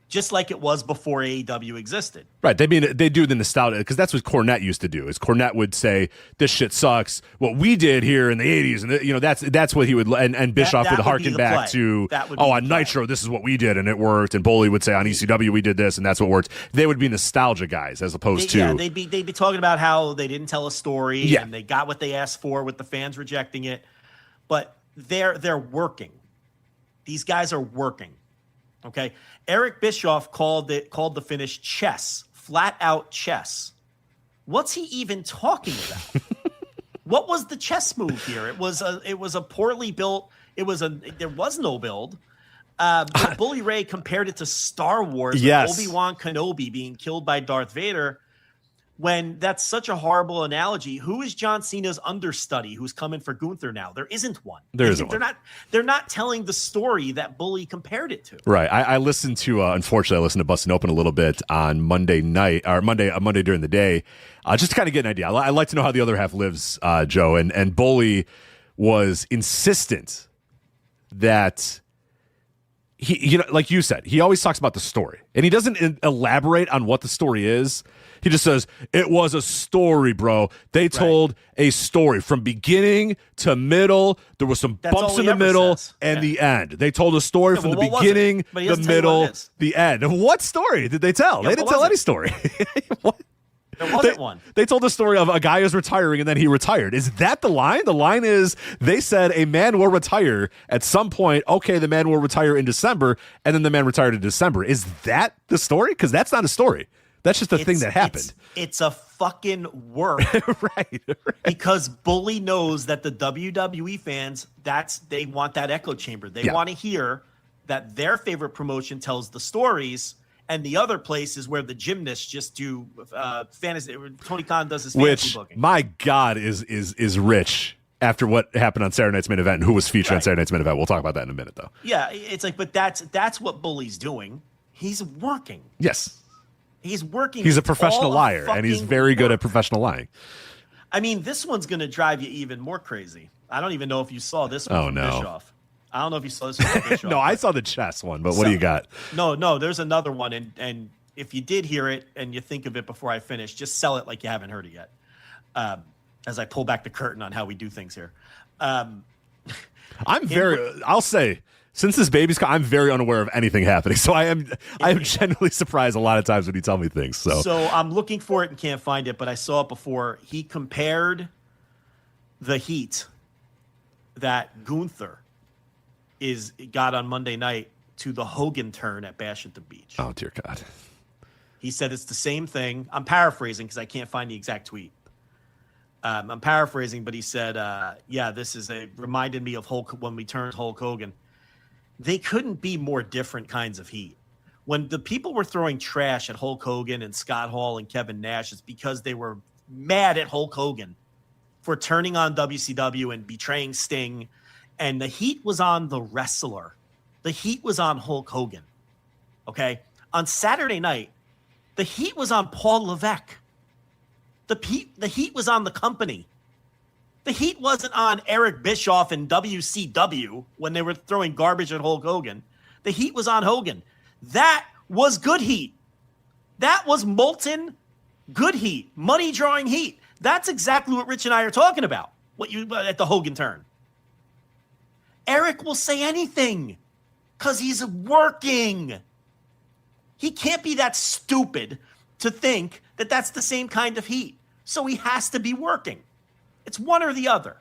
Just like it was before AEW existed. Right. They do the nostalgia, because that's what Cornette used to do. Is Cornette would say, "This shit sucks. What we did here in the '80s," and you know, that's what he would. And Bischoff would harken back to, on Nitro, this is what we did and it worked. And Bully would say, on ECW we did this and that's what worked. They would be nostalgia guys as opposed to. Yeah, they'd be talking about how they didn't tell a story and they got what they asked for with the fans rejecting it. But they're working. These guys are working. Okay. Eric Bischoff called the finish chess, flat out chess. What's he even talking about? What was the chess move here? It was a poorly built. There was no build. Bully Ray compared it to Star Wars. Yes. With Obi-Wan Kenobi being killed by Darth Vader. When that's such a horrible analogy, who is John Cena's understudy who's coming for Gunther now? There isn't one. They're not telling the story that Bully compared it to. Right. I listened to, unfortunately, I listened to Bustin' Open a little bit on Monday night, or Monday during the day, just to kind of get an idea. I like to know how the other half lives, Joe. And Bully was insistent that he, you know, like you said, he always talks about the story, and he doesn't elaborate on what the story is. He just says, it was a story, bro. They told a story from beginning to middle. There was some bumps in the middle and the end. They told a story from the beginning, the middle, the end. What story did they tell? They didn't tell any story. What? There wasn't one. They told the story of a guy who's retiring and then he retired. Is that the line? The line is they said a man will retire at some point. Okay, the man will retire in December, and then the man retired in December. Is that the story? Because that's not a story. That's just a thing that happened. It's a fucking work. right. Because Bully knows that the WWE fans, they want that echo chamber. They want to hear that their favorite promotion tells the stories. And the other place is where the gymnasts just do fantasy. Tony Khan does his fantasy booking. My God, is rich after what happened on Saturday Night's Main Event and who was featured on Saturday Night's Main Event. We'll talk about that in a minute, though. Yeah, it's like, but that's what Bully's doing. He's working. Yes. He's working. He's a professional liar, and he's very good at professional lying. I mean, this one's going to drive you even more crazy. I don't even know if you saw this one from Bischoff. I don't know if you saw this one from Bischoff. No, I saw the chess one, but what do you got? No, there's another one, and if you did hear it and you think of it before I finish, just sell it like you haven't heard it yet. As I pull back the curtain on how we do things here. I'll say, since this baby's I'm very unaware of anything happening, so I am genuinely surprised a lot of times when you tell me things. So I'm looking for it and can't find it, but I saw it before. He compared the heat that Gunther got on Monday night to the Hogan turn at Bash at the Beach. Oh, dear God. He said it's the same thing. I'm because I can't find the exact tweet. I'm paraphrasing, but he said, reminded me of Hulk when we turned Hulk Hogan. They couldn't be more different kinds of heat. When the people were throwing trash at Hulk Hogan and Scott Hall and Kevin Nash, it's because they were mad at Hulk Hogan for turning on WCW and betraying Sting. And the heat was on the wrestler. The heat was on Hulk Hogan. Okay? On Saturday night, the heat was on Paul Levesque. The heat was on the company. The heat wasn't on Eric Bischoff and WCW when they were throwing garbage at Hulk Hogan. The heat was on Hogan. That was good heat. That was molten good heat, money drawing heat. That's exactly what Rich and I are talking about. At the Hogan turn. Eric will say anything because he's working. He can't be that stupid to think that that's the same kind of heat. So he has to be working. It's one or the other.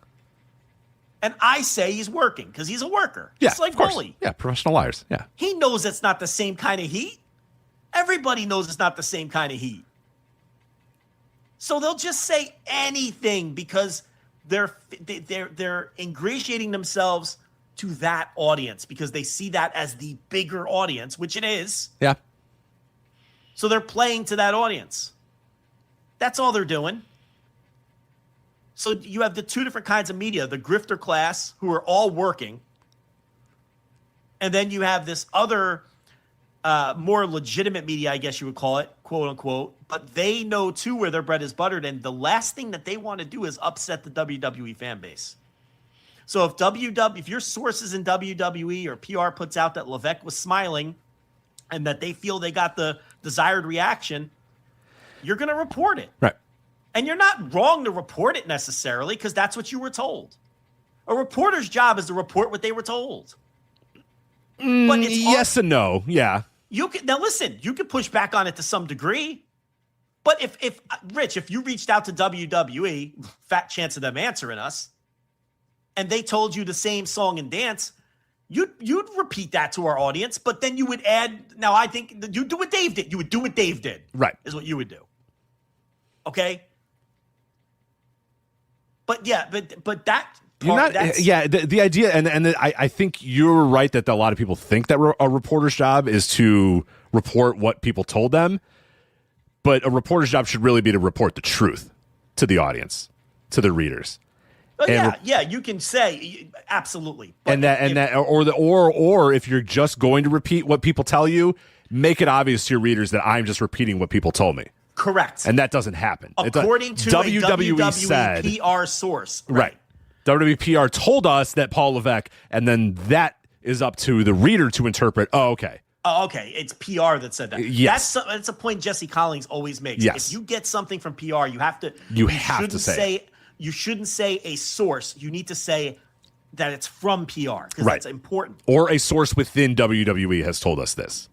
And I say he's working because he's a worker. Yeah, just like of course. Bully. Yeah, professional liars. Yeah. He knows it's not the same kind of heat. Everybody knows it's not the same kind of heat. So they'll just say anything because they're ingratiating themselves to that audience because they see that as the bigger audience, which it is. Yeah. So they're playing to that audience. That's all they're doing. So you have the two different kinds of media, the grifter class who are all working. And then you have this other more legitimate media, I guess you would call it, quote unquote. But they know too where their bread is buttered. And the last thing that they want to do is upset the WWE fan base. So if your sources in WWE or PR puts out that Levesque was smiling and that they feel they got the desired reaction, you're going to report it. Right. And you're not wrong to report it necessarily because that's what you were told. A reporter's job is to report what they were told. But it's yes and no. Yeah. Now listen, you can push back on it to some degree. But if Rich, if you reached out to WWE, fat chance of them answering us, and they told you the same song and dance, you'd repeat that to our audience, but then you would add, now I think you do what Dave did. You would do what Dave did. Right. Is what you would do. Okay? But yeah, but that part, the idea, and I think you're right that a lot of people think that a reporter's job is to report what people told them, but a reporter's job should really be to report the truth to the audience, to the readers. You can say absolutely, but or if you're just going to repeat what people tell you, make it obvious to your readers that I'm just repeating what people told me. Correct. And that doesn't happen. According to WWE said, PR source. Right. WWE PR told us that Paul Levesque, and then that is up to the reader to interpret, okay. Oh, okay. It's PR that said that. Yes. That's a point Jesse Collins always makes. Yes. If you get something from PR, you have to say it. You shouldn't say a source. You need to say that it's from PR because right. That's important. Or a source within WWE has told us this.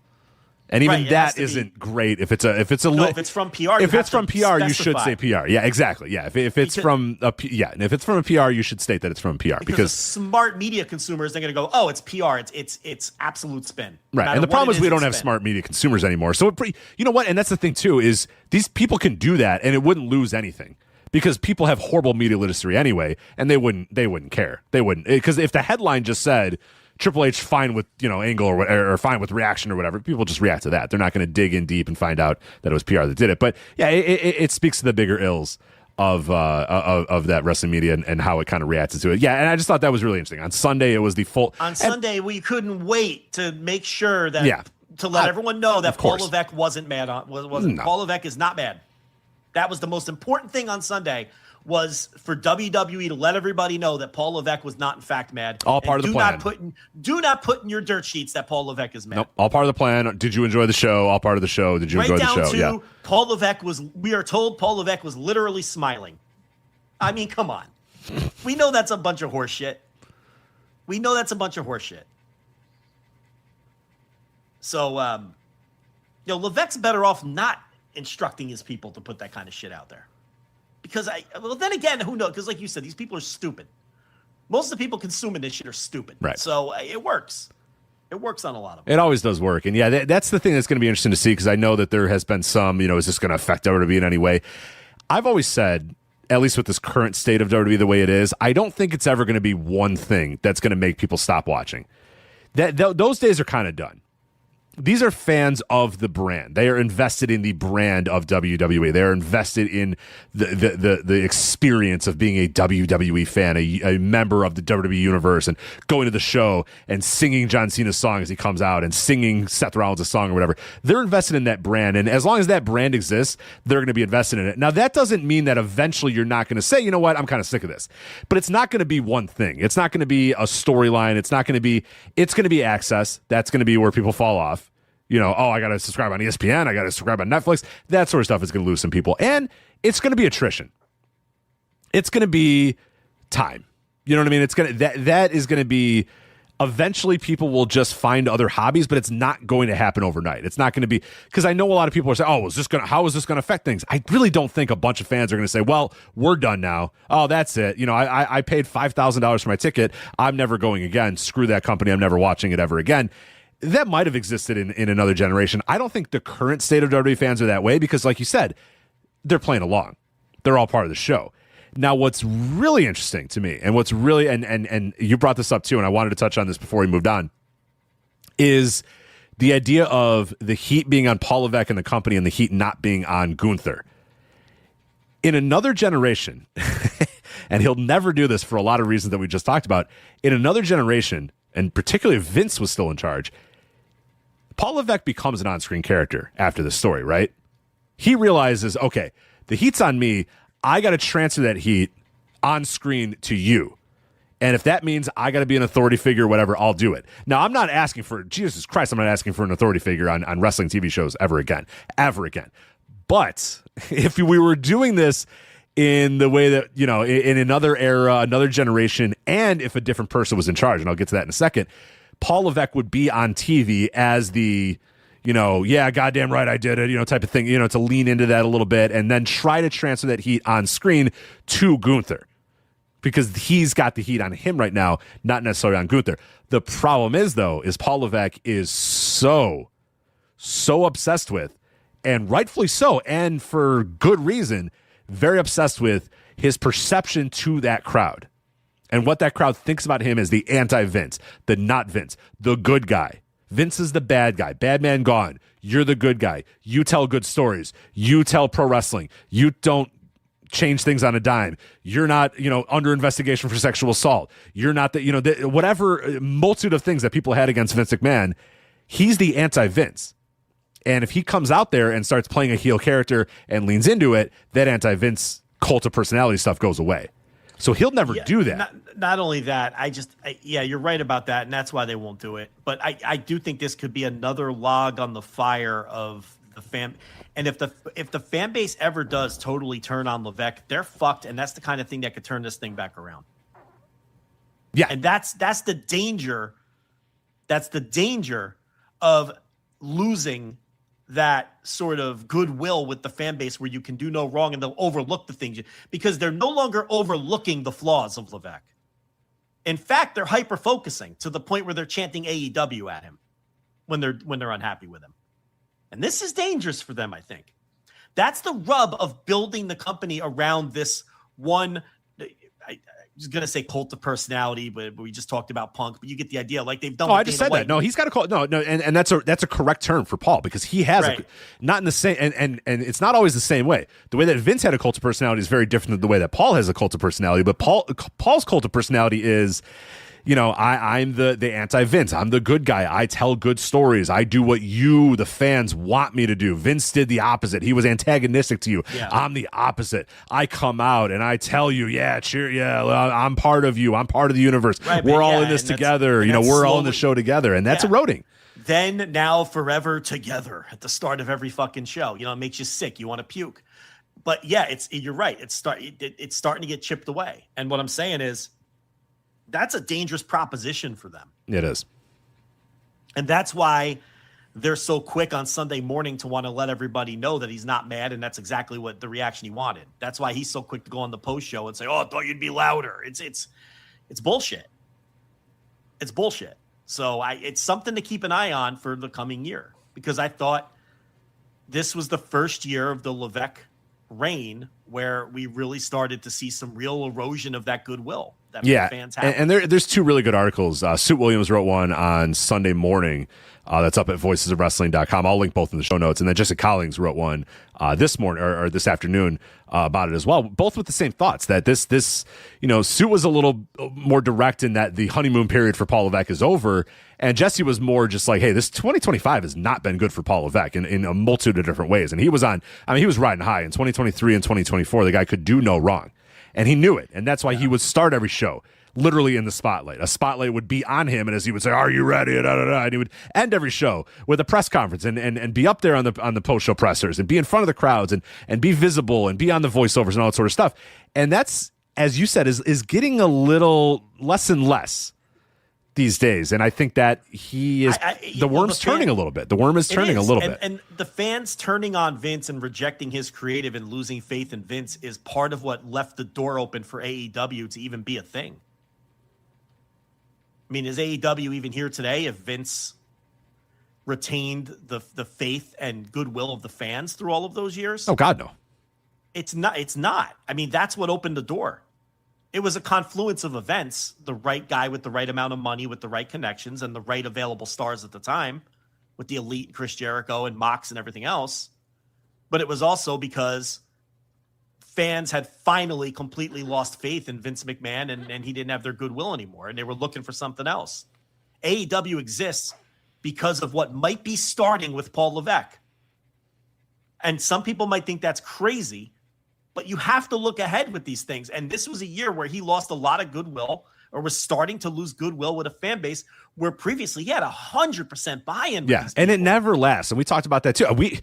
And even Right, that isn't great. If it's from PR, if it's from PR, you should specify. say PR. Yeah, exactly. Yeah, if it's from a and if it's from a PR, you should state that it's from a PR because smart media consumers, they're going to go, oh, it's PR. It's absolute spin. Right. And the problem is we don't have smart media consumers anymore. So you know what? And that's the thing too is these people can do that and it wouldn't lose anything. Because people have horrible media literacy anyway, and they wouldn't care. They wouldn't, because if the headline just said Triple H fine with angle or fine with reaction or whatever, people just react to that. They're not going to dig in deep and find out that it was PR that did it. But yeah, it speaks to the bigger ills of that wrestling media and how it kind of reacted to it. Yeah, and I just thought that was really interesting. On Sunday, it was the full. On Sunday, we couldn't wait to make sure that to let everyone know that Paul Levesque wasn't mad. Paul Levesque is not mad. That was the most important thing on Sunday, was for WWE to let everybody know that Paul Levesque was not in fact mad. All part of the plan. Do not put in your dirt sheets that Paul Levesque is mad. Nope. All part of the plan. Did you enjoy the show? All part of the show. Did you enjoy the show? Right down to Paul Levesque we are told Paul Levesque was literally smiling. I mean, come on. We know that's a bunch of horse shit. So, Levesque's better off not instructing his people to put that kind of shit out there. Because then again, who knows? Because like you said, these people are stupid. Most of the people consuming this shit are stupid. Right. So it works. It works on a lot of them. It always does work. And yeah, that's the thing that's going to be interesting to see, because I know that there has been some, is this going to affect WWE in any way? I've always said, at least with this current state of WWE the way it is, I don't think it's ever going to be one thing that's going to make people stop watching. Those days are kind of done. These are fans of the brand. They are invested in the brand of WWE. They are invested in the experience of being a WWE fan, a member of the WWE universe, and going to the show and singing John Cena's song as he comes out and singing Seth Rollins' song or whatever. They're invested in that brand, and as long as that brand exists, they're going to be invested in it. Now, that doesn't mean that eventually you're not going to say, you know what, I'm kind of sick of this. But it's not going to be one thing. It's not going to be a storyline. It's going to be access. That's going to be where people fall off. I got to subscribe on ESPN. I got to subscribe on Netflix. That sort of stuff is going to lose some people. And it's going to be attrition. It's going to be time. You know what I mean? It's going to, that is going to be, eventually people will just find other hobbies, but it's not going to happen overnight. It's not going to be, because I know a lot of people are saying, how is this going to affect things? I really don't think a bunch of fans are going to say, well, we're done now. Oh, that's it. I paid $5,000 for my ticket. I'm never going again. Screw that company. I'm never watching it ever again. That might have existed in another generation. I don't think the current state of WWE fans are that way because, like you said, they're playing along. They're all part of the show. Now, what's really interesting to me, and what's really, and you brought this up too, and I wanted to touch on this before we moved on, is the idea of the heat being on Paul Levesque and the company and the heat not being on Gunther. In another generation, and he'll never do this for a lot of reasons that we just talked about, in another generation, and particularly if Vince was still in charge, Paul Levesque becomes an on-screen character after this story, right? He realizes, okay, the heat's on me. I got to transfer that heat on screen to you. And if that means I got to be an authority figure or whatever, I'll do it. Now, I'm not asking for, Jesus Christ, I'm not asking for an authority figure on wrestling TV shows ever again. But if we were doing this in the way that, in another era, another generation, and if a different person was in charge, and I'll get to that in a second, Paul Levesque would be on TV as the, yeah, goddamn right, I did it, type of thing, to lean into that a little bit and then try to transfer that heat on screen to Gunther because he's got the heat on him right now, not necessarily on Gunther. The problem is, though, is Paul Levesque is so obsessed with, and rightfully so, and for good reason, very obsessed with his perception to that crowd. And what that crowd thinks about him is the anti-Vince, the not Vince, the good guy. Vince is the bad guy. Bad man gone. You're the good guy. You tell good stories. You tell pro wrestling. You don't change things on a dime. You're not, under investigation for sexual assault. You're not whatever multitude of things that people had against Vince McMahon. He's the anti-Vince. And if he comes out there and starts playing a heel character and leans into it, that anti-Vince cult of personality stuff goes away. So he'll never do that. Not only that, you're right about that, and that's why they won't do it. But I do think this could be another log on the fire of the fan. And if the fan base ever does totally turn on Levesque, they're fucked, and that's the kind of thing that could turn this thing back around. Yeah, and that's the danger. That's the danger of losing that sort of goodwill with the fan base where you can do no wrong and they'll overlook the things because they're no longer overlooking the flaws of Levesque. In fact, they're hyper focusing to the point where they're chanting AEW at him when they're unhappy with him. And this is dangerous for them, I think. That's the rub of building the company around this one. I was going to say cult of personality, but we just talked about Punk, but you get the idea. Like they've done. Oh, I just said that. No, he's got to call. No, and that's a correct term for Paul because he has not in the same, and it's not always the same way. The way that Vince had a cult of personality is very different than the way that Paul has a cult of personality. But Paul's cult of personality is, I'm the anti-Vince. I'm the good guy. I tell good stories. I do what you, the fans, want me to do. Vince did the opposite. He was antagonistic to you. Yeah. I'm the opposite. I come out and I tell you, I'm part of you. I'm part of the universe. Right, we're all in this together. We're all in the show together. And that's eroding. Then, now, forever together at the start of every fucking show. It makes you sick. You want to puke. But yeah, you're right. It's starting to get chipped away. And what I'm saying is, that's a dangerous proposition for them. It is. And that's why they're so quick on Sunday morning to want to let everybody know that he's not mad. And that's exactly what the reaction he wanted. That's why he's so quick to go on the post show and say, "Oh, I thought you'd be louder." It's bullshit. It's bullshit. So it's something to keep an eye on for the coming year, because I thought this was the first year of the Levesque reign where we really started to see some real erosion of that goodwill. Fans have. And there's two really good articles. Suit Williams wrote one on Sunday morning that's up at voicesofwrestling.com. I'll link both in the show notes. And then Jessica Collings wrote one this morning or this afternoon about it as well, both with the same thoughts that this Suit was a little more direct in that the honeymoon period for Paul Levesque is over. And Jesse was more just like, hey, this 2025 has not been good for Paul Levesque in a multitude of different ways. And he was riding high in 2023 and 2024. The guy could do no wrong. And he knew it. And that's why he would start every show literally in the spotlight. A spotlight would be on him. And as he would say, "Are you ready?" And he would end every show with a press conference and be up there on the post-show pressers and be in front of the crowds and be visible and be on the voiceovers and all that sort of stuff. And that's, as you said, is getting a little less and less these days. And I think that the worm's turning a little bit. The worm is turning a little bit. And the fans turning on Vince and rejecting his creative and losing faith in Vince is part of what left the door open for AEW to even be a thing. I mean, is AEW even here today if Vince retained the faith and goodwill of the fans through all of those years? Oh, God, no. It's not. I mean, that's what opened the door. It was a confluence of events, the right guy with the right amount of money, with the right connections, and the right available stars at the time, with the Elite, Chris Jericho, and Mox and everything else. But it was also because fans had finally completely lost faith in Vince McMahon, and he didn't have their goodwill anymore, and they were looking for something else. AEW exists because of what might be starting with Paul Levesque. And some people might think that's crazy, but you have to look ahead with these things. And this was a year where he lost a lot of goodwill, or was starting to lose goodwill with a fan base where previously he had 100% buy-in. Yeah, and it never lasts. And we talked about that too. We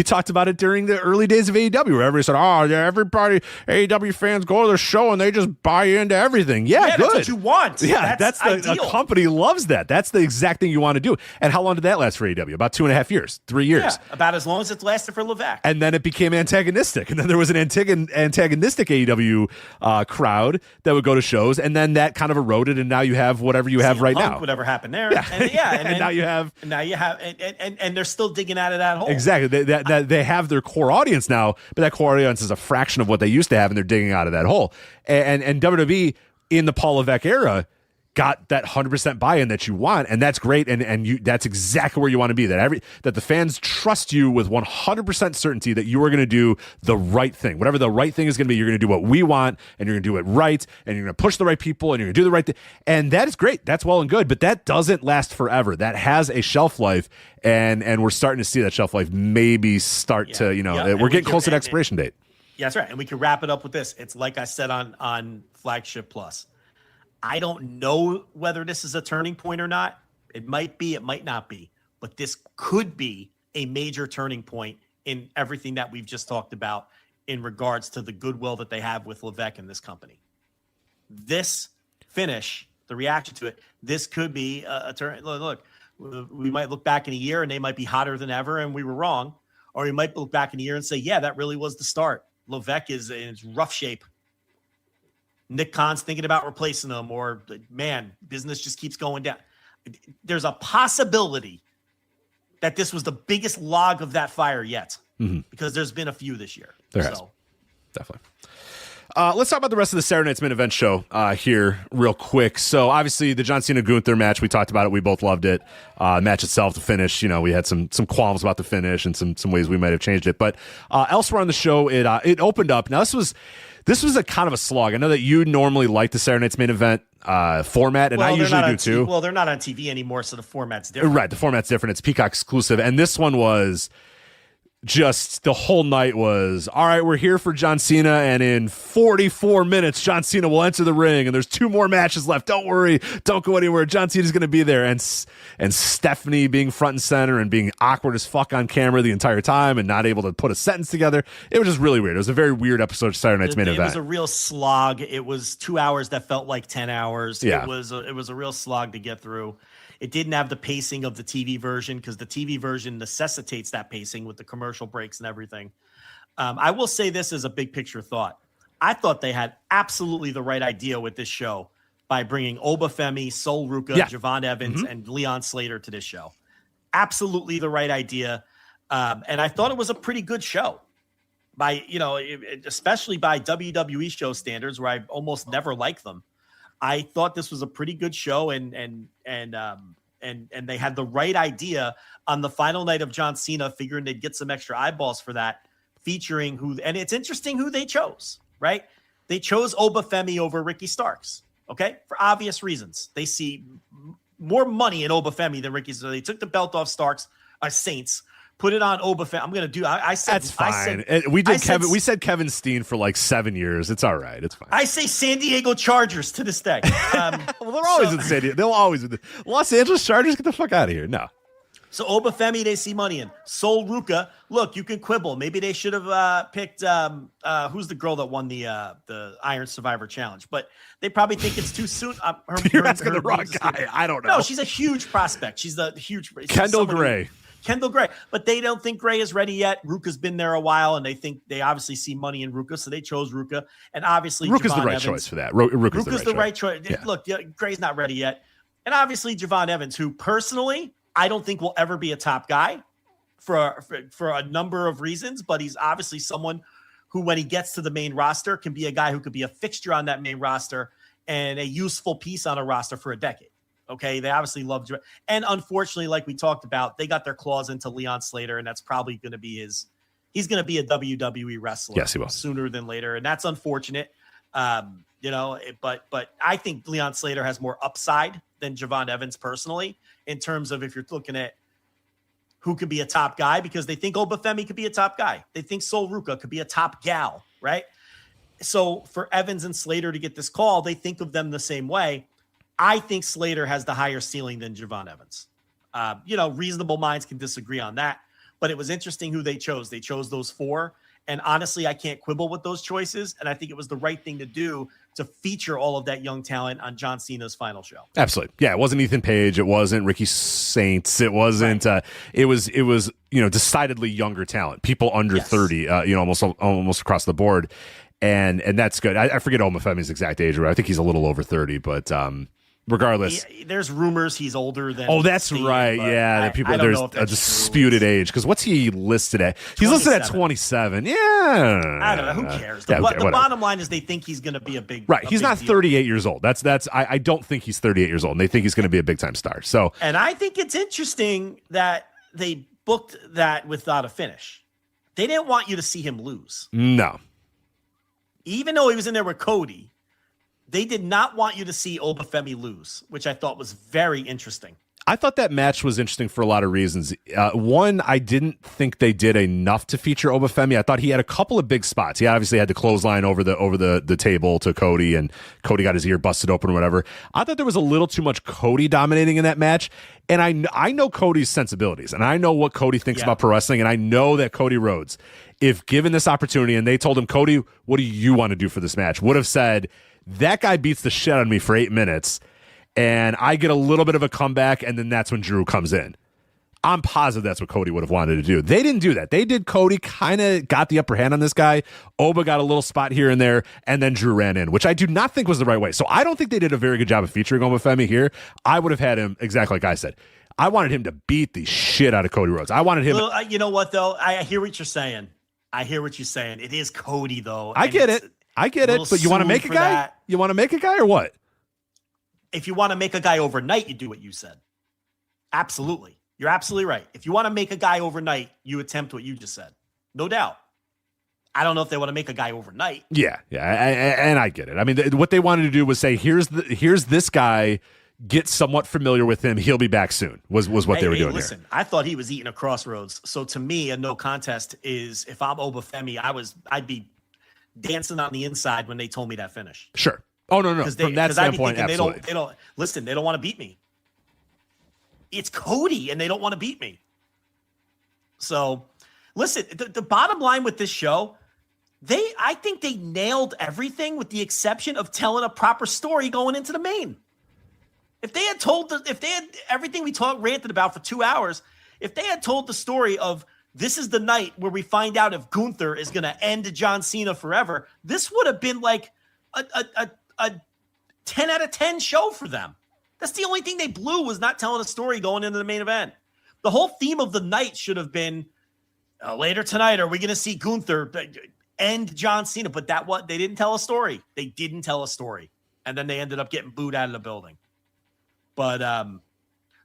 talked about it during the early days of AEW, where everybody said, "Oh, yeah, everybody, AEW fans go to the show and they just buy into everything." Yeah, good. That's what you want. Yeah, that's the company loves that. That's the exact thing you want to do. And how long did that last for AEW? About 2.5 years, 3 years. Yeah, about as long as it's lasted for Levesque. And then it became antagonistic. And then there was an antagonistic AEW crowd that would go to shows, and then that kind of eroded, and now you have whatever you have right now. Whatever happened there. Yeah. And now you have, and they're still digging out of that hole. Exactly. They have their core audience now, but that core audience is a fraction of what they used to have, and they're digging out of that hole. And WWE in the Paul Levesque era got that 100% buy-in that you want, and that's great, and that's exactly where you want to be. That the fans trust you with 100% certainty that you are going to do the right thing. Whatever the right thing is going to be, you're going to do what we want, and you're going to do it right, and you're going to push the right people, and you're going to do the right thing. And that is great. That's well and good, but that doesn't last forever. That has a shelf life, and we're starting to see that shelf life maybe start to, we're getting close to the expiration date. Yeah, that's right. And we can wrap it up with this. It's like I said on Flagship Plus. I don't know whether this is a turning point or not. It might be, it might not be, but this could be a major turning point in everything that we've just talked about in regards to the goodwill that they have with Levesque and this company. This finish, the reaction to it, this could be a turn. Look, We might look back in a year and they might be hotter than ever, and we were wrong. Or we might look back in a year and say, yeah, that really was the start. Levesque is in rough shape. Nick Khan's thinking about replacing him, or man, business just keeps going down. There's a possibility that this was the biggest log of that fire yet, because there's been a few this year. There has. Definitely. Let's talk about the rest of the Saturday Night's Main Event show here real quick. So obviously the John Cena Gunther match, we talked about it. We both loved it. Match itself, the finish, we had some qualms about the finish and some ways we might have changed it. But elsewhere on the show, it opened up. Now this was a kind of a slog. I know that you normally like the Saturday Night's Main Event format, and I usually do too. Well, they're not on TV anymore, so the format's different. Right, the format's different. It's Peacock exclusive, and this one was just the whole night was, all right, we're here for John Cena, and in 44 minutes, John Cena will enter the ring, and there's 2 more matches left. Don't worry. Don't go anywhere. John Cena's going to be there. And Stephanie being front and center and being awkward as fuck on camera the entire time and not able to put a sentence together. It was just really weird. It was a very weird episode of Saturday Night's Main Event. It was a real slog. It was 2 hours that felt like 10 hours. Yeah. It was a real slog to get through. It didn't have the pacing of the TV version, because the TV version necessitates that pacing with the commercial breaks and everything. I will say this as a big picture thought. I thought they had absolutely the right idea with this show by bringing Obafemi, Sol Ruca, Javon Evans, and Leon Slater to this show. Absolutely the right idea. And I thought it was a pretty good show, especially by WWE show standards, where I almost never like them. I thought this was a pretty good show, and they had the right idea on the final night of John Cena, figuring they'd get some extra eyeballs for that, featuring and it's interesting who they chose, right? They chose Obafemi over Ricky Starks, okay? For obvious reasons. They see more money in Obafemi than Ricky. So they took the belt off Starks, Saints, put it on Obafemi. I'm going to do. I said that's fine. We said Kevin Steen for like 7 years. It's all right. It's fine. I say San Diego Chargers to this day. Well, they're always in San Diego. They'll always be Los Angeles Chargers. Get the fuck out of here. No. So Obafemi, they see money in. Sol Ruca, look, you can quibble. Maybe they should have picked who's the girl that won the Iron Survivor Challenge, but they probably think it's too soon. You're asking the wrong guy. I don't know. No, she's a huge prospect. She's the huge Kendall Gray. Kendall Gray, but they don't think Gray is ready yet. Ruka's been there a while, and they obviously see money in Ruka, so they chose Ruka. And obviously, Ruka's the right choice for that. Ruka's the right choice. Yeah. Look, Gray's not ready yet, and obviously Javon Evans, who personally I don't think will ever be a top guy for a number of reasons, but he's obviously someone who, when he gets to the main roster, can be a guy who could be a fixture on that main roster and a useful piece on a roster for a decade. Okay, they obviously love, and unfortunately, like we talked about, they got their claws into Leon Slater, and that's probably going to be he's going to be a WWE wrestler. Yes, he will, sooner than later, and that's unfortunate. But I think Leon Slater has more upside than Javon Evans personally, in terms of if you're looking at who could be a top guy, because they think Obafemi could be a top guy. They think Sol Ruca could be a top gal, right? So for Evans and Slater to get this call, they think of them the same way. I think Slater has the higher ceiling than Javon Evans. Reasonable minds can disagree on that, but it was interesting who they chose. They chose those 4. And honestly, I can't quibble with those choices. And I think it was the right thing to do to feature all of that young talent on John Cena's final show. Absolutely. Yeah. It wasn't Ethan Page. It wasn't Ricky Saints. It wasn't, right. It was, decidedly younger talent, people under 30, almost across the board. And that's good. I forget Obafemi's exact age, right? I think he's a little over 30, but, regardless, there's rumors he's older than. Oh, that's Steve, right. Yeah, there's a disputed age, because what's he listed at? He's listed at 27. Yeah, I don't know. Who cares? The bottom line is they think he's going to be a big. Right. He's not 38 years old. I don't think he's 38 years old. And they think he's going to be a big time star. So, and I think it's interesting that they booked that without a finish. They didn't want you to see him lose. No. Even though he was in there with Cody, they did not want you to see Obafemi lose, which I thought was very interesting. I thought that match was interesting for a lot of reasons. One, I didn't think they did enough to feature Obafemi. I thought he had a couple of big spots. He obviously had the clothesline over the table to Cody, and Cody got his ear busted open or whatever. I thought there was a little too much Cody dominating in that match. And I know Cody's sensibilities, and I know what Cody thinks about pro wrestling, and I know that Cody Rhodes, if given this opportunity and they told him, Cody, what do you want to do for this match, would have said, that guy beats the shit out of me for 8 minutes, and I get a little bit of a comeback, and then that's when Drew comes in. I'm positive that's what Cody would have wanted to do. They didn't do that. They did Cody, kind of got the upper hand on this guy. Oba got a little spot here and there, and then Drew ran in, which I do not think was the right way. So I don't think they did a very good job of featuring Obafemi here. I would have had him, exactly like I said. I wanted him to beat the shit out of Cody Rhodes. I wanted him. You know what, though? I hear what you're saying. It is Cody, though. I get it. But you want to make a guy? That. You want to make a guy or what? If you want to make a guy overnight, you do what you said. Absolutely. You're absolutely right. If you want to make a guy overnight, you attempt what you just said. No doubt. I don't know if they want to make a guy overnight. Yeah. And I get it. I mean, what they wanted to do was say, here's this guy, get somewhat familiar with him. He'll be back soon, was what they were doing listen, here. I thought he was eating a crossroads. So to me, a no contest is, if I'm Obafemi, I'd be dancing on the inside when they told me that finish. Sure. Oh, no. From that standpoint, absolutely. They don't want to beat me. It's Cody, and they don't want to beat me. So, listen, the bottom line with this show, I think they nailed everything with the exception of telling a proper story going into the main. If they had everything we ranted about for 2 hours, if they had told the story of this is the night where we find out if Gunther is going to end John Cena forever, this would have been like a 10 out of 10 show for them. That's the only thing they blew, was not telling a story going into the main event. The whole theme of the night should have been, later tonight, are we going to see Gunther end John Cena? But they didn't tell a story. They didn't tell a story. And then they ended up getting booed out of the building. But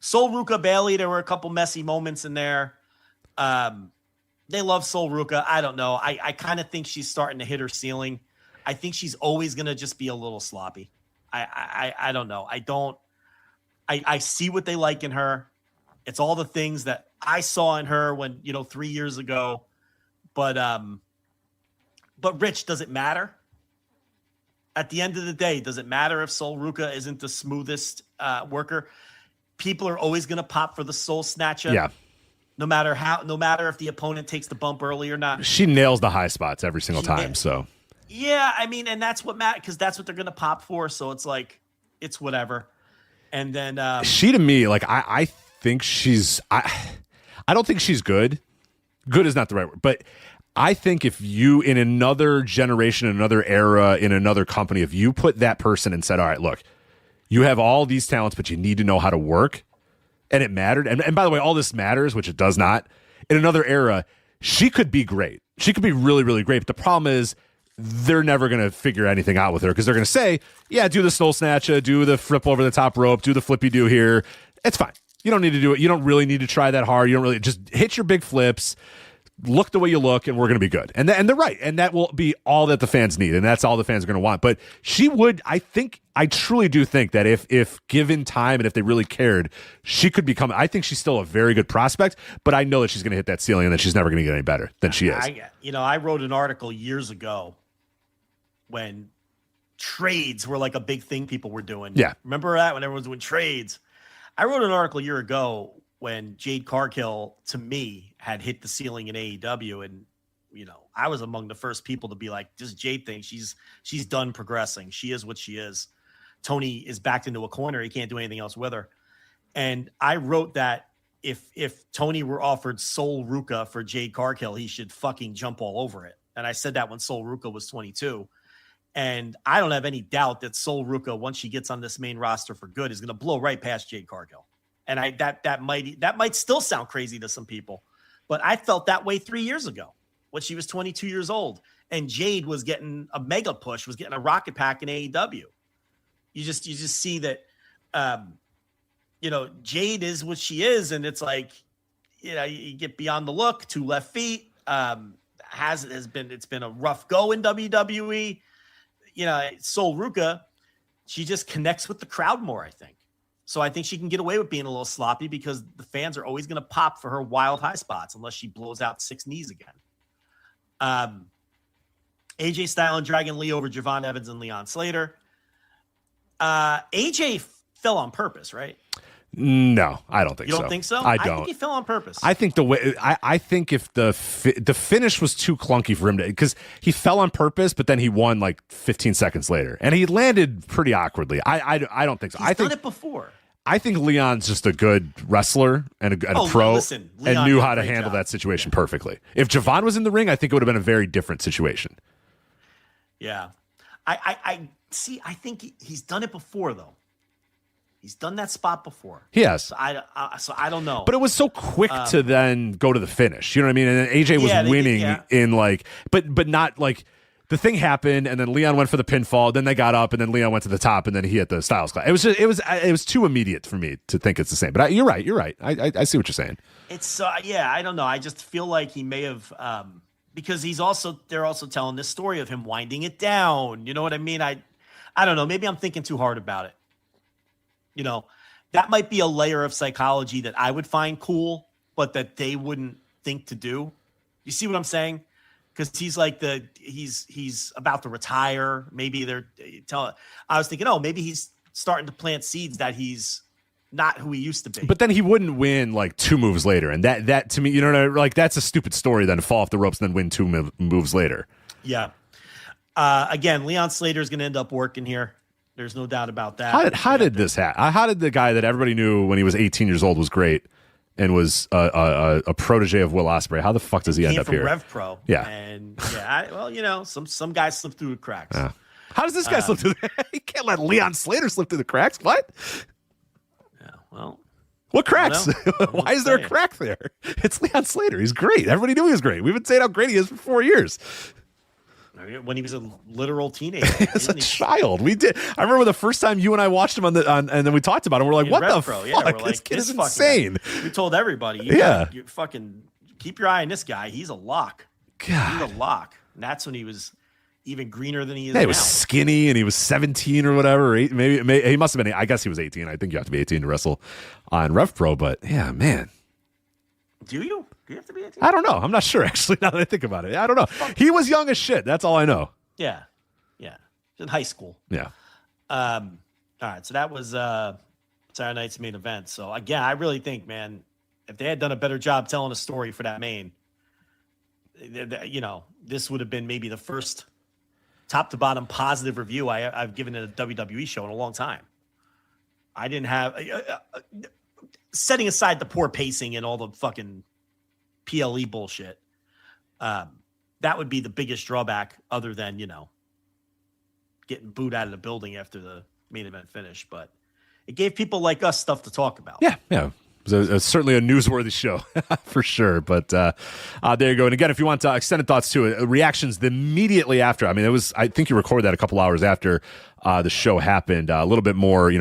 Sol Ruka Bailey, there were a couple messy moments in there. They love Sol Ruka. I don't know. I kind of think she's starting to hit her ceiling. I think she's always going to just be a little sloppy. I don't know. I see what they like in her. It's all the things that I saw in her when, 3 years ago. But Rich, does it matter? At the end of the day, does it matter if Sol Ruka isn't the smoothest worker? People are always going to pop for the Soul Snatcher. Yeah. No matter if the opponent takes the bump early or not. She nails the high spots every single time. So. Yeah, I mean, and that's what matters, because that's what they're going to pop for. So it's like, it's whatever. And then she, to me, like I think she's I don't think she's good. Good is not the right word, but I think if you, in another generation, another era, in another company, if you put that person and said, all right, look, you have all these talents, but you need to know how to work, and it mattered. And by the way, all this matters, which it does not. In another era, she could be great. She could be really, really great. But the problem is, they're never going to figure anything out with her, because they're going to say, yeah, do the Soul Snatcher, do the flip over the top rope, do the flippy do here. It's fine. You don't need to do it. You don't really need to try that hard. You don't really, just hit your big flips, look the way you look, and we're going to be good. And they're right. And that will be all that the fans need. And that's all the fans are going to want. But she would, I truly do think that if given time and if they really cared, she could become, I think she's still a very good prospect, but I know that she's going to hit that ceiling and that she's never going to get any better than she is. I wrote an article years ago when trades were like a big thing people were doing. Yeah. Remember that, when everyone was doing trades? I wrote an article a year ago when Jade Cargill, to me, had hit the ceiling in AEW. And, I was among the first people to be like, this Jade thing, she's done progressing. She is what she is. Tony is backed into a corner. He can't do anything else with her. And I wrote that if Tony were offered Sol Ruka for Jade Cargill, he should fucking jump all over it. And I said that when Sol Ruka was 22. And I don't have any doubt that Sol Ruka, once she gets on this main roster for good, is going to blow right past Jade Cargill. And that might still sound crazy to some people, but I felt that way 3 years ago when she was 22 years old and Jade was getting a mega push, was getting a rocket pack in AEW. You just see that, Jade is what she is, and it's like, you get beyond the look, 2 left feet. It's been a rough go in WWE. Sol Ruka, she just connects with the crowd more, I think. So I think she can get away with being a little sloppy because the fans are always going to pop for her wild high spots unless she blows out 6 knees again. AJ Styles and Dragon Lee over Javon Evans and Leon Slater. AJ fell on purpose, right? No, I don't think so. You don't think so? I don't. I think he fell on purpose. I think the way I think if the finish was too clunky for him to, because he fell on purpose, but then he won like 15 seconds later, and he landed pretty awkwardly. I don't think so. He's done it before. I think Leon's just a good wrestler and a pro, and knew how to handle that situation perfectly. If Javon was in the ring, I think it would have been a very different situation. Yeah, I see. I think he's done it before, though. He's done that spot before. He has. So I don't know. But it was so quick to then go to the finish. You know what I mean? And then AJ was winning in like, but not like, the thing happened, and then Leon went for the pinfall. Then they got up, and then Leon went to the top, and then he hit the Styles Clash. It was too immediate for me to think it's the same. But you're right. I see what you're saying. It's I don't know. I just feel like he may have because they're also telling this story of him winding it down. You know what I mean? I don't know. Maybe I'm thinking too hard about it. You know, that might be a layer of psychology that I would find cool, but that they wouldn't think to do. You see what I'm saying? Because he's like he's about to retire. Maybe I was thinking, maybe he's starting to plant seeds that he's not who he used to be. But then he wouldn't win like 2 moves later, and that to me, you know what I mean? Like that's a stupid story. Then to fall off the ropes and then win 2 moves later. Yeah. Again, Leon Slater is going to end up working here. There's no doubt about that. How did this happen? How did the guy that everybody knew when he was 18 years old was great and was a protege of Will Ospreay? How the fuck does he end up here? Rev Pro. Yeah. And some guys slip through the cracks. Yeah. How does this guy slip through the cracks? You can't let Leon Slater slip through the cracks. What? Yeah, well. What cracks? Why is there a crack there? It's Leon Slater. He's great. Everybody knew he was great. We've been saying how great he is for 4 years. When he was a literal teenager. As a child. We did. I remember the first time you and I watched him and then we talked about him. We're like, what the fuck? Yeah, This kid is insane. We told everybody, you fucking keep your eye on this guy. He's a lock. God. He's a lock. And that's when he was even greener than he is now. He was skinny and he was 17 or whatever. Maybe he must have been. I guess he was 18. I think you have to be 18 to wrestle on Rev Pro. But yeah, man. Do you? Do you have to be 18? I don't know. I'm not sure, actually, now that I think about it. I don't know. He was young as shit. That's all I know. Yeah. In high school. Yeah. All right. So that was Saturday night's main event. So, again, I really think, man, if they had done a better job telling a story for that main, this would have been maybe the first top to bottom positive review I've given in a WWE show in a long time. I didn't have... setting aside the poor pacing and all the fucking PLE bullshit, that would be the biggest drawback other than, getting booed out of the building after the main event finish. But it gave people like us stuff to talk about. Yeah. It was certainly a newsworthy show for sure. But there you go. And again, if you want extended thoughts to it, reactions immediately after. I mean, I think you recorded that a couple hours after the show happened. A little bit more,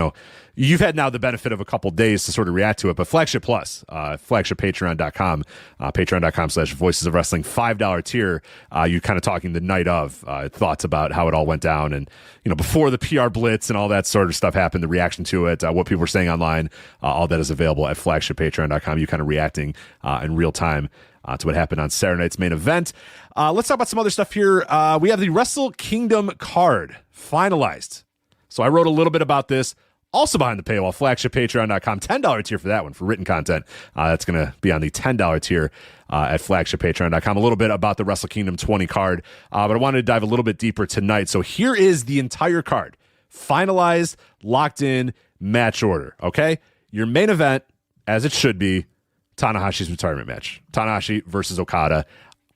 you've had now the benefit of a couple days to sort of react to it, but Flagship Plus, flagshippatreon.com, patreon.com/Voices of Wrestling, $5 tier. You kind of talking the night of thoughts about how it all went down and, before the PR blitz and all that sort of stuff happened, the reaction to it, what people were saying online, all that is available at flagshippatreon.com. You kind of reacting in real time to what happened on Saturday night's main event. Let's talk about some other stuff here. We have the Wrestle Kingdom card finalized. So I wrote a little bit about this. Also behind the paywall, flagshippatreon.com, $10 tier for that one, for written content. That's going to be on the $10 tier at flagshippatreon.com. A little bit about the Wrestle Kingdom 20 card, but I wanted to dive a little bit deeper tonight. So here is the entire card. Finalized, locked in, match order, okay? Your main event, as it should be, Tanahashi's retirement match. Tanahashi versus Okada.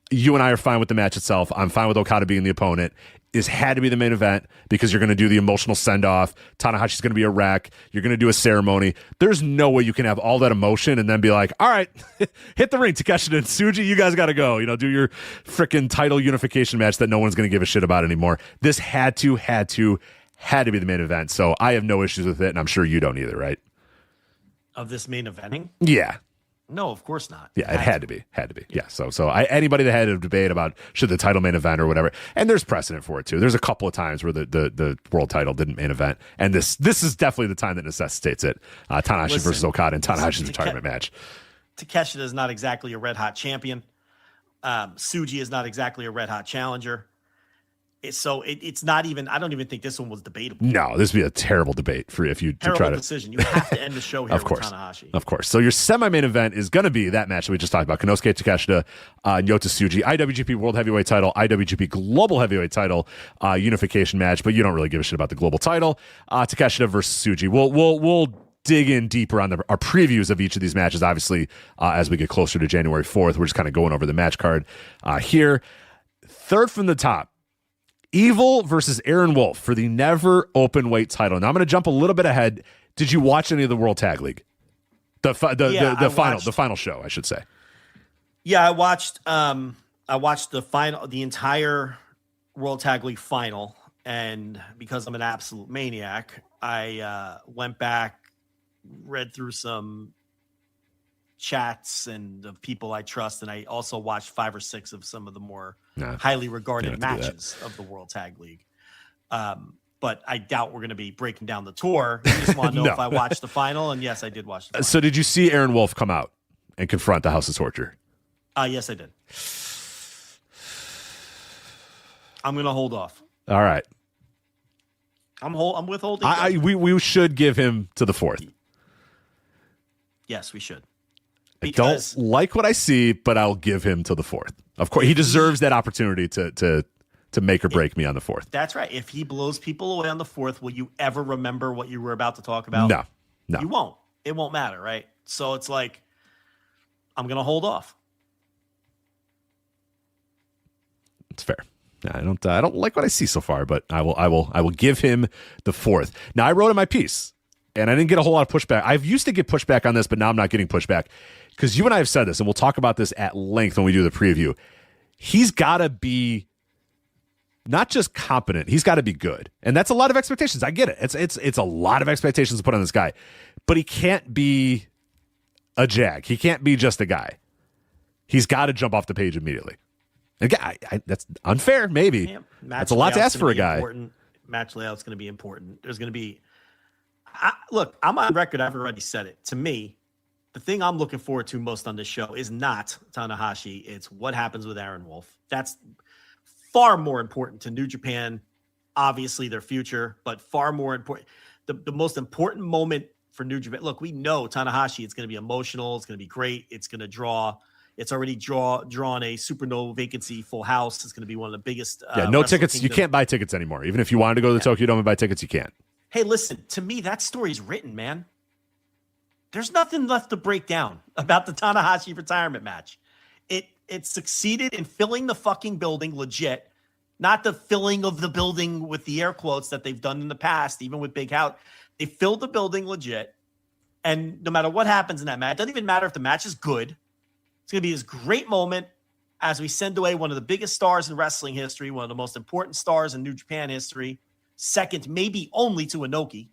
You and I are fine with the match itself. I'm fine with Okada being the opponent. This had to be the main event because you're going to do the emotional send-off. Tanahashi's going to be a wreck. You're going to do a ceremony. There's no way you can have all that emotion and then be like, all right, hit the ring, Takeshi and Tsuji, you guys got to go. Do your freaking title unification match that no one's going to give a shit about anymore. This had to be the main event. So I have no issues with it, and I'm sure you don't either, right? Of this main eventing? Yeah. No, of course not. Yeah, it had to be. Yeah. So anybody that had a debate about should the title main event or whatever, and there's precedent for it too. There's a couple of times where the world title didn't main event, and this is definitely the time that necessitates it. Tanahashi versus Okada and Tanahashi's retirement match. Takeshita is not exactly a red hot champion. Tsuji is not exactly a red hot challenger. It's not even. I don't even think this one was debatable. No, this would be a terrible debate for if you Terrible try to decision. You have to end the show here Of course. with Tanahashi. Of course. So your semi-main event is going to be that match that we just talked about. Konosuke Takeshita, Yota Tsuji, IWGP World Heavyweight title, IWGP Global Heavyweight title, unification match, but you don't really give a shit about the global title. Takeshita versus Tsuji. We'll dig in deeper on our previews of each of these matches, obviously, as we get closer to January 4th. We're just kind of going over the match card here. Third from the top. Evil versus Aaron Wolf for the never open weight title. Now I'm going to jump a little bit ahead. Did you watch any of the World Tag League? The final show, I should say. Yeah, I watched the entire World Tag League final, and because I'm an absolute maniac, I went back, read through some chats and of people I trust, and I also watched 5 or 6 of some of the more highly regarded matches of the World Tag League. But I doubt we're going to be breaking down the tour. You just want to know if I watched the final, and yes, I did watch the final. So did you see Aaron Wolf come out and confront the House of Torture? Yes, I did. I'm going to hold off. All right. I'm withholding. We should give him to the 4th. Yes, we should. I don't like what I see, but I'll give him to the 4th. Of course, he deserves that opportunity to make or break me on the 4th. That's right. If he blows people away on the 4th, will you ever remember what you were about to talk about? No. You won't. It won't matter, right? So it's like, I'm going to hold off. It's fair. I don't like what I see so far, but I will give him the 4th. Now, I wrote in my piece, and I didn't get a whole lot of pushback. I've used to get pushback on this, but now I'm not getting pushback because you and I have said this, and we'll talk about this at length when we do the preview. He's got to be not just competent, he's got to be good. And that's a lot of expectations. I get it. It's a lot of expectations to put on this guy. But he can't be a jag. He can't be just a guy. He's got to jump off the page immediately. Again, that's unfair, maybe. Yeah, that's a lot to ask for a guy. Match layout's going to be important. There's going to be... Look, I'm on record. I've already said it. To me, the thing I'm looking forward to most on this show is not Tanahashi. It's what happens with Aaron Wolf. That's far more important to New Japan, obviously their future, but far more important. The most important moment for New Japan. Look, we know Tanahashi, it's going to be emotional. It's going to be great. It's going to draw... It's already drawn a Supernova vacancy full house. It's going to be one of the biggest. No Wrestle tickets. Kingdom. You can't buy tickets anymore. Even if you wanted to go to the Tokyo Dome and buy tickets, you can't. Hey, listen, to me, that story's written, man. There's nothing left to break down about the Tanahashi retirement match. It succeeded in filling the fucking building legit, not the filling of the building with the air quotes that they've done in the past, even with Big House. They filled the building legit. And no matter what happens in that match, it doesn't even matter if the match is good. It's going to be this great moment as we send away one of the biggest stars in wrestling history, one of the most important stars in New Japan history, second, maybe only to Inoki.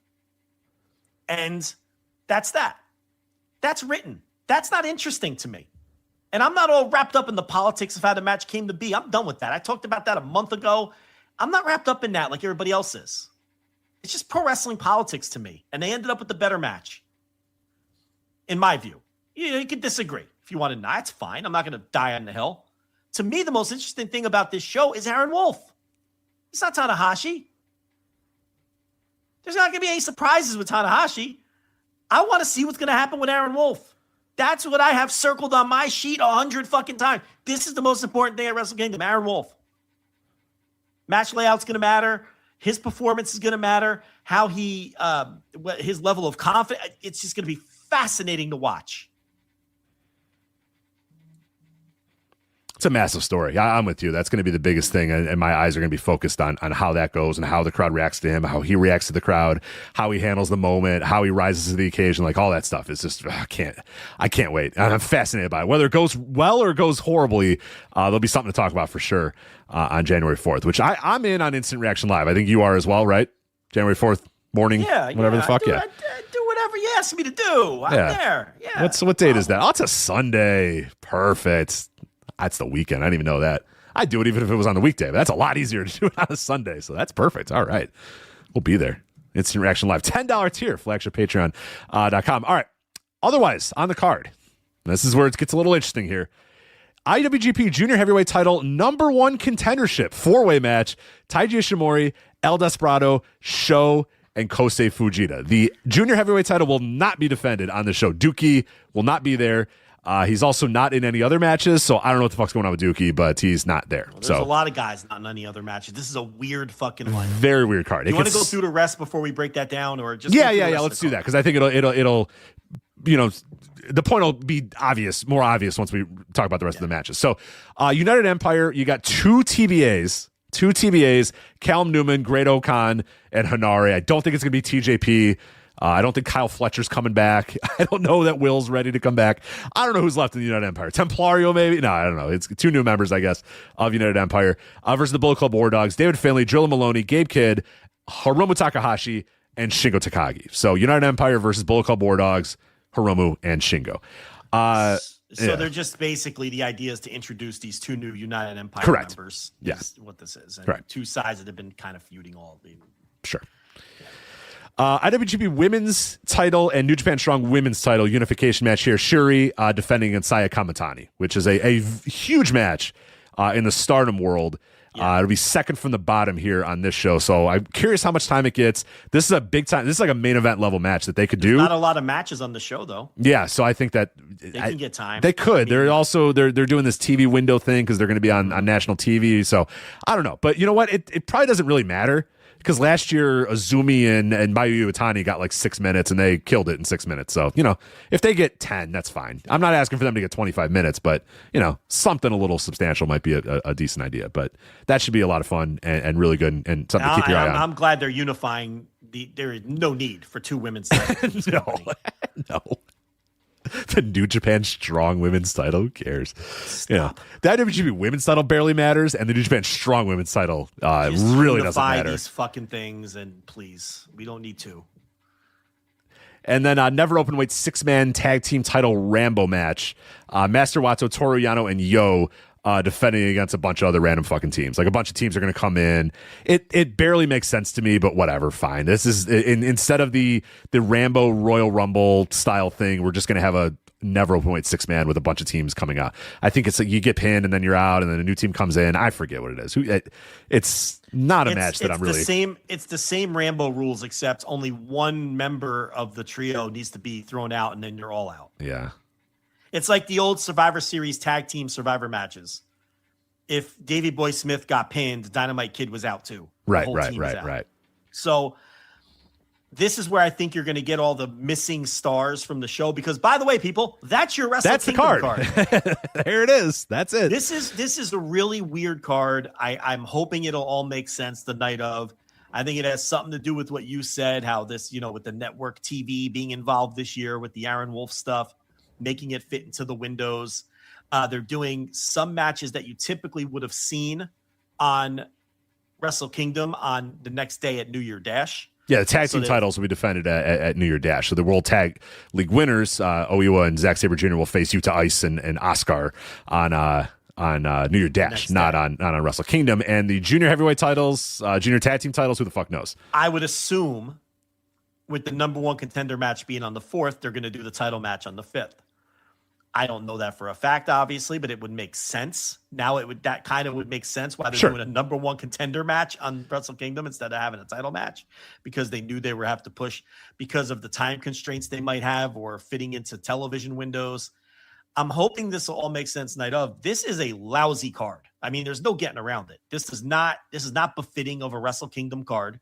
And that's that. That's written. That's not interesting to me. And I'm not all wrapped up in the politics of how the match came to be. I'm done with that. I talked about that a month ago. I'm not wrapped up in that like everybody else is. It's just pro wrestling politics to me. And they ended up with the better match, in my view. You could disagree. If you want to, that's fine. I'm not going to die on the hill. To me, the most interesting thing about this show is Aaron Wolf. It's not Tanahashi. There's not going to be any surprises with Tanahashi. I want to see what's going to happen with Aaron Wolf. That's what I have circled on my sheet 100 fucking times. This is the most important thing at Wrestle Kingdom, Aaron Wolf. Match layout's going to matter. His performance is going to matter. How his level of confidence. It's just going to be fascinating to watch. It's a massive story. I'm with you. That's going to be the biggest thing, and my eyes are going to be focused on how that goes and how the crowd reacts to him, how he reacts to the crowd, how he handles the moment, how he rises to the occasion. Like all that stuff is just I can't wait. I'm fascinated by it. Whether it goes well or it goes horribly, there'll be something to talk about for sure on January 4th, which I'm in on Instant Reaction Live. I think you are as well, right? January 4th morning, whatever the fuck. I do whatever you ask me to do. I'm there. Yeah. What date is that? Oh, it's a Sunday. Perfect. That's the weekend. I didn't even know that. I'd do it even if it was on the weekday, but that's a lot easier to do it on a Sunday. So that's perfect. All right. We'll be there. Instant Reaction Live. $10 tier, flagshippatreon.com. All right. Otherwise, on the card, this is where it gets a little interesting here. IWGP Junior Heavyweight Title #1 contendership 4-way match. Taiji Ishimori, El Desperado, Sho, and Kosei Fujita. The Junior Heavyweight title will not be defended on the show. Dookie will not be there. He's also not in any other matches, so I don't know what the fuck's going on with Dookie, but he's not there. Well, there's a lot of guys not in any other matches. This is a weird fucking one. Very weird card. You want to go through the rest before we break that down, or just yeah. Let's do that because I think it'll the point will be more obvious once we talk about the rest of the matches. So, United Empire, you got two TBAs, Callum Newman, Great Okan, and Hanare. I don't think it's going to be TJP. I don't think Kyle Fletcher's coming back. I don't know that Will's ready to come back. I don't know who's left in the United Empire. Templario, maybe? No, I don't know. It's two new members, I guess, of United Empire versus the Bullet Club War Dogs, David Finlay, Joe Maloney, Gabe Kidd, Hiromu Takahashi, and Shingo Takagi. So United Empire versus Bullet Club War Dogs, Hiromu, and Shingo. So they're just basically, the idea is to introduce these two new United Empire members. Yes. What this is. And correct. Two sides that have been kind of feuding all the. Sure. IWGP Women's title and New Japan Strong Women's title unification match here. Shuri defending against Saya Kamatani, which is a huge match in the Stardom world. It'll be second from the bottom here on this show. So I'm curious how much time it gets. This is a big time. This is like a main event level match that they could do. Not a lot of matches on the show though. Yeah. So I think that they can get time. They could. They're also they're doing this TV window thing because they're going to be on national TV. So I don't know. But you know what? It probably doesn't really matter. Because last year, Azumi and Mayu Iwatani got like 6 minutes, and they killed it in 6 minutes. So, if they get 10, that's fine. I'm not asking for them to get 25 minutes, but, something a little substantial might be a decent idea. But that should be a lot of fun and really good and something to keep your eye on. I'm glad they're unifying. There is no need for two women's titles. No. The New Japan Strong Women's title, who cares? The IWGP Women's title barely matters, and the New Japan Strong Women's title really doesn't matter. These fucking things, and please, we don't need to. And then never openweight 6-man tag team title Rambo match. Master Wato, Toru Yano, and Yo defending against a bunch of other random fucking teams. Like a bunch of teams are going to come in. It barely makes sense to me, but whatever, fine. This is instead of the Rambo Royal Rumble style thing, we're just going to have a never openweight 6-man with a bunch of teams coming out. I think it's like you get pinned and then you're out, and then a new team comes in. I forget what it is. It's not a match that I'm really. It's the same Rambo rules, except only one member of the trio needs to be thrown out, and then you're all out. Yeah. It's like the old Survivor Series tag team Survivor matches. If Davey Boy Smith got pinned, Dynamite Kid was out too. Right. So this is where I think you're going to get all the missing stars from the show. Because, by the way, people, that's your Wrestle Kingdom card. There it is. That's it. This is a really weird card. I'm hoping it'll all make sense the night of. I think it has something to do with what you said, how this, with the network TV being involved this year with the Aaron Wolf stuff, making it fit into the windows. They're doing some matches that you typically would have seen on Wrestle Kingdom on the next day at New Year Dash. Yeah, the tag team titles will be defended at New Year Dash. So the World Tag League winners, Oiwa and Zack Sabre Jr. will face Yuta Ice and Oscar on New Year Dash, not on Wrestle Kingdom. And the junior heavyweight titles, junior tag team titles, who the fuck knows? I would assume with the number one contender match being on the 4th, they're going to do the title match on the 5th. I don't know that for a fact, obviously, but it would make sense. Now that kind of would make sense why they're doing a number one contender match on Wrestle Kingdom instead of having a title match, because they knew they would have to push because of the time constraints they might have or fitting into television windows. I'm hoping this will all make sense night of. This is a lousy card. I mean, there's no getting around it. This is not befitting of a Wrestle Kingdom card.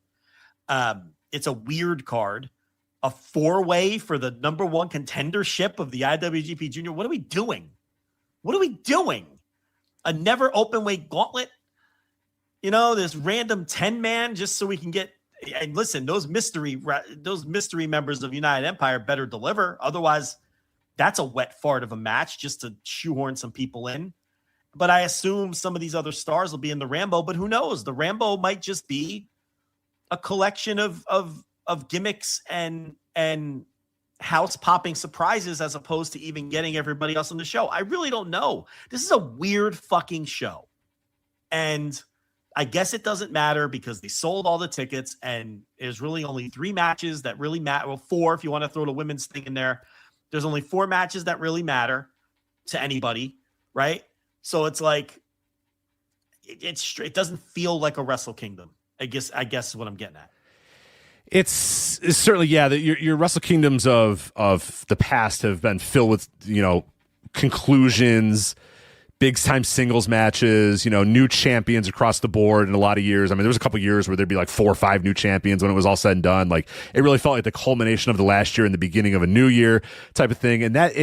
It's a weird card. A 4-way for the number one contendership of the IWGP Junior. What are we doing? A never open weight gauntlet? This random 10-man just so we can get. And listen, those mystery members of United Empire better deliver. Otherwise, that's a wet fart of a match just to shoehorn some people in. But I assume some of these other stars will be in the Rambo. But who knows? The Rambo might just be a collection of gimmicks and house popping surprises as opposed to even getting everybody else on the show. I really don't know. This is a weird fucking show. And I guess it doesn't matter because they sold all the tickets and there's really only 3 matches that really matter. Well, 4 if you want to throw the women's thing in there. There's only 4 matches that really matter to anybody, right? So it's like it doesn't feel like a Wrestle Kingdom. I guess is what I'm getting at. It's certainly, yeah, your Wrestle Kingdoms of the past have been filled with, conclusions, big time singles matches, new champions across the board in a lot of years. I mean, there was a couple years where there'd be like 4 or 5 new champions when it was all said and done. Like, it really felt like the culmination of the last year and the beginning of a new year type of thing. And that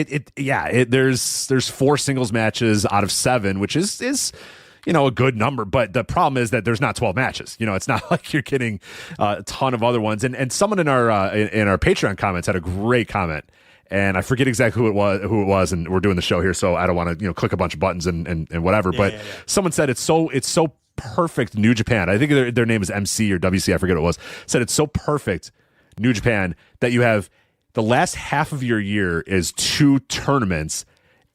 there's 4 singles matches out of 7, which is a good number, but the problem is that there's not 12 matches. It's not like you're getting a ton of other ones. And someone in our Patreon comments had a great comment, and I forget exactly who it was, and we're doing the show here, so I don't want to click a bunch of buttons and whatever. But someone said it's so perfect New Japan. I think their name is MC or WC. I forget what it was. Said it's so perfect New Japan that you have the last half of your year is 2 tournaments,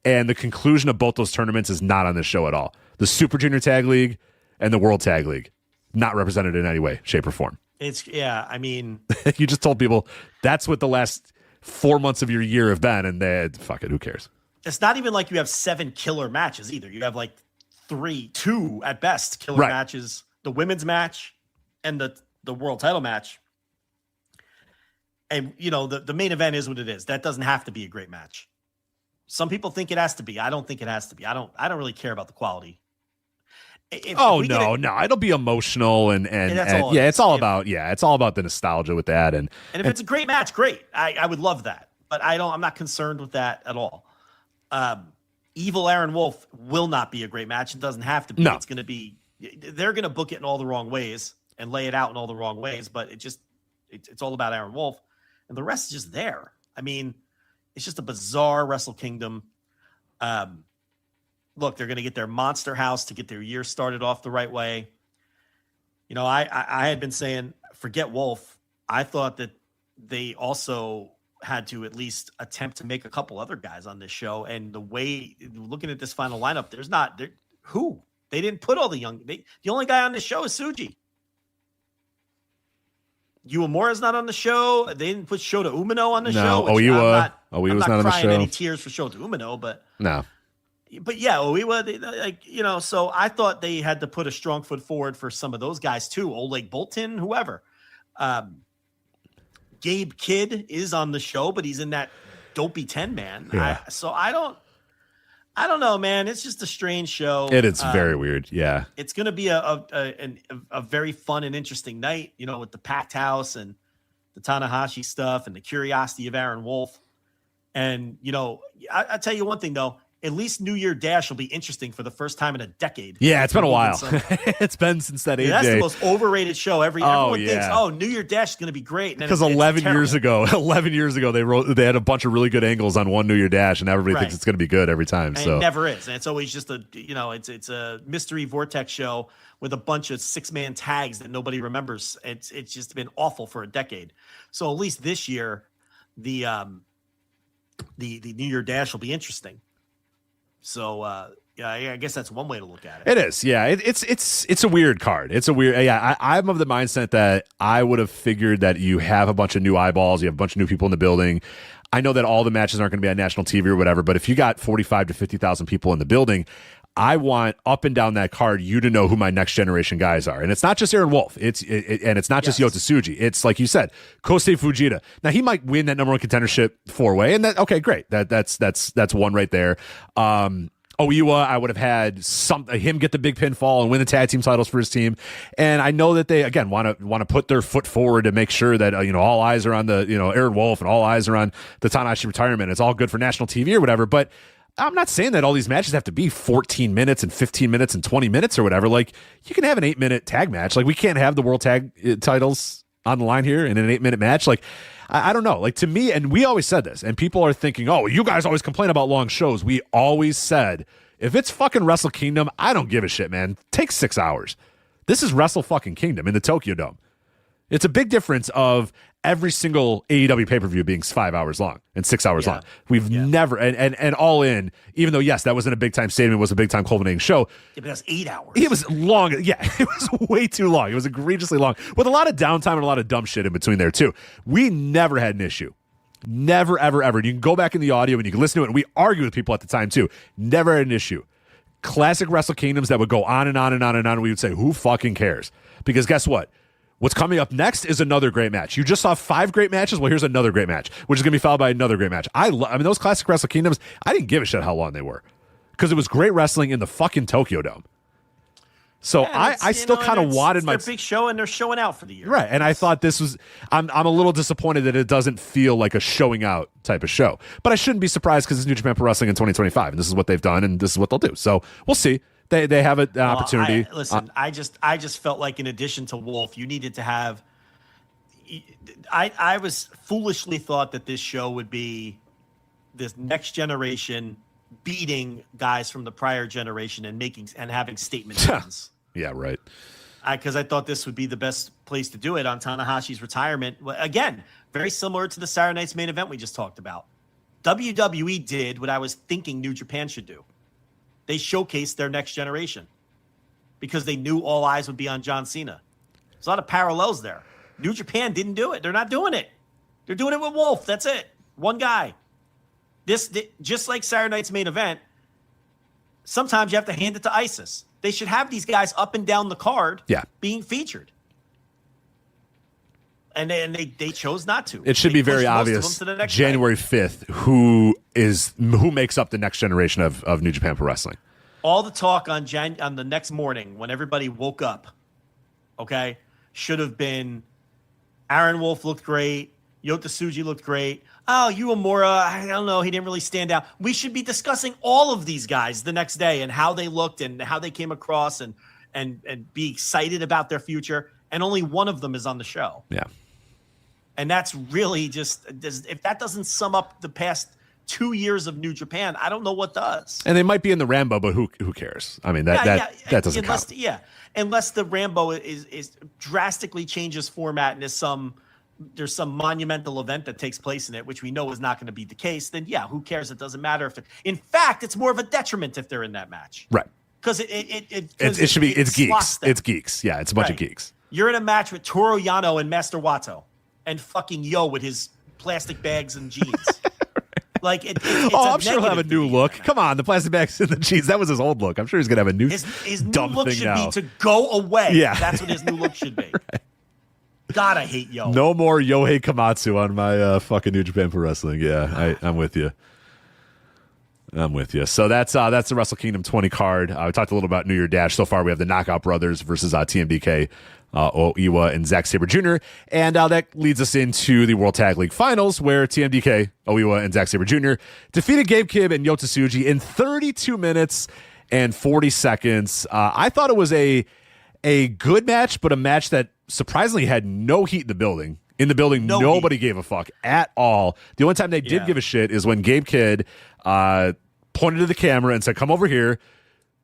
and the conclusion of both those tournaments is not on this show at all. The Super Junior Tag League and the World Tag League, not represented in any way, shape, or form. I mean... You just told people that's what the last 4 months of your year have been, and fuck it, who cares? It's not even like you have 7 killer matches either. You have like 2 at best killer matches. The women's match and the world title match. And, the main event is what it is. That doesn't have to be a great match. Some people think it has to be. I don't think it has to be. I don't really care about the quality. No, it'll be emotional and it's all about the nostalgia with that, and if it's a great match, great. I would love that, but I'm not concerned with that at all. Evil Aaron Wolf will not be a great match. It doesn't have to be. No. It's going to be. They're going to book it in all the wrong ways and lay it out in all the wrong ways, but it's all about Aaron Wolf, and the rest is just there. I mean, it's just a bizarre Wrestle Kingdom. Look, they're going to get their monster house to get their year started off the right way. I had been saying, forget Wolf. I thought that they also had to at least attempt to make a couple other guys on this show. And the way, looking at this final lineup, who? They didn't put all the young. The only guy on this show is Suji. Uemura's not on the show. They didn't put Shota Umino on the show. Oiwa's not on the show. Any tears for Shota Umino, but no. But yeah, Oiwa, so I thought they had to put a strong foot forward for some of those guys too. Oleg Boltin, whoever. Gabe Kidd is on the show, but he's in that dopey 10-man. Yeah. I don't know, man. It's just a strange show. It's very weird. Yeah. It's going to be a very fun and interesting night, with the packed house and the Tanahashi stuff and the curiosity of Aaron Wolf. And, I tell you one thing though, at least New Year Dash will be interesting for the first time in a decade. Yeah, it's been a while. It's been since that AJ. That's the most overrated show. Everyone thinks, New Year Dash is going to be great. Because 11 years ago, they had a bunch of really good angles on one New Year Dash, and everybody thinks it's going to be good every time. And it never is. And it's always just it's a mystery vortex show with a bunch of 6-man tags that nobody remembers. It's just been awful for a decade. So at least this year, the New Year Dash will be interesting. So, I guess that's one way to look at it. It is, yeah. It's a weird card. It's a weird, yeah. I'm of the mindset that I would have figured that you have a bunch of new eyeballs, you have a bunch of new people in the building. I know that all the matches aren't going to be on national TV or whatever, but if you got 45 to 50,000 people in the building, I want up and down that card you to know who my next generation guys are, and it's not just Aaron Wolf. And it's not just Yota Tsuji. It's like you said, Kosei Fujita. Now he might win that number 1 contendership 4-way, and great. That's one right there. Oiwa, I would have had him get the big pinfall and win the tag team titles for his team. And I know that they again want to put their foot forward to make sure that all eyes are on the Aaron Wolf and all eyes are on the Tanahashi retirement. It's all good for national TV or whatever, but I'm not saying that all these matches have to be 14 minutes and 15 minutes and 20 minutes or whatever. Like, you can have an 8-minute tag match. Like, we can't have the world tag titles on the line here in an 8-minute match. Like, I don't know. Like, to me, and we always said this, and people are thinking, oh, you guys always complain about long shows. We always said, if it's fucking Wrestle Kingdom, I don't give a shit, man. Take 6 hours. This is Wrestle fucking Kingdom in the Tokyo Dome. It's a big difference of every single AEW pay-per-view being 5 hours long and 6 hours long. We've never, and All In, even though, yes, that wasn't a big-time statement, it was a big-time culminating show. Yeah, but that's 8 hours. It was long. Yeah, it was way too long. It was egregiously long with a lot of downtime and a lot of dumb shit in between there, too. We never had an issue. Never, ever, ever. And you can go back in the audio and you can listen to it, and we argued with people at the time, too. Never had an issue classic Wrestle Kingdoms that would go on and on and on and on. We would say, who fucking cares? Because guess what? What's coming up next is another great match. You just saw 5 great matches. Well, here's another great match, which is going to be followed by another great match. I mean, those classic Wrestle Kingdoms, I didn't give a shit how long they were because it was great wrestling in the fucking Tokyo Dome. So I still kind of wanted my big show, and they're showing out for the year, right? And I thought this was. I'm a little disappointed that it doesn't feel like a showing out type of show. But I shouldn't be surprised because it's New Japan Pro Wrestling in 2025, and this is what they've done, and this is what they'll do. So we'll see. They have an opportunity. I just felt like in addition to Wolf, you needed to have. I was foolishly thought that this show would be this next generation beating guys from the prior generation and having statement wins. Yeah, right. Because I thought this would be the best place to do it on Tanahashi's retirement. Again, very similar to the Saturday Night's Main Event we just talked about. WWE did what I was thinking New Japan should do. They showcased their next generation because they knew all eyes would be on John Cena. There's a lot of parallels there. New Japan didn't do it. They're not doing it. They're doing it with Wolf. That's it. One guy. This just like Saturday Night's Main Event, sometimes you have to hand it to ISIS. They should have these guys up and down the card being featured. And they chose not to. It should be very obvious January 5th who makes up the next generation of New Japan Pro Wrestling. All the talk on the next morning when everybody woke up, okay, should have been Aaron Wolf looked great, Yota Tsuji looked great. Oh, Uemura, I don't know, he didn't really stand out. We should be discussing all of these guys the next day and how they looked and how they came across and be excited about their future. And only one of them is on the show. Yeah. And that's really just, if that doesn't sum up the past 2 years of New Japan, I don't know what does. And they might be in the Rambo, but who cares? I mean, that doesn't count. Yeah, unless the Rambo is drastically changes format and there's some monumental event that takes place in it, which we know is not going to be the case, then yeah, who cares? It doesn't matter if in fact, it's more of a detriment if they're in that match. Right. Because it's geeks. It's geeks. Yeah, it's a bunch of geeks. You're in a match with Toru Yano and Master Wato and fucking Yo with his plastic bags and jeans. Like it's I'm sure he'll have a new look. Come on, the plastic bags and the jeans. That was his old look. I'm sure he's gonna have a new his new dumb look thing should now. be to go away. Yeah. That's what his new look should be. Right. God, I hate Yo. No more Yohei Komatsu on my fucking New Japan Pro Wrestling. Yeah, I'm with you. I'm with you. So that's the Wrestle Kingdom 20 card. We talked a little about New Year Dash. So far, we have the Knockout Brothers versus TMDK, Oiwa, and Zack Sabre Jr. And that leads us into the World Tag League Finals, where TMDK, Oiwa, and Zack Sabre Jr. defeated Gabe Kidd and Yota Tsuji in 32 minutes and 40 seconds. I thought it was a good match, but a match that surprisingly had no heat in the building. In the building, nobody gave a fuck at all. The only time they did give a shit is when Gabe Kidd pointed to the camera and said, "Come over here,"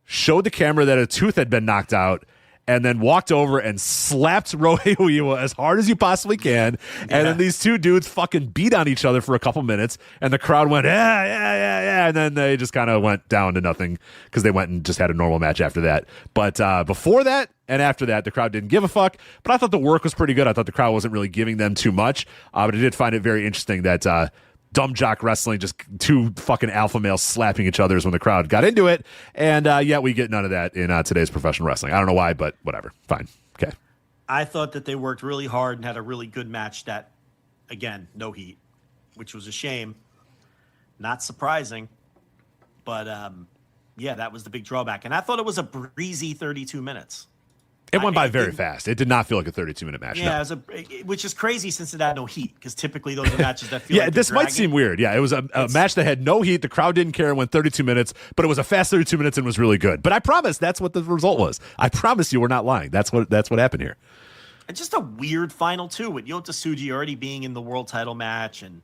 showed the camera that a tooth had been knocked out, and then walked over and slapped Rohei Uiwa as hard as you possibly can. And then these two dudes fucking beat on each other for a couple minutes, and the crowd went, yeah. And then they just kind of went down to nothing because they went and just had a normal match after that. But before that and after that, the crowd didn't give a fuck. But I thought the work was pretty good. I thought the crowd wasn't really giving them too much. But I did find it very interesting that dumb jock wrestling, just two fucking alpha males slapping each other when the crowd got into it. And yet we get none of that in today's professional wrestling. I don't know why, but whatever. Fine. Okay. I thought that they worked really hard and had a really good match that, again, no heat, which was a shame. Not surprising. But, yeah, that was the big drawback. And I thought it was a breezy 32 minutes. It went by very fast. It did not feel like a 32-minute match. Yeah, no. Which is crazy since it had no heat, because typically those are matches that feel yeah, like this might seem weird. Yeah, it was a match that had no heat. The crowd didn't care. It went 32 minutes, but it was a fast 32 minutes and was really good. But I promise that's what the result was. I promise you we're not lying. That's what happened here. And just a weird final, too, with Yota Tsuji already being in the world title match and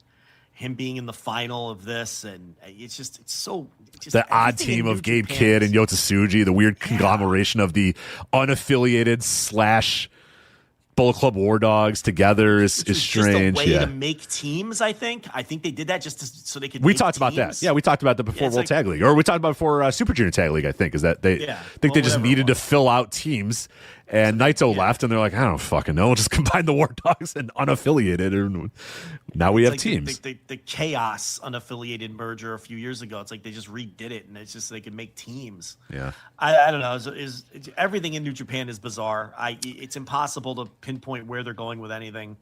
him being in the final of this, and it's so the odd team of Gabe Kidd and Yota Tsuji, the weird conglomeration of the unaffiliated / Bullet Club War Dogs together is strange. Just a way to make teams. I think they did that just so they could. We talked about that. Yeah, we talked about that before World Tag League, or we talked about before Super Junior Tag League. I think is that they just needed to fill out teams, And Naito left, and they're like, I don't fucking know. We'll just combine the War Dogs and unaffiliated. And now we have teams. The Chaos unaffiliated merger a few years ago. It's like they just redid it, and it's just they can make teams. Yeah. I don't know. Everything in New Japan is bizarre. It's impossible to pinpoint where they're going with anything.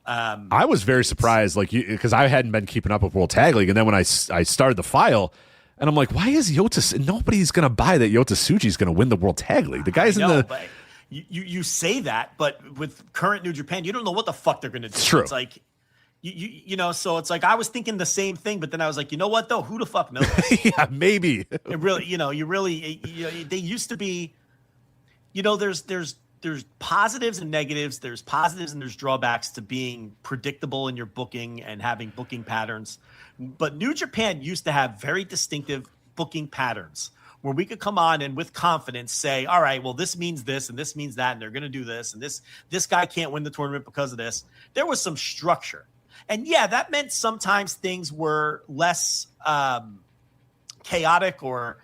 I was very surprised, because I hadn't been keeping up with World Tag League, and then when I started the file, and I'm like, why is nobody's going to buy that Yota Tsuji's going to win the World Tag League? The guy's but you say that, but with current New Japan, you don't know what the fuck they're going to do. It's true. It's like, so it's like I was thinking the same thing, but then I was like, you know what though? Who the fuck knows? Yeah, maybe. It really, they used to be, there's positives and negatives. There's positives and there's drawbacks to being predictable in your booking and having booking patterns. But New Japan used to have very distinctive booking patterns where we could come on and with confidence say, all right, well, this means this and this means that, and they're going to do this. And this guy can't win the tournament because of this. There was some structure. And yeah, that meant sometimes things were less chaotic or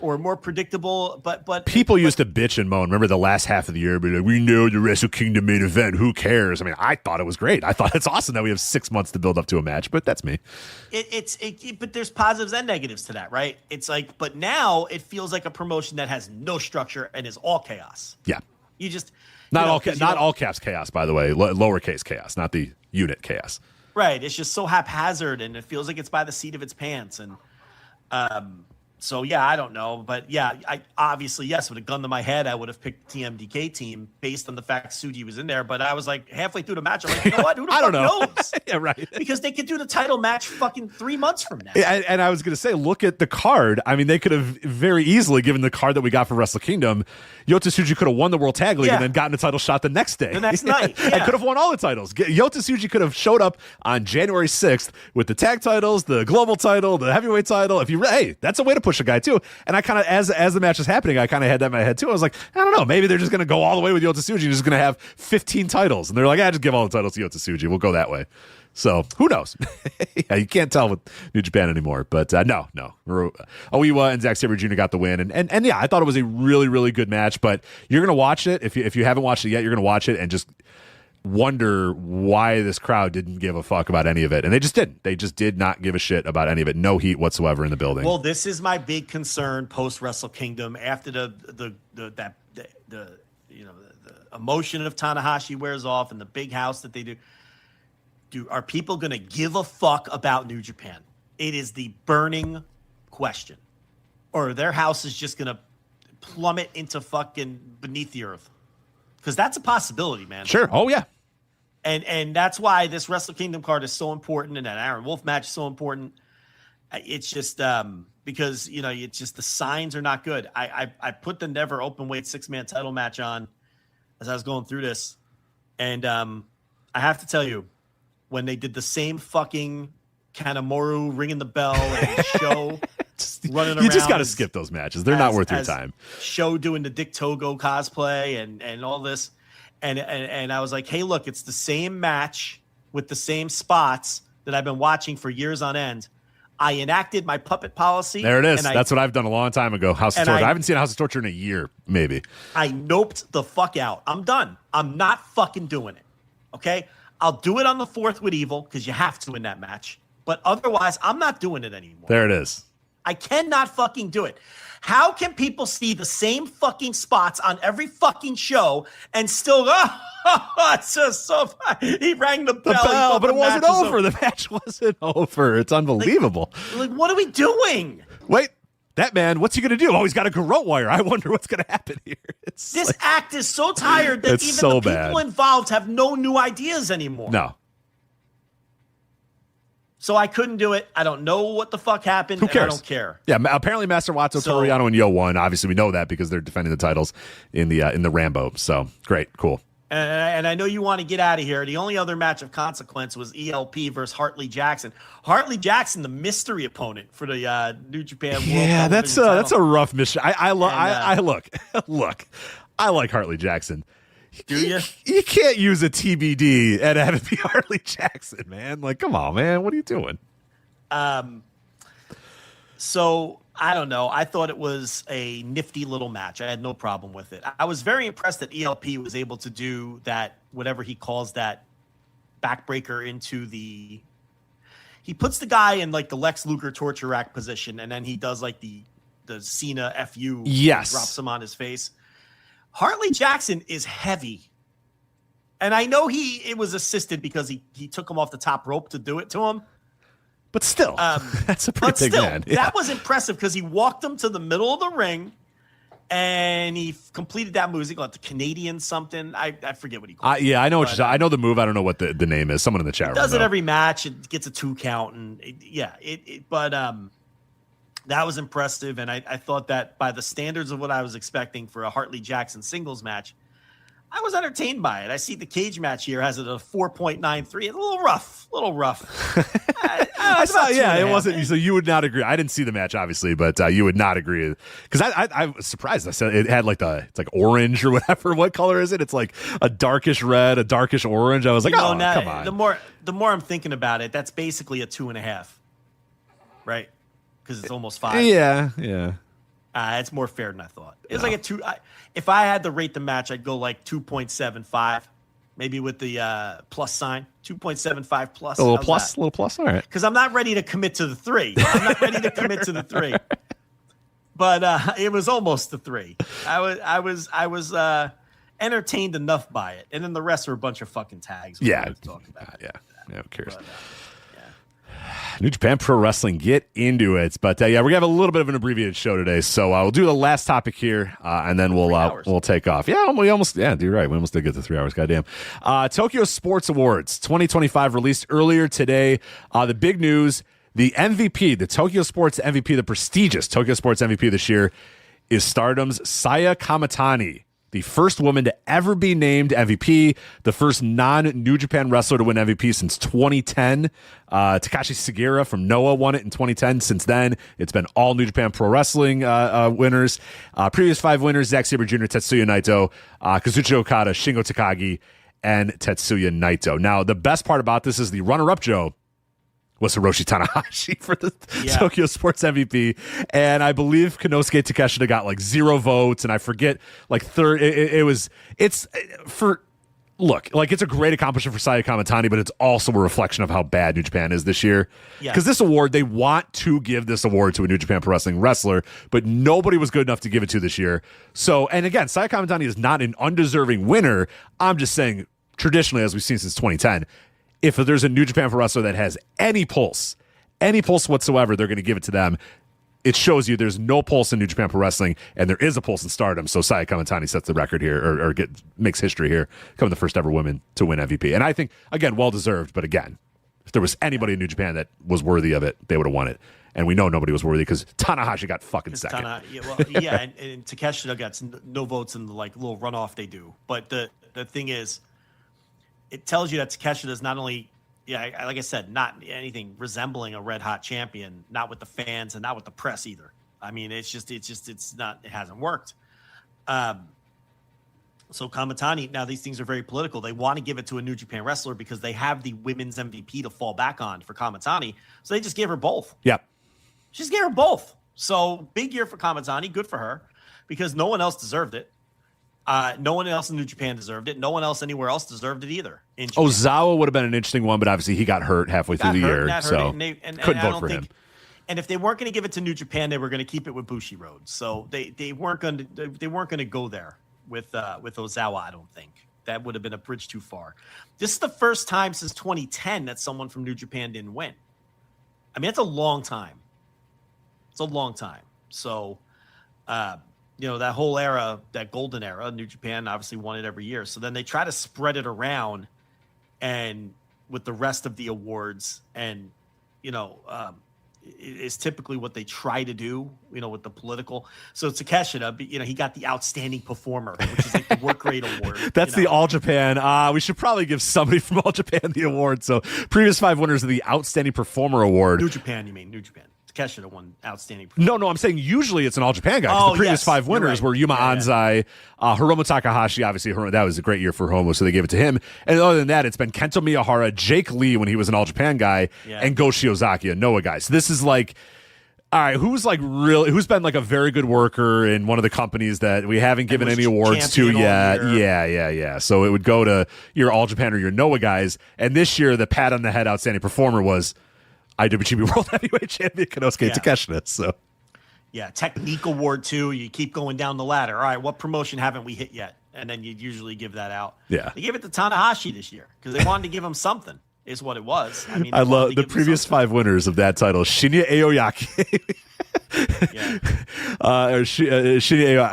more predictable, but people used to bitch and moan. Remember the last half of the year, be like, we know the Wrestle Kingdom main event, who cares? I mean, I thought it was great. I thought it's awesome that we have 6 months to build up to a match, but that's me. But there's positives and negatives to that, right? It's like, but now it feels like a promotion that has no structure and is all chaos. Yeah, you just not all caps chaos, by the way, lowercase chaos, not the unit chaos. Right, it's just so haphazard, and it feels like it's by the seat of its pants, and so yeah, I don't know, but yeah, I obviously, yes, with a gun to my head, I would have picked the TMDK team based on the fact Tsuji was in there. But I was like halfway through the match, I'm like, you know what? Who the fuck knows? Yeah, right. Because they could do the title match fucking 3 months from now. And I was going to say, look at the card. I mean, they could have very easily, given the card that we got for Wrestle Kingdom, Yota Tsuji could have won the World Tag League and then gotten a title shot the next day. The next night. Yeah. And could have won all the titles. Yota Tsuji could have showed up on January 6th with the tag titles, the global title, the heavyweight title. Hey, that's a way to push a guy too. And I kind of, as the match is happening, I kind of had that in my head too. I was like, I don't know, maybe they're just going to go all the way with Yota Tsuji. They're just going to have 15 titles. And they're like, just give all the titles to Yota Tsuji. We'll go that way. So who knows? Yeah, you can't tell with New Japan anymore. But no. Oiwa and Zack Sabre Jr. got the win. And yeah, I thought it was a really, really good match. But you're going to watch it. If you haven't watched it yet, you're going to watch it and just wonder why this crowd didn't give a fuck about any of it. And they just didn't. They just did not give a shit about any of it. No heat whatsoever in the building. Well, this is my big concern post Wrestle Kingdom after the emotion of Tanahashi wears off and the big house that they do. Are people going to give a fuck about New Japan? It is the burning question. Or their house is just going to plummet into fucking beneath the earth. Because that's a possibility, man. Sure. Oh, yeah. And that's why this Wrestle Kingdom card is so important, and that Aaron Wolf match is so important. It's just because, it's just the signs are not good. I put the never open weight 6-man title match on as I was going through this. And I have to tell you, when they did the same fucking Kanemaru ringing the bell and show running around. You just got to skip those matches. They're not worth your time. Show doing the Dick Togo cosplay and all this. And I was like, hey, look, it's the same match with the same spots that I've been watching for years on end. I enacted my puppet policy. There it is. That's what I've done a long time ago. House of Torture. I haven't seen House of Torture in a year, maybe. I noped the fuck out. I'm done. I'm not fucking doing it. Okay? I'll do it on the 4th with Evil because you have to in that match. But otherwise, I'm not doing it anymore. There it is. I cannot fucking do it. How can people see the same fucking spots on every fucking show and still go, it's just so fun. He rang the bell. But it wasn't over. The match wasn't over. It's unbelievable. Like, what are we doing? Wait, that man, what's he going to do? Oh, he's got a garrote wire. I wonder what's going to happen here. This act is so tired that even so the people involved have no new ideas anymore. No. So I couldn't do it. I don't know what the fuck happened. Who cares? I don't care. Yeah, apparently Master Wato, Toriano, and Yo won. Obviously, we know that because they're defending the titles in the Rambo. So great, cool. And I know you want to get out of here. The only other match of consequence was ELP versus Hartley Jackson. Hartley Jackson, the mystery opponent for the New Japan World. Yeah, that's a rough mission. I look. I like Hartley Jackson. Do you? You can't use a TBD and have it be Hartley Jackson, man. Like, come on, man. What are you doing? So I don't know. I thought it was a nifty little match. I had no problem with it. I was very impressed that ELP was able to do that, whatever he calls that, backbreaker into the. He puts the guy in like the Lex Luger torture rack position, and then he does like the Cena FU. Yes. Drops him on his face. Hartley Jackson is heavy. And I know it was assisted because he took him off the top rope to do it to him. But still, that's a pretty big man. Yeah. That was impressive because he walked him to the middle of the ring and he completed that move. He called it the Canadian something. I forget what he called it. Yeah, I know I know the move. I don't know what the name is. Someone in the chat room does it though. every match. It gets a 2 count. And but that was impressive. And I thought that by the standards of what I was expecting for a Hartley Jackson singles match, I was entertained by it. I see the cage match here has it a 4.93. It's a little rough. I thought, it wasn't. So you would not agree. I didn't see the match, obviously, but you would not agree because I was surprised. I said it had it's like orange or whatever. What color is it? It's like a darkish red, a darkish orange. I was like, come on. The more I'm thinking about it, that's basically a 2.5, right? Because it's almost 5. Yeah. It's more fair than I thought. It was like a 2. If I had to rate the match, I'd go like 2.75, maybe with the plus sign, 2.75 plus. A little plus. All right. Because I'm not ready to commit to the 3. But it was almost the 3. I was entertained enough by it, and then the rest are a bunch of fucking tags. Yeah. Who cares? New Japan Pro Wrestling, get into it. But we're gonna have a little bit of an abbreviated show today, so we'll do the last topic here, and then we'll take off. Yeah, you're right. We almost did get to 3 hours. Goddamn. Tokyo Sports Awards 2025 released earlier today. The big news: the MVP, the Tokyo Sports MVP, the prestigious Tokyo Sports MVP this year, is Stardom's Saya Kamitani. The first woman to ever be named MVP, the first non-New Japan wrestler to win MVP since 2010. Takashi Sugiura from Noah won it in 2010. Since then, it's been all New Japan Pro Wrestling winners. Previous 5 winners, Zack Sabre Jr., Tetsuya Naito, Kazuchika Okada, Shingo Takagi, and Tetsuya Naito. Now, the best part about this is the runner-up, Joe, was Hiroshi Tanahashi for the Tokyo Sports MVP. And I believe Konosuke Takeshita got like 0 votes. And I forget, like third, it's a great accomplishment for Saya Kamitani, but it's also a reflection of how bad New Japan is this year. Because this award, they want to give this award to a New Japan Pro Wrestling wrestler, but nobody was good enough to give it to this year. So, and again, Saya Kamitani is not an undeserving winner. I'm just saying, traditionally, as we've seen since 2010, if there's a New Japan Pro wrestler that has any pulse whatsoever, they're going to give it to them. It shows you there's no pulse in New Japan Pro Wrestling, and there is a pulse in Stardom. So Saya Kamitani sets the record here, or makes history here, becoming the first ever woman to win MVP. And I think, again, well-deserved, but again, if there was anybody in New Japan that was worthy of it, they would have won it. And we know nobody was worthy because Tanahashi got fucking second. And Takeshita got no votes in the little runoff they do. But the thing is, it tells you that Takeshita is not only, like I said, not anything resembling a red hot champion, not with the fans and not with the press either. I mean, it hasn't worked. So Kamitani, now these things are very political. They want to give it to a New Japan wrestler because they have the women's MVP to fall back on for Kamitani. So they just gave her both. Yep. She just gave her both. So big year for Kamitani. Good for her because no one else deserved it. No one else in New Japan deserved it. No one else anywhere else deserved it either. Ozawa would have been an interesting one, but obviously he got hurt halfway through the year, so couldn't vote for him. And if they weren't going to give it to New Japan, they were going to keep it with Bushiroad. So they weren't going to go there with Ozawa. I don't think that would have been a bridge too far. This is the first time since 2010 that someone from New Japan didn't win. I mean, that's a long time. It's a long time. So. That whole era, that golden era, New Japan obviously won it every year. So then they try to spread it around and with the rest of the awards. And, is typically what they try to do, with the political. So Takeshita, he got the outstanding performer, which is like the work rate award. That's the All Japan. We should probably give somebody from All Japan the award. So previous 5 winners of the Outstanding Performer Award. New Japan, you mean New Japan. Takeshita won outstanding. No, I'm saying usually it's an All Japan guy. The previous 5 winners were Yuma Anzai, Hiromu Takahashi. Obviously, that was a great year for Hiromu, so they gave it to him. And other than that, it's been Kento Miyahara, Jake Lee when he was an All Japan guy, and Go Shiozaki, a Noah guy. So this is like All right, who's been like a very good worker in one of the companies that we haven't given any awards to yet? Yeah. So it would go to your All Japan or your Noah guys. And this year, the pat on the head outstanding performer was IWGP World Heavyweight Champion Konosuke Takeshita. So, yeah, Technique Award too. You keep going down the ladder. All right, what promotion haven't we hit yet? And then you'd usually give that out. Yeah, they gave it to Tanahashi this year because they wanted to give him something. Is what it was. I mean, I love the previous 5 winners of that title: Shinya Aoyaki, Shinya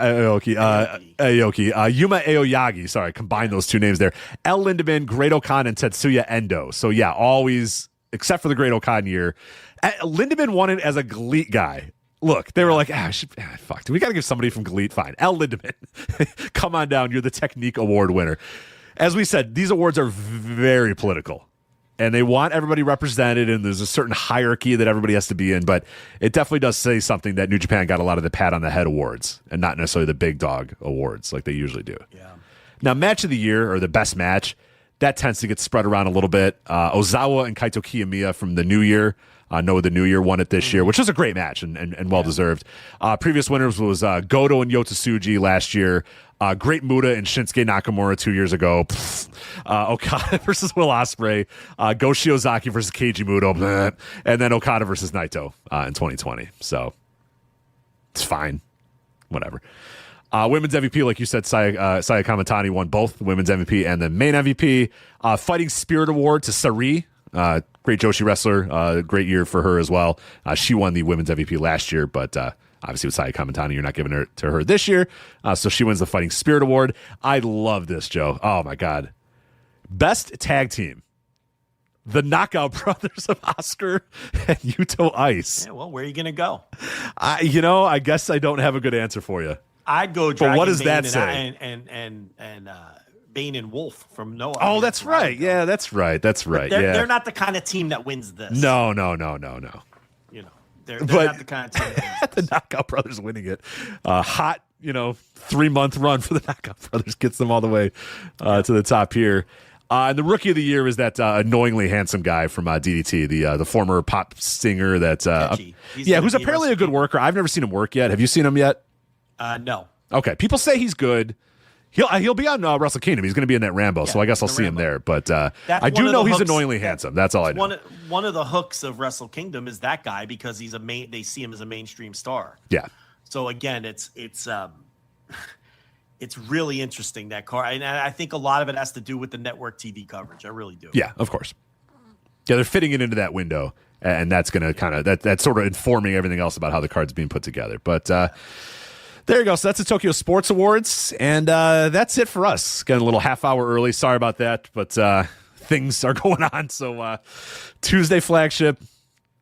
Aoki, Yuma Aoyagi. Sorry, combine those two names there. El Lindemann, Great Okan, and Tetsuya Endo. So yeah, always except for the Great Okan year. Lindemann won it as a GLEAT guy. Look, they were like, fuck, we got to give somebody from GLEAT. Fine, El Lindemann, come on down. You're the Technique Award winner. As we said, these awards are very political. And they want everybody represented, and there's a certain hierarchy that everybody has to be in. But it definitely does say something that New Japan got a lot of the pat on the head awards and not necessarily the big dog awards like they usually do. Yeah. Now, match of the year or the best match, that tends to get spread around a little bit. Ozawa and Kaito Kiyomiya from the New Year. Noah the New Year won it this year, which was a great match and well-deserved. Previous winners was Goto and Yota Tsuji last year. Great Muta and Shinsuke Nakamura 2 years ago. Okada versus Will Ospreay. Go Shiozaki versus Keiji Muto. Bleh. And then Okada versus Naito in 2020. So it's fine. Whatever. Women's MVP, like you said, Saya Kamatani won both the women's MVP and the main MVP. Fighting Spirit Award to Sari. Great Joshi wrestler. Great year for her as well. She won the women's MVP last year, but obviously with Saya Kamatani, you're not giving it to her this year. So she wins the Fighting Spirit Award. I love this, Joe. Oh, my God. Best tag team. The Knockout Brothers of Oscar and Yuto Ice. Yeah, well, where are you going to go? I guess I don't have a good answer for you. I'd go Dragon But what does Bane that say? And Bane and Wolf from Noah. Oh, that's right. Yeah, that's right. They're not the kind of team that wins this. No. You know, they're not the kind of team that wins this. The Knockout Brothers winning it. Hot, 3-month run for the Knockout Brothers gets them all the way to the top here. And the Rookie of the Year is that annoyingly handsome guy from DDT, the former pop singer that who's apparently a good worker. I've never seen him work yet. Have you seen him yet? No. Okay, people say he's good. He'll be on Wrestle Kingdom. He's going to be in that Rambo, so I guess I'll see him there. But I do know he's annoyingly handsome. That's all I know. One of the hooks of Wrestle Kingdom is that guy because he's they see him as a mainstream star. Yeah. So again, it's really interesting, that card, and I think a lot of it has to do with the network TV coverage. I really do. Yeah, of course. Yeah, they're fitting it into that window, and that's going to kind of that's sort of informing everything else about how the card's being put together. But there you go. So that's the Tokyo Sports Awards, and that's it for us. Got a little half hour early. Sorry about that, but things are going on. So Tuesday Flagship,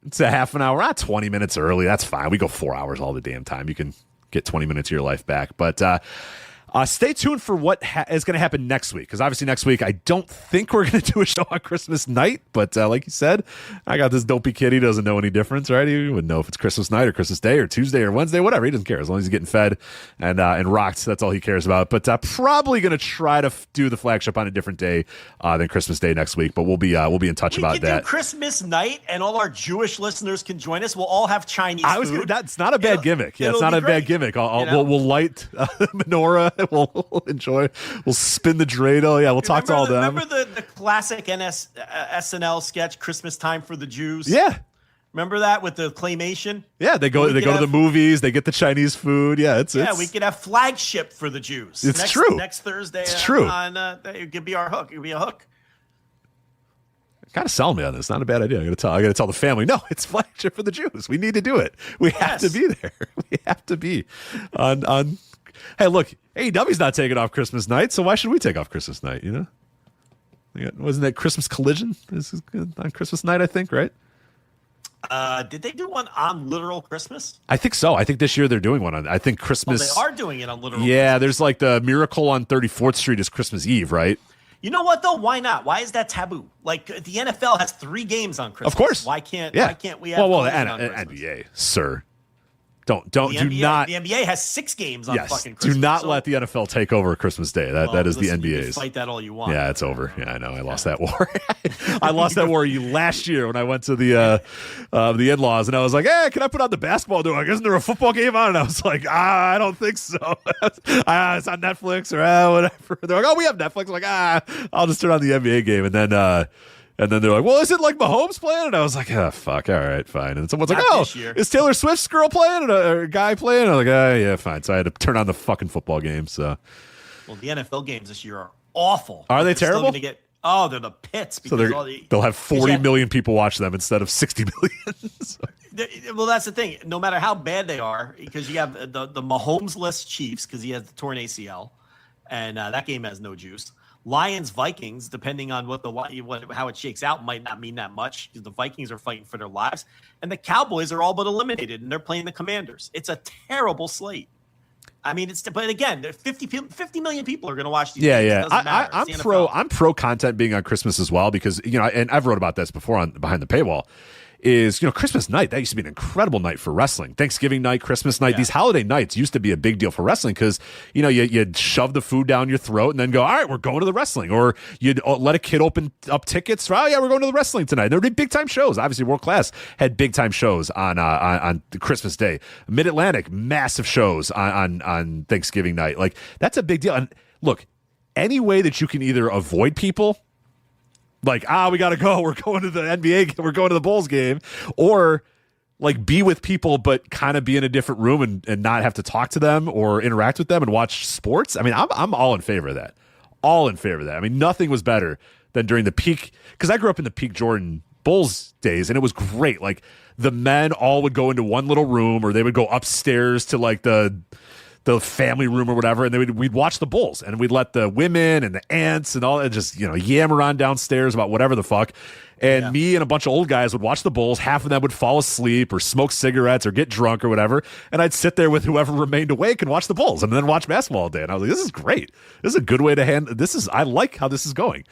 it's a half an hour, 20 minutes early. That's fine. We go 4 hours all the damn time. You can get 20 minutes of your life back. But stay tuned for what is going to happen next week, because obviously next week I don't think we're going to do a show on Christmas night, but like you said, I got this dopey kid. He doesn't know any difference, right? He wouldn't know if it's Christmas night or Christmas Day or Tuesday or Wednesday, whatever. He doesn't care as long as he's getting fed and rocked. That's all he cares about. But probably going to try to do the Flagship on a different day than Christmas Day next week. But we'll be in touch about that. We can do Christmas night, and all our Jewish listeners can join us. We'll all have Chinese food. That's not a bad gimmick. Yeah, it's not a bad gimmick. We'll light menorah. We'll enjoy. We'll spin the dreidel. Yeah, we'll talk to all them. Remember the classic SNL sketch, Christmas Time for the Jews? Yeah. Remember that with the claymation? Yeah, they go to the movies. They get the Chinese food. Yeah, we could have Flagship for the Jews. It's true. Next Thursday. It's true. It could be our hook. It could be a hook. Kind of sell me on this. Not a bad idea. I got to tell the family. No, it's Flagship for the Jews. We need to do it. We have to be there. We have to be on. Hey, look, AEW's not taking off Christmas night, so why should we take off Christmas night? Wasn't that Christmas Collision? This is on Christmas night, I think, right? Did they do one on literal Christmas? I think so. I think this year they're doing one on. I think Christmas. They are doing it on literal. Yeah, Christmas. There's like the Miracle on 34th Street is Christmas Eve, right? You know what though? Why not? Why is that taboo? Like the NFL has 3 games on Christmas. Of course. Why can't? Yeah. Why can't we have? Well, the NBA, sir. do not. The NBA has 6 games on Yes, fucking Christmas. do not let the NFL take over Christmas Day. That is listen, the you can NBA's. fight that all you want. Yeah, it's over. Yeah, I know. I lost that war. I lost that war last year when I went to the in-laws, and I was like, "Hey, can I put on the basketball?" They're like, "Isn't there a football game on?" And I was like, "I don't think so. It's on Netflix or whatever." They're like, "Oh, we have Netflix." I'm like, I'll just turn on the NBA game, and then they're like, "Well, is it like Mahomes playing?" And I was like, "Oh, fuck. All right, fine." And someone's like, "Oh, is Taylor Swift's girl playing or a guy playing?" And I'm like, "Oh, yeah, fine." So I had to turn on the fucking football game. So, well, the NFL games this year are awful. Are they terrible? They're the pits. So Because they'll have 40 million people watch them instead of 60 million. So. Well, that's the thing. No matter how bad they are, because you have the Mahomes-less Chiefs because he has the torn ACL, and that game has no juice. Lions Vikings, depending on how it shakes out, might not mean that much because the Vikings are fighting for their lives, and the Cowboys are all but eliminated, and they're playing the Commanders. It's a terrible slate. I mean, but again, 50 million people are going to watch these. Yeah. I'm pro content being on Christmas as well because and I've wrote about this before on Behind the Paywall. Is Christmas night, that used to be an incredible night for wrestling. Thanksgiving night, Christmas night, these holiday nights used to be a big deal for wrestling because you'd shove the food down your throat and then go, all right, we're going to the wrestling, or you'd let a kid open up tickets. Oh yeah, we're going to the wrestling tonight. There'd be big time shows. Obviously, World Class had big time shows on Christmas Day. Mid Atlantic, massive shows on Thanksgiving night. Like that's a big deal. And look, any way that you can either avoid people. Like, we got to go. We're going to the NBA. We're going to the Bulls game. Or, like, be with people but kind of be in a different room and not have to talk to them or interact with them and watch sports. I mean, I'm all in favor of that. All in favor of that. I mean, nothing was better than during the peak. Because I grew up in the peak Jordan Bulls days, and it was great. Like, the men all would go into one little room or they would go upstairs to, like, the family room or whatever, and we'd watch the Bulls, and we'd let the women and the aunts and all that just yammer on downstairs about whatever the fuck. And me and a bunch of old guys would watch the Bulls. Half of them would fall asleep or smoke cigarettes or get drunk or whatever, and I'd sit there with whoever remained awake and watch the Bulls, and then watch basketball all day. And I was like, this is great. This is a good way to handle this. I like how this is going.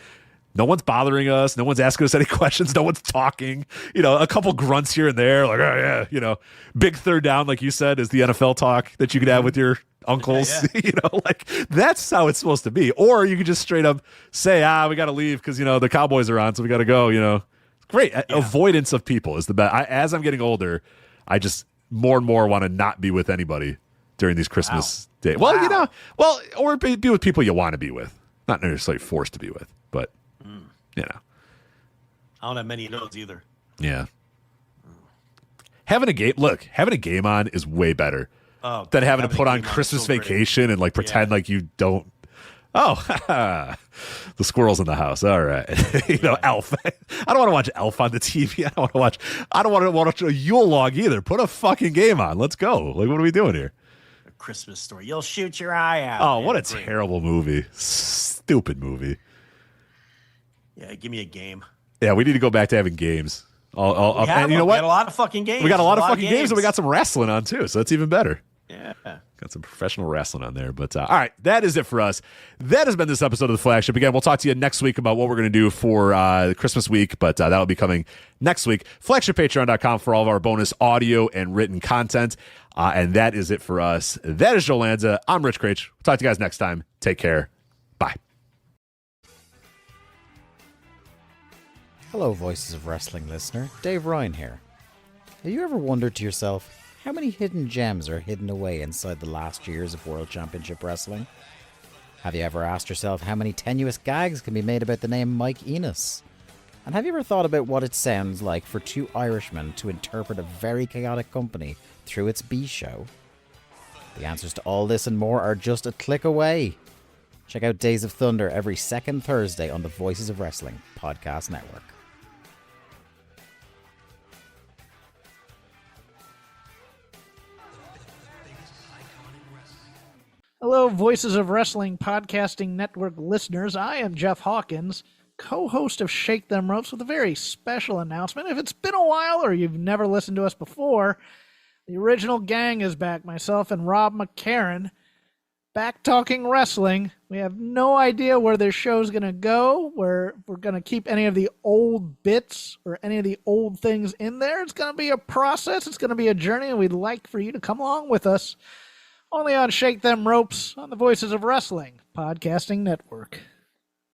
No one's bothering us. No one's asking us any questions. No one's talking. A couple grunts here and there, like, oh yeah, big third down, like you said, is the NFL talk that you could have with your uncles. Yeah. Like that's how it's supposed to be. Or you could just straight up say, we got to leave because the Cowboys are on, so we got to go. Great. Avoidance of people is the best. As I'm getting older, I just more and more want to not be with anybody during these Christmas days. Well, or be with people you want to be with, not necessarily forced to be with, but. I don't have many of those either. Yeah. Having a game on is way better than having to put on Christmas Vacation and like pretend like you don't. Oh, the squirrel's in the house. All right. Elf. I don't want to watch Elf on the TV. I don't want to watch a Yule log either. Put a fucking game on. Let's go. Like, what are we doing here? A Christmas Story. You'll shoot your eye out. Oh, what a terrible movie. Stupid movie. Yeah, give me a game. Yeah, we need to go back to having games. And you know what? We got a lot of fucking games. We got a lot of fucking games, and we got some wrestling on too, so that's even better. Yeah. Got some professional wrestling on there. But all right, that is it for us. That has been this episode of The Flagship. Again, we'll talk to you next week about what we're going to do for Christmas week, but that'll be coming next week. FlagshipPatreon.com for all of our bonus audio and written content. And that is it for us. That is Joe Lanza. I'm Rich Craich. We'll talk to you guys next time. Take care. Bye. Hello, Voices of Wrestling listener. Dave Ryan here. Have you ever wondered to yourself how many hidden gems are hidden away inside the last years of World Championship Wrestling? Have you ever asked yourself how many tenuous gags can be made about the name Mike Enos? And have you ever thought about what it sounds like for two Irishmen to interpret a very chaotic company through its B show? The answers to all this and more are just a click away. Check out Days of Thunder every second Thursday on the Voices of Wrestling podcast network. Hello, Voices of Wrestling Podcasting Network listeners. I am Jeff Hawkins, co-host of Shake Them Ropes, with a very special announcement. If it's been a while or you've never listened to us before, the original gang is back. Myself and Rob McCarran back talking wrestling. We have no idea where this show's going to go, where we're going to keep any of the old bits or any of the old things in there. It's going to be a process. It's going to be a journey, and we'd like for you to come along with us. Only on Shake Them Ropes on the Voices of Wrestling Podcasting Network.